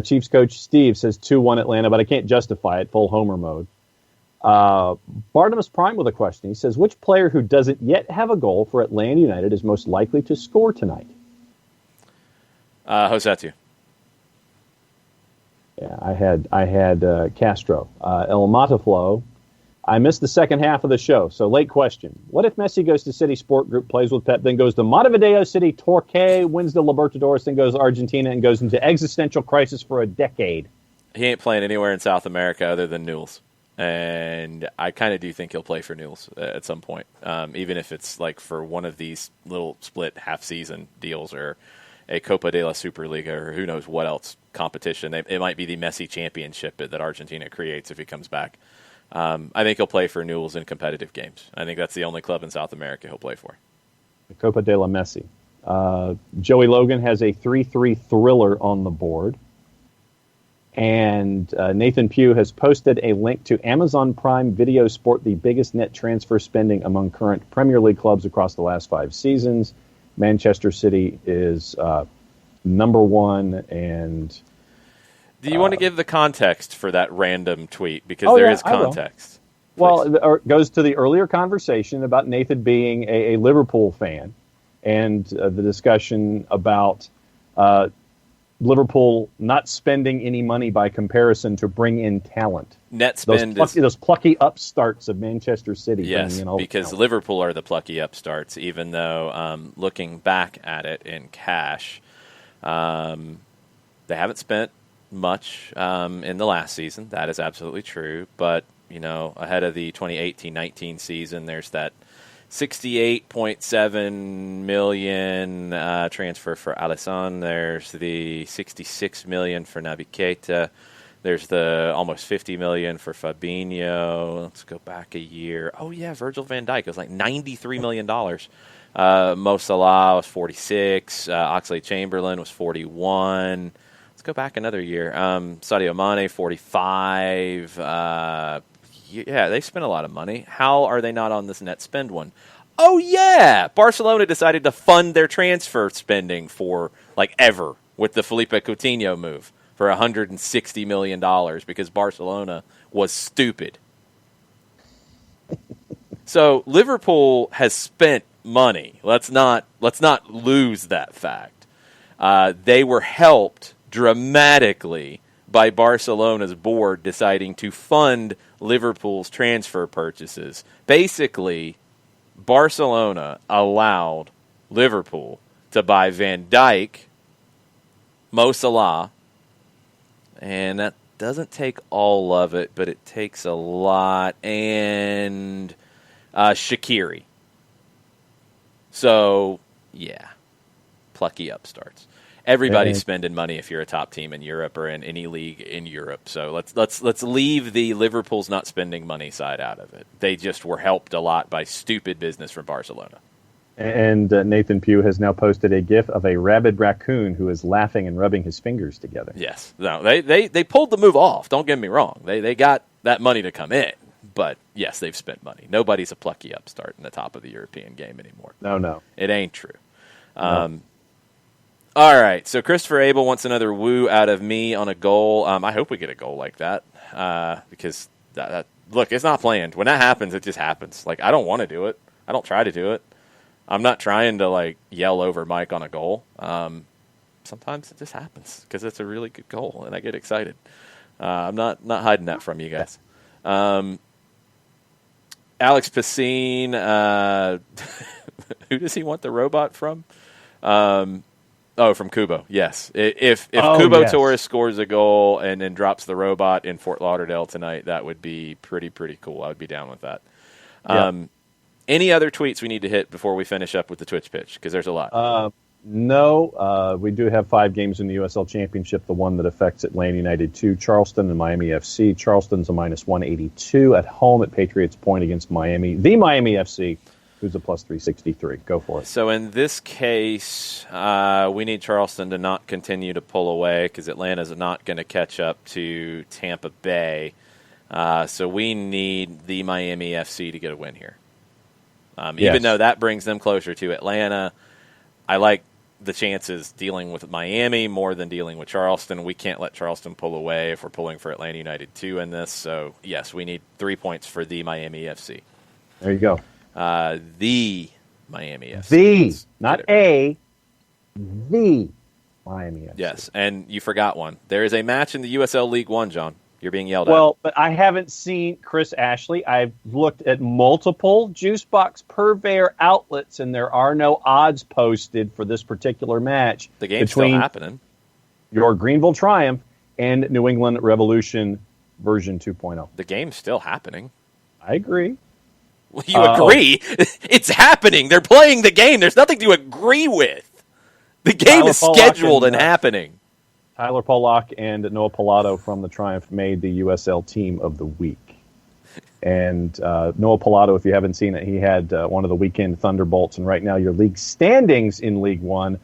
Chiefs coach Steve says 2-1 Atlanta, but I can't justify it. Full homer mode. Barnabas Prime with a question. He says, which player who doesn't yet have a goal for Atlanta United is most likely to score tonight? Josatu. Yeah, I had Castro. El Mataflo. I missed the second half of the show, so late question. What if Messi goes to City Sport Group, plays with Pep, then goes to Montevideo City, Torquay, wins the Libertadores, then goes to Argentina and goes into existential crisis for a decade? He ain't playing anywhere in South America other than Newell's. And I kind of do think he'll play for Newell's at some point, even if it's like for one of these little split half-season deals or a Copa de la Superliga or who knows what else competition. It might be the Messi championship that Argentina creates if he comes back. I think he'll play for Newell's in competitive games. I think that's the only club in South America he'll play for. The Copa de la Messi. Joey Logan has a 3-3 thriller on the board. And Nathan Pugh has posted a link to Amazon Prime Video Sport, the biggest net transfer spending among current Premier League clubs across the last 5 seasons. Manchester City is number 1. And do you want to give the context for that random tweet? Because there is context. Well, it goes to the earlier conversation about Nathan being a Liverpool fan and the discussion about Liverpool not spending any money by comparison to bring in talent. Net spend those plucky upstarts of Manchester City. Yes, in all because Liverpool are the plucky upstarts, even though looking back at it in cash, they haven't spent much in the last season. That is absolutely true. But, ahead of the 2018-19 season, there's that $68.7 million transfer for Alisson. There's the $66 million for Naby Keita. There's the almost $50 million for Fabinho. Let's go back a year. Oh yeah, Virgil van Dijk. It was like $93 million. Mo Salah was 46. Oxlade-Chamberlain was 41. Let's go back another year. Sadio Mane 45. Yeah, they spent a lot of money. How are they not on this net spend one? Oh, yeah. Barcelona decided to fund their transfer spending for, ever with the Felipe Coutinho move for $160 million because Barcelona was stupid. So Liverpool has spent money. Let's not lose that fact. They were helped dramatically by Barcelona's board deciding to fund Liverpool's transfer purchases. Basically, Barcelona allowed Liverpool to buy Van Dijk, Mo Salah, and that doesn't take all of it, but it takes a lot, and Shaqiri. So, yeah, plucky upstarts. Everybody's spending money if you're a top team in Europe or in any league in Europe. So let's leave the Liverpool's not spending money side out of it. They just were helped a lot by stupid business from Barcelona. And Nathan Pugh has now posted a GIF of a rabid raccoon who is laughing and rubbing his fingers together. Yes, no, they pulled the move off. Don't get me wrong. They got that money to come in, but yes, they've spent money. Nobody's a plucky upstart in the top of the European game anymore. No, it ain't true. No. All right, so Christopher Abel wants another woo out of me on a goal. I hope we get a goal like that because that look, it's not planned. When that happens, it just happens. I don't want to do it. I don't try to do it. I'm not trying to yell over Mike on a goal. Sometimes it just happens because it's a really good goal, and I get excited. I'm not hiding that from you guys. Alex Pacine, who does he want the robot from? From Kubo, yes. If Kubo Torres scores a goal and then drops the robot in Fort Lauderdale tonight, that would be pretty cool. I would be down with that. Yep. Any other tweets we need to hit before we finish up with the Twitch pitch? Because there's a lot. No. We do have 5 games in the USL Championship. The one that affects Atlanta United 2, Charleston, and Miami FC. Charleston's a minus 182 at home at Patriots Point against Miami. The Miami FC, who's a plus 363. Go for it. So in this case, we need Charleston to not continue to pull away because Atlanta's not going to catch up to Tampa Bay. So we need the Miami FC to get a win here. Even though that brings them closer to Atlanta, I like the chances dealing with Miami more than dealing with Charleston. We can't let Charleston pull away if we're pulling for Atlanta United 2 in this. So, yes, we need 3 points for the Miami FC. There you go. The Miami FC. The, not a, the Miami FC. Yes, and you forgot one. There is a match in the USL League One, John. You're being yelled at. Well, but I haven't seen Chris Ashley. I've looked at multiple Juicebox purveyor outlets, and there are no odds posted for this particular match. The game's still happening. Your Greenville Triumph and New England Revolution version 2.0. The game's still happening. I agree. Well, you agree? It's happening. They're playing the game. There's nothing to agree with. The game is scheduled and happening. Tyler Pollock and Noah Pilato from the Triumph made the USL Team of the Week. And Noah Pilato, if you haven't seen it, he had one of the weekend Thunderbolts. And right now your league standings in League One,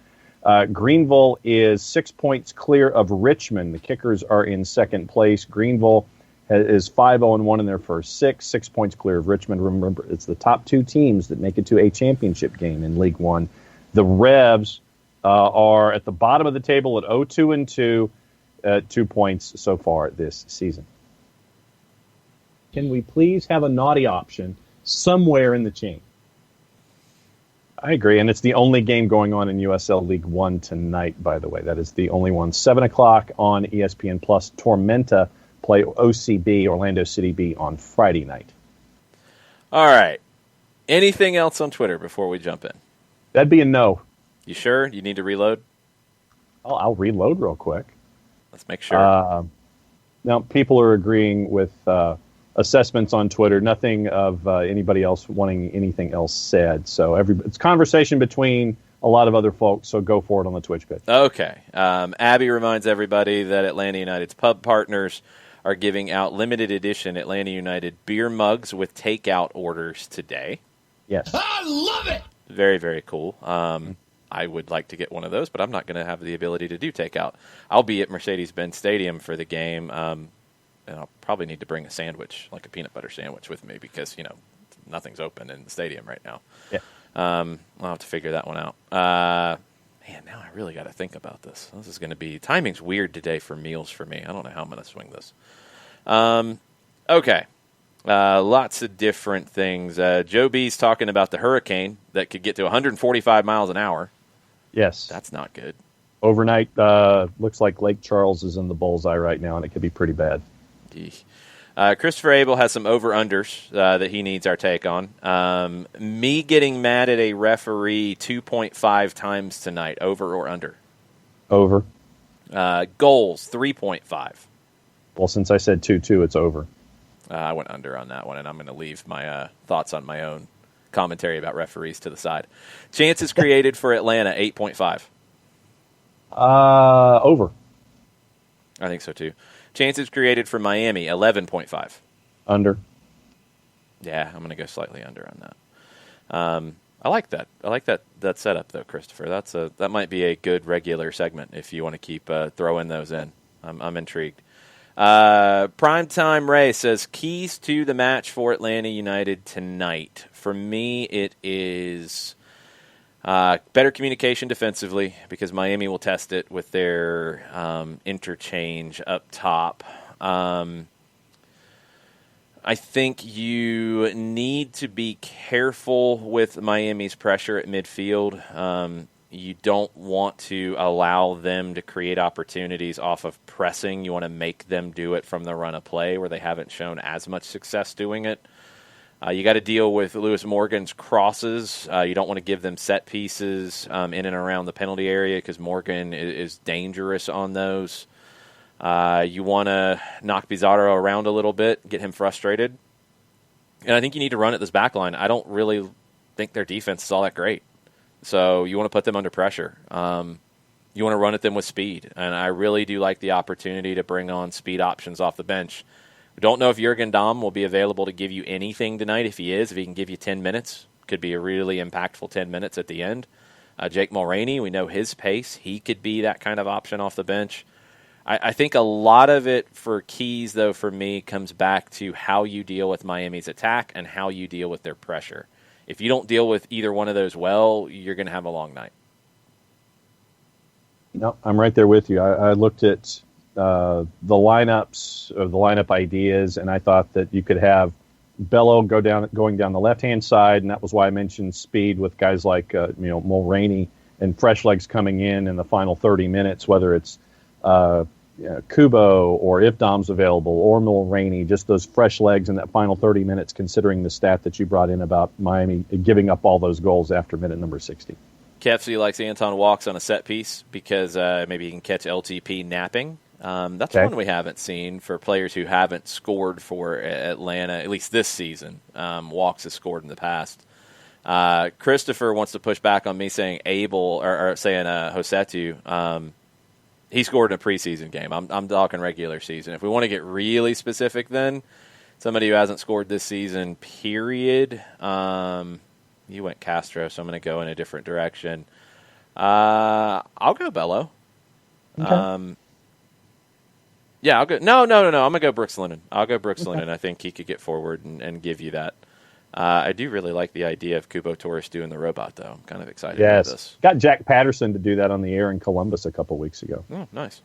Greenville is 6 points clear of Richmond. The Kickers are in second place. Greenville is 5-0-1 in their first 6 points clear of Richmond. Remember, it's the top 2 teams that make it to a championship game in League One. The Revs are at the bottom of the table at 0-2-2, 2 points so far this season. Can we please have a naughty option somewhere in the chain? I agree, and it's the only game going on in USL League One tonight, by the way. That is the only one. 7 o'clock on ESPN Plus. Tormenta play OCB, Orlando City B, on Friday night. All right. Anything else on Twitter before we jump in? That'd be a no. You sure? You need to reload? I'll reload real quick. Let's make sure. Now, people are agreeing with assessments on Twitter. Nothing of anybody else wanting anything else said. So it's conversation between a lot of other folks, so go for it on the Twitch page. Okay. Abby reminds everybody that Atlanta United's pub partners are giving out limited edition Atlanta United beer mugs with takeout orders today. Yes. I love it! Very, very cool. I would like to get one of those, but I'm not going to have the ability to do takeout. I'll be at Mercedes-Benz Stadium for the game, and I'll probably need to bring a sandwich, like a peanut butter sandwich with me because, nothing's open in the stadium right now. Yeah. I'll have to figure that one out. Man, now I really got to think about this. This is going to be – timing's weird today for meals for me. I don't know how I'm going to swing this. Okay. Lots of different things. Joe B's talking about the hurricane that could get to 145 miles an hour. Yes. That's not good. Overnight, looks like Lake Charles is in the bullseye right now, and it could be pretty bad. Christopher Abel has some over-unders that he needs our take on. Me getting mad at a referee 2.5 times tonight, over or under? Over. Goals, 3.5. Well, since I said 2-2, it's over. I went under on that one, and I'm going to leave my thoughts on my own commentary about referees to the side. Chances created for Atlanta, 8.5. Over. I think so, too. Chances created for Miami, 11.5. Under. Yeah, I'm going to go slightly under on that. I like that. I like that setup, though, Christopher. That might be a good regular segment if you want to keep throwing those in. I'm intrigued. Primetime Ray says, keys to the match for Atlanta United tonight. For me, it is better communication defensively because Miami will test it with their interchange up top. I think you need to be careful with Miami's pressure at midfield. You don't want to allow them to create opportunities off of pressing. You want to make them do it from the run of play where they haven't shown as much success doing it. You got to deal with Lewis Morgan's crosses. You don't want to give them set pieces in and around the penalty area because Morgan is dangerous on those. You want to knock Pizarro around a little bit, get him frustrated. And I think you need to run at this back line. I don't really think their defense is all that great. So you want to put them under pressure. You want to run at them with speed. And I really do like the opportunity to bring on speed options off the bench. We don't know if Jurgen Damm will be available to give you anything tonight. If he is, if he can give you 10 minutes, could be a really impactful 10 minutes at the end. Jake Mulroney, we know his pace. He could be that kind of option off the bench. I think a lot of it for keys, though, for me, comes back to how you deal with Miami's attack and how you deal with their pressure. If you don't deal with either one of those well, you're going to have a long night. No, I'm right there with you. I looked at the lineups, or the lineup ideas, and I thought that you could have Bello going down the left-hand side, and that was why I mentioned speed with guys like Mulroney and fresh legs coming in the final 30 minutes, whether it's Kubo or if Dom's available or Mulroney, just those fresh legs in that final 30 minutes, considering the stat that you brought in about Miami giving up all those goals after minute number 60. Kefsey likes Anton Walks on a set piece because maybe he can catch LTP napping. That's one we haven't seen for players who haven't scored for Atlanta, at least this season. Walks has scored in the past. Christopher wants to push back on me saying Abel or saying Josetu. He scored in a preseason game. I'm talking regular season. If we want to get really specific, then somebody who hasn't scored this season, period. You went Castro, so I'm going to go in a different direction. I'll go Bello. Okay. Yeah, I'll go. No. I'm going to go Brooks Lennon. I'll go Brooks Lennon. I think he could get forward and give you that. I do really like the idea of Kubo Torres doing the robot, though. I'm kind of excited about this. Got Jack Patterson to do that on the air in Columbus a couple weeks ago. Oh, nice.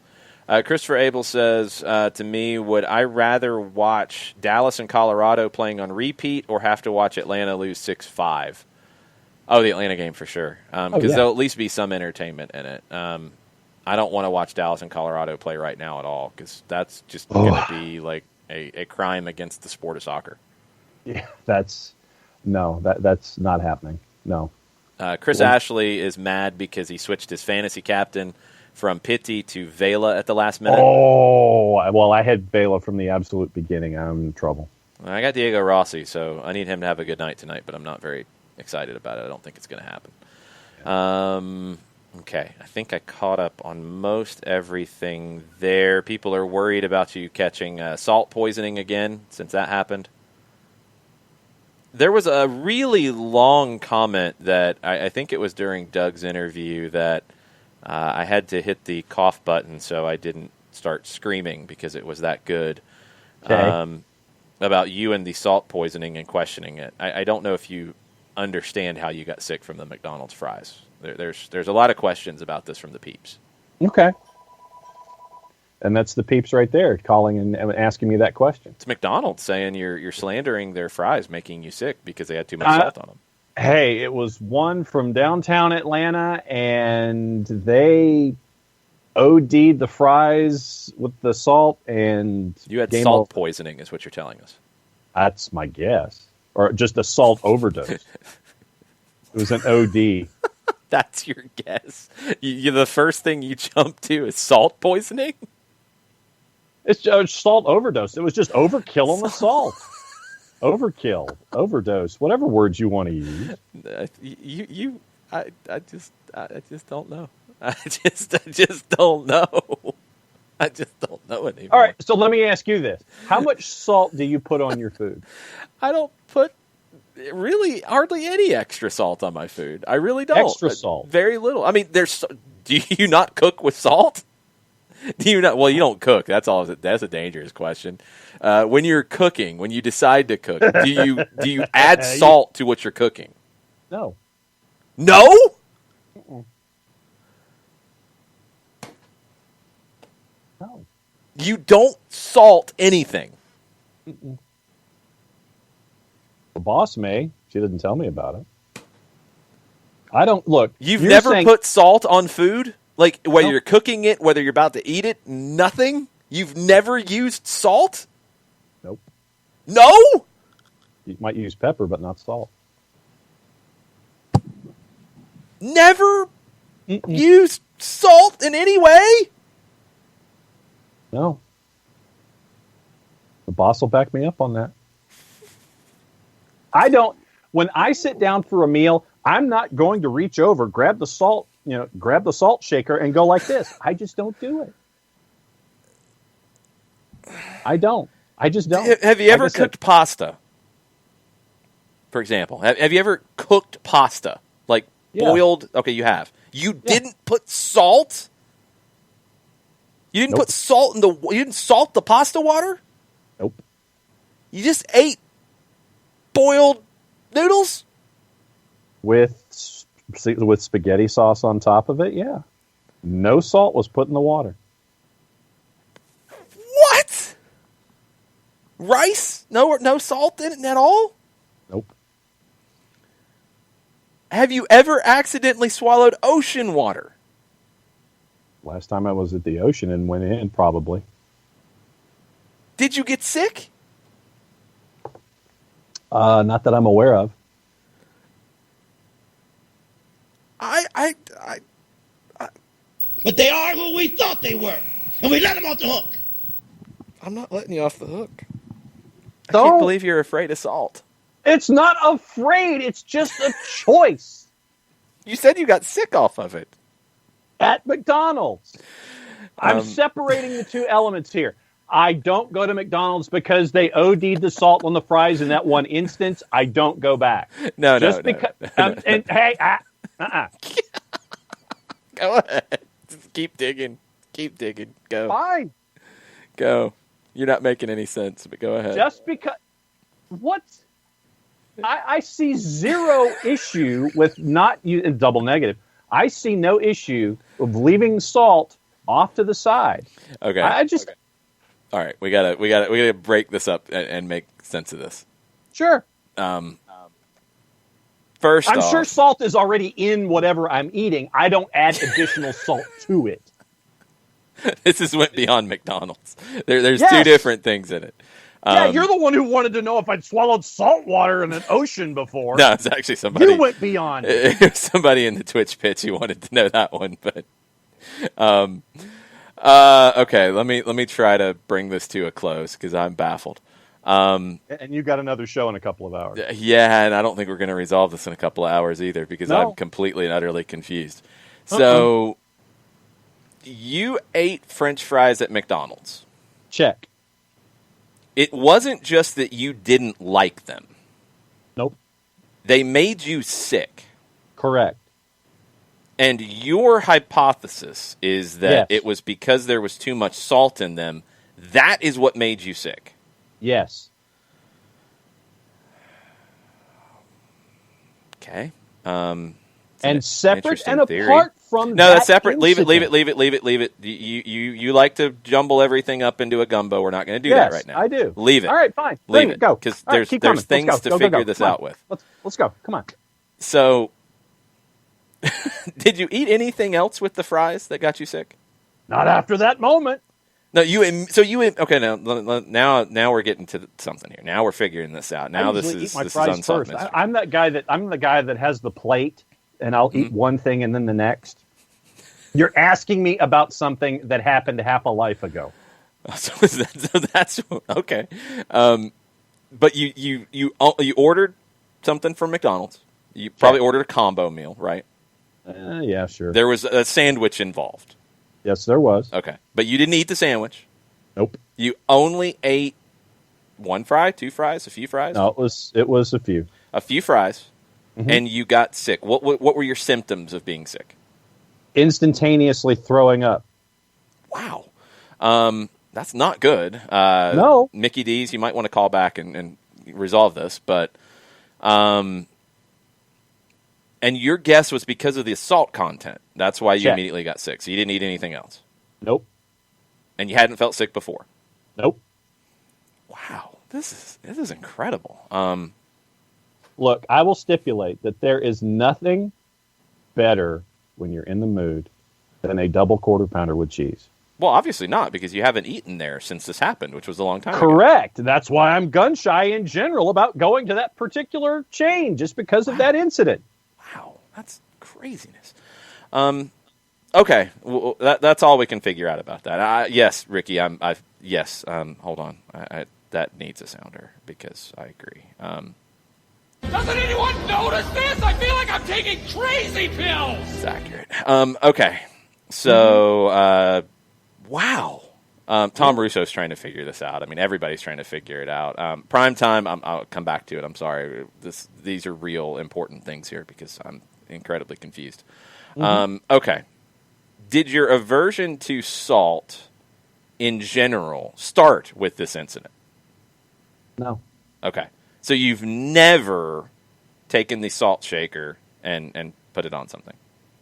Christopher Abel says, to me, would I rather watch Dallas and Colorado playing on repeat or have to watch Atlanta lose 6-5? Oh, the Atlanta game for sure. Because yeah. there'll at least be some entertainment in it. I don't want to watch Dallas and Colorado play right now at all because that's just going to be like a crime against the sport of soccer. Yeah, that's not happening. No. Chris Ashley is mad because he switched his fantasy captain from Pitti to Vela at the last minute. Oh, well, I had Vela from the absolute beginning. I'm in trouble. I got Diego Rossi, so I need him to have a good night tonight, but I'm not very excited about it. I don't think it's going to happen. Yeah. Okay, I think I caught up on most everything there. People are worried about you catching salt poisoning again since that happened. There was a really long comment that I think it was during Doug's interview that I had to hit the cough button so I didn't start screaming because it was that good. Okay. About you and the salt poisoning and questioning it. I don't know if you understand how you got sick from the McDonald's fries. There's a lot of questions about this from the peeps. Okay. And that's the peeps right there calling and asking me that question. It's McDonald's saying you're slandering their fries, making you sick because they had too much salt on them. Hey, it was one from downtown Atlanta, and they OD'd the fries with the salt, and you had salt poisoning, is what you're telling us. That's my guess, or just a salt overdose. It was an OD. That's your guess. The first thing you jump to is salt poisoning? It's salt overdose. It was just overkill on the salt. Overkill, overdose, whatever words you want to use. I just don't know. I just don't know. I just don't know anymore. All right, so let me ask you this: how much salt do you put on your food? I don't put really hardly any extra salt on my food. I really don't. Extra salt, very little. I mean, do you not cook with salt? Do you not? Well, you don't cook. That's all. That's a dangerous question. When you're cooking, when you decide to cook, do you add salt to what you're cooking? No. No? Mm-mm. No. You don't salt anything. Mm-mm. The boss may. She didn't tell me about it. I don't look. You've never put salt on food? Like, whether you're cooking it, whether you're about to eat it, nothing? You've never used salt? Nope. No? You might use pepper, but not salt. Never used salt in any way? No. The boss will back me up on that. I don't. When I sit down for a meal, I'm not going to reach over, grab the salt shaker and go like this. I just don't do it. I don't. I just don't. Have you ever cooked pasta? For example, have you ever cooked pasta? Like boiled? Okay, you have. You didn't put salt? You didn't put salt in you didn't salt the pasta water? Nope. You just ate boiled noodles? With spaghetti sauce on top of it, yeah. No salt was put in the water. What? Rice? No salt in it at all? Nope. Have you ever accidentally swallowed ocean water? Last time I was at the ocean and went in, probably. Did you get sick? Not that I'm aware of. But they are who we thought they were, and we let them off the hook. I'm not letting you off the hook. I can't believe you're afraid of salt. It's not afraid. It's just a choice. You said you got sick off of it. At McDonald's. I'm separating the two elements here. I don't go to McDonald's because they OD'd the salt on the fries in that one instance. I don't go back. No. Hey, Go ahead. Just keep digging. Go. Fine. Go. You're not making any sense, but go ahead. Just because. What? I see zero issue with not using double negative. I see no issue of leaving salt off to the side. Okay. Okay. All right, we gotta break this up and make sense of this. Sure. First I'm off, sure salt is already in whatever I'm eating. I don't add additional salt to it. this went beyond McDonald's. There's Yes. two different things in it. Yeah, you're the one who wanted to know if I'd swallowed salt water in an ocean before. No, it's actually somebody. You went beyond it. Somebody in the Twitch pitch who wanted to know that one, but okay. Let me try to bring this to a close because I'm baffled. And you got another show in a couple of hours. Yeah, and I don't think we're going to resolve this in a couple of hours either because No. I'm completely and utterly confused. So, you ate French fries at McDonald's. Check. It wasn't just that you didn't like them. Nope. They made you sick. Correct. And your hypothesis is that Yes. it was because there was too much salt in them. That is what made you sick. Yes. Okay. And separate interesting and theory. apart from No, that that's separate. Leave it. incident. You like to jumble everything up into a gumbo. We're not going to do that Yes, right now. I do. Leave it. All right, fine. Leave Bring it. Go. Because All right, there's keep coming. things Let's to go. figure Go. this Come on. out with. Let's go. Come on. So, did you eat anything else with the fries that got you sick? Not after that moment. No, okay. Now we're getting to something here. Now we're figuring this out. Now I this usually is eat my this is fries unsolved first. mystery. I'm the guy that has the plate, and I'll eat one thing and then the next. You're asking me about something that happened half a life ago. So that's okay. But you ordered something from McDonald's. You probably ordered a combo meal, right? Yeah, sure. There was a sandwich involved. Yes, there was. Okay, but you didn't eat the sandwich. Nope. You only ate one fry, two fries, a few fries. No, it was a few. A few fries, and you got sick. What were your symptoms of being sick? Instantaneously throwing up. Wow, that's not good. No. Mickey D's, you might want to call back and resolve this, but and your guess was because of the salt content. That's why you Check. immediately got sick. So you didn't eat anything else, Nope. and you hadn't felt sick before. Nope. Wow, this is incredible. Look, I will stipulate that there is nothing better when you're in the mood than a double quarter pounder with cheese. Well, obviously not, because you haven't eaten there since this happened, which was a long time ago. Correct. That's why I'm gun shy in general about going to that particular chain, just because of that incident. Wow, that's craziness. Okay, well, that's all we can figure out about that. Yes, Ricky, yes. Hold on, that needs a sounder because I agree. Doesn't anyone notice this? I feel like I'm taking crazy pills. It's accurate. Okay, so wow. Tom Russo's trying to figure this out. I mean, everybody's trying to figure it out. Prime time, I'll come back to it. I'm sorry. These are real important things here because I'm incredibly confused. Okay. Did your aversion to salt in general start with this incident? No. Okay. So you've never taken the salt shaker and put it on something?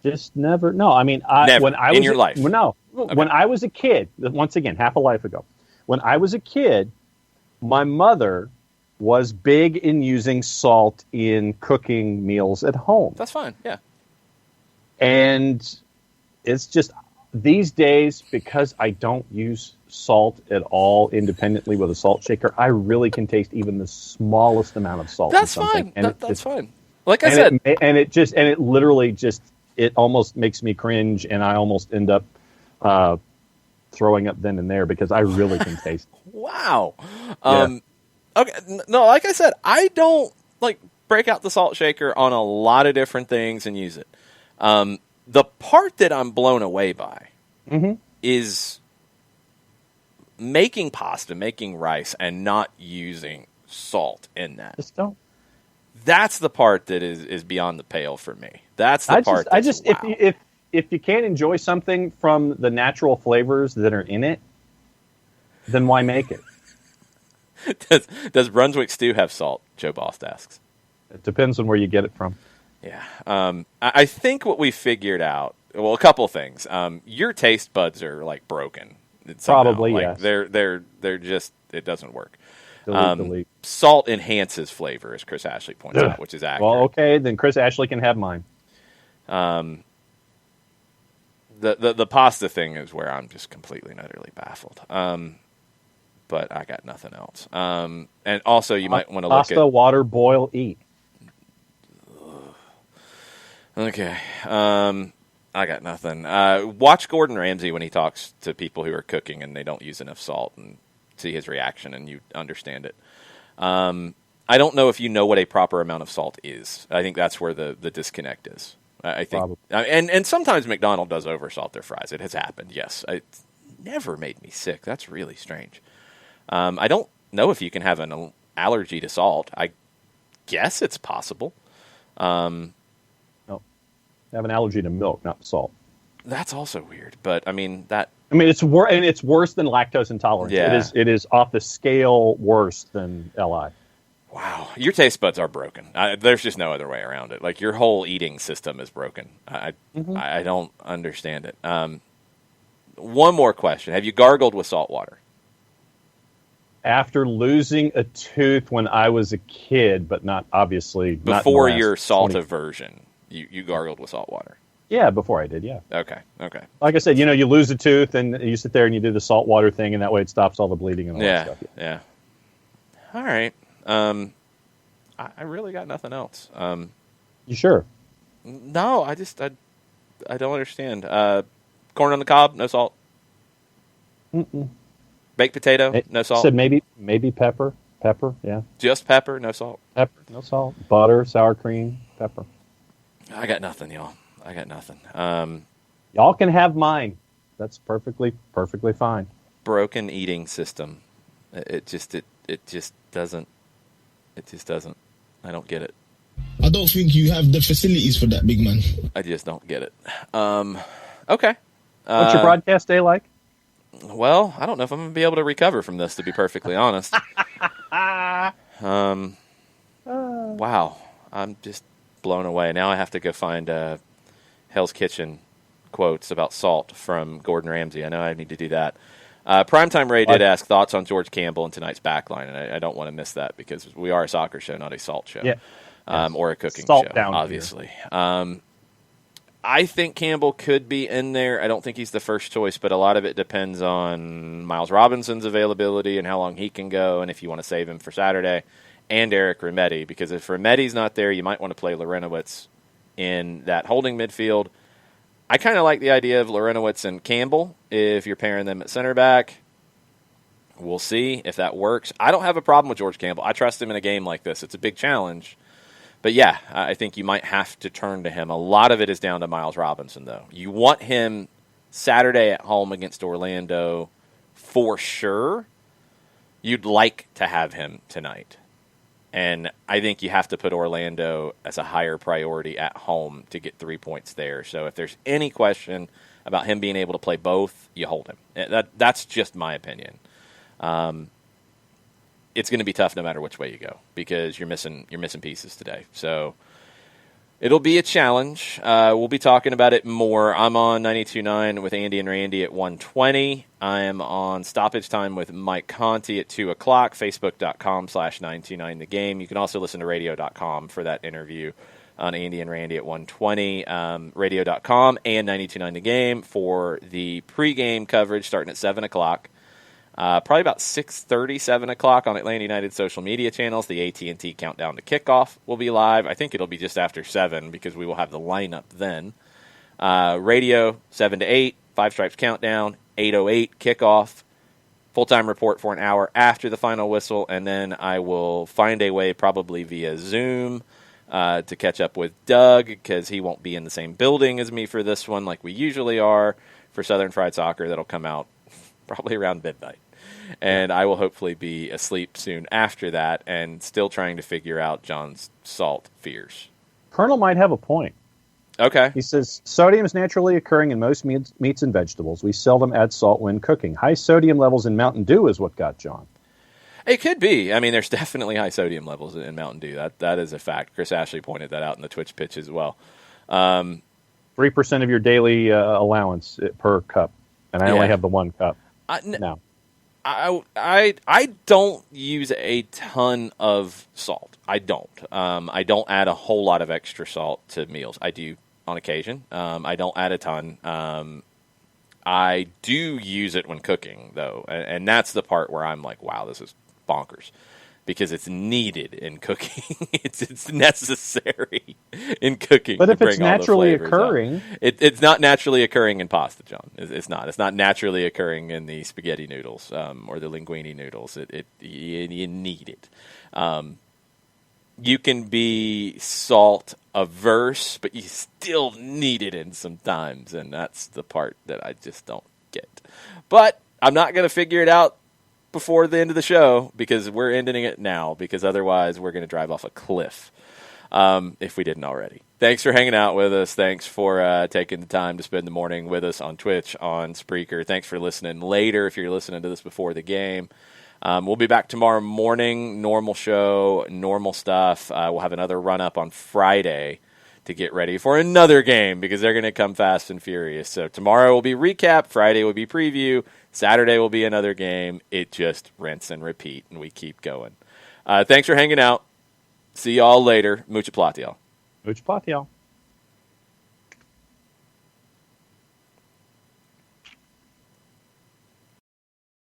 Just never. No, I mean, Never. when I In was your life? No. Okay. When I was a kid, once again, half a life ago, when I was a kid, my mother was big in using salt in cooking meals at home. That's fine, yeah. And it's just these days, because I don't use salt at all independently with a salt shaker, I really can taste even the smallest amount of salt. That's in something. fine. And That's fine. Like I said, it literally just, it almost makes me cringe, and I almost end up throwing up then and there because I really can taste it. wow. Yeah. Okay, no, like I said, I don't break out the salt shaker on a lot of different things and use it. The part that I'm blown away by is making pasta, making rice, and not using salt in that. Just don't. That's the part that is beyond the pale for me. That's the part. Wow. If you can't enjoy something from the natural flavors that are in it, then why make it? Does Brunswick stew have salt? Joe Bost asks. It depends on where you get it from. Yeah. I think what we figured out, well, a couple things. Your taste buds are broken. Somehow. Probably, yes. They're just, it doesn't work. Delete. Salt enhances flavor, as Chris Ashley points out, which is accurate. Well, okay, then Chris Ashley can have mine. The pasta thing is where I'm just completely and utterly baffled. But I got nothing else. And also, you might want to look at pasta, water, boil, eat. Okay. I got nothing. Watch Gordon Ramsay when he talks to people who are cooking and they don't use enough salt, and see his reaction, and you understand it. I don't know if you know what a proper amount of salt is. I think that's where the disconnect is. I think, and sometimes McDonald's does oversalt their fries. It has happened. Yes, it's never made me sick. That's really strange. I don't know if you can have an allergy to salt. I guess it's possible. No, I have an allergy to milk, not salt. That's also weird. But I mean it's worse than lactose intolerance. Yeah. It is off the scale worse than LI. Wow, your taste buds are broken. There's just no other way around it. Like, your whole eating system is broken. I don't understand it. One more question: have you gargled with salt water? After losing a tooth when I was a kid, but not obviously before your salt aversion, you gargled with salt water. Yeah, before I did. Yeah. Okay. Like I said, you lose a tooth and you sit there and you do the salt water thing, and that way it stops all the bleeding and all that stuff. Yeah. All right. I really got nothing else. You sure? No, I don't understand. Corn on the cob, no salt. Mm-mm. Baked potato, no salt. Said maybe pepper. Pepper, yeah. Just pepper, no salt. Pepper, no salt. Butter, sour cream, pepper. I got nothing, y'all. I got nothing. Y'all can have mine. That's perfectly fine. Broken eating system. It just doesn't. I don't get it. I don't think you have the facilities for that, big man. I just don't get it. Okay. What's your broadcast day like? Well, I don't know if I'm going to be able to recover from this, to be perfectly honest. Wow. I'm just blown away. Now I have to go find Hell's Kitchen quotes about salt from Gordon Ramsay. I know I need to do that. Primetime Ray did ask thoughts on George Campbell and tonight's backline, and I don't want to miss that because we are a soccer show, not a salt show. Yeah. Or a cooking salt show, down obviously. I think Campbell could be in there. I don't think he's the first choice, but a lot of it depends on Miles Robinson's availability and how long he can go, and if you want to save him for Saturday, and Eric Remedi, because if Remedi's not there, you might want to play Lorenowitz in that holding midfield. I kind of like the idea of Lorenowitz and Campbell if you're pairing them at center back. We'll see if that works. I don't have a problem with George Campbell. I trust him in a game like this. It's a big challenge. But, yeah, I think you might have to turn to him. A lot of it is down to Miles Robinson, though. You want him Saturday at home against Orlando for sure. You'd like to have him tonight. And I think you have to put Orlando as a higher priority at home to get 3 points there. So if there's any question about him being able to play both, you hold him. That's just my opinion. It's going to be tough no matter which way you go because you're missing pieces today. So it'll be a challenge. We'll be talking about it more. I'm on 92.9 with Andy and Randy at 1:20. I am on Stoppage Time with Mike Conti at 2 o'clock, facebook.com/929thegame. You can also listen to radio.com for that interview on Andy and Randy at 1:20. Radio.com and 92.9thegame for the pregame coverage starting at 7 o'clock. Probably about 6:30, 7 o'clock on Atlanta United social media channels. The AT&T Countdown to Kickoff will be live. I think it'll be just after 7 because we will have the lineup then. Radio, 7 to 8, Five Stripes Countdown, 8:08 kickoff, full-time report for an hour after the final whistle, and then I will find a way probably via Zoom to catch up with Doug because he won't be in the same building as me for this one like we usually are for Southern Fried Soccer. That'll come out probably around midnight. And I will hopefully be asleep soon after that and still trying to figure out John's salt fears. Colonel might have a point. Okay. He says, sodium is naturally occurring in most meats and vegetables. We seldom add salt when cooking. High sodium levels in Mountain Dew is what got John. It could be. I mean, there's definitely high sodium levels in Mountain Dew. That is a fact. Chris Ashley pointed that out in the Twitch pitch as well. 3% of your daily allowance per cup. And I only have the one cup now. I don't use a ton of salt. I don't. I don't add a whole lot of extra salt to meals. I do on occasion. I don't add a ton. I do use it when cooking, though, and that's the part where I'm like, wow, this is bonkers. Because it's needed in cooking. it's necessary in cooking. But if to it's bring all the naturally flavors occurring, out. It's not naturally occurring in pasta, John. It's not. It's not naturally occurring in the spaghetti noodles or the linguine noodles. You need it. You can be salt averse, but you still need it in sometimes, and that's the part that I just don't get. But I'm not going to figure it out before the end of the show, because we're ending it now, because otherwise we're going to drive off a cliff if we didn't already. Thanks for hanging out with us. Thanks for taking the time to spend the morning with us on Twitch, on Spreaker. Thanks for listening later if you're listening to this before the game. We'll be back tomorrow morning, normal show, normal stuff. We'll have another run-up on Friday to get ready for another game, because they're going to come fast and furious. So tomorrow will be recap, Friday will be preview, Saturday will be another game. It just rinse and repeat, and we keep going. Thanks for hanging out. See y'all later. Mucha plata, y'all. Mucha plata, y'all.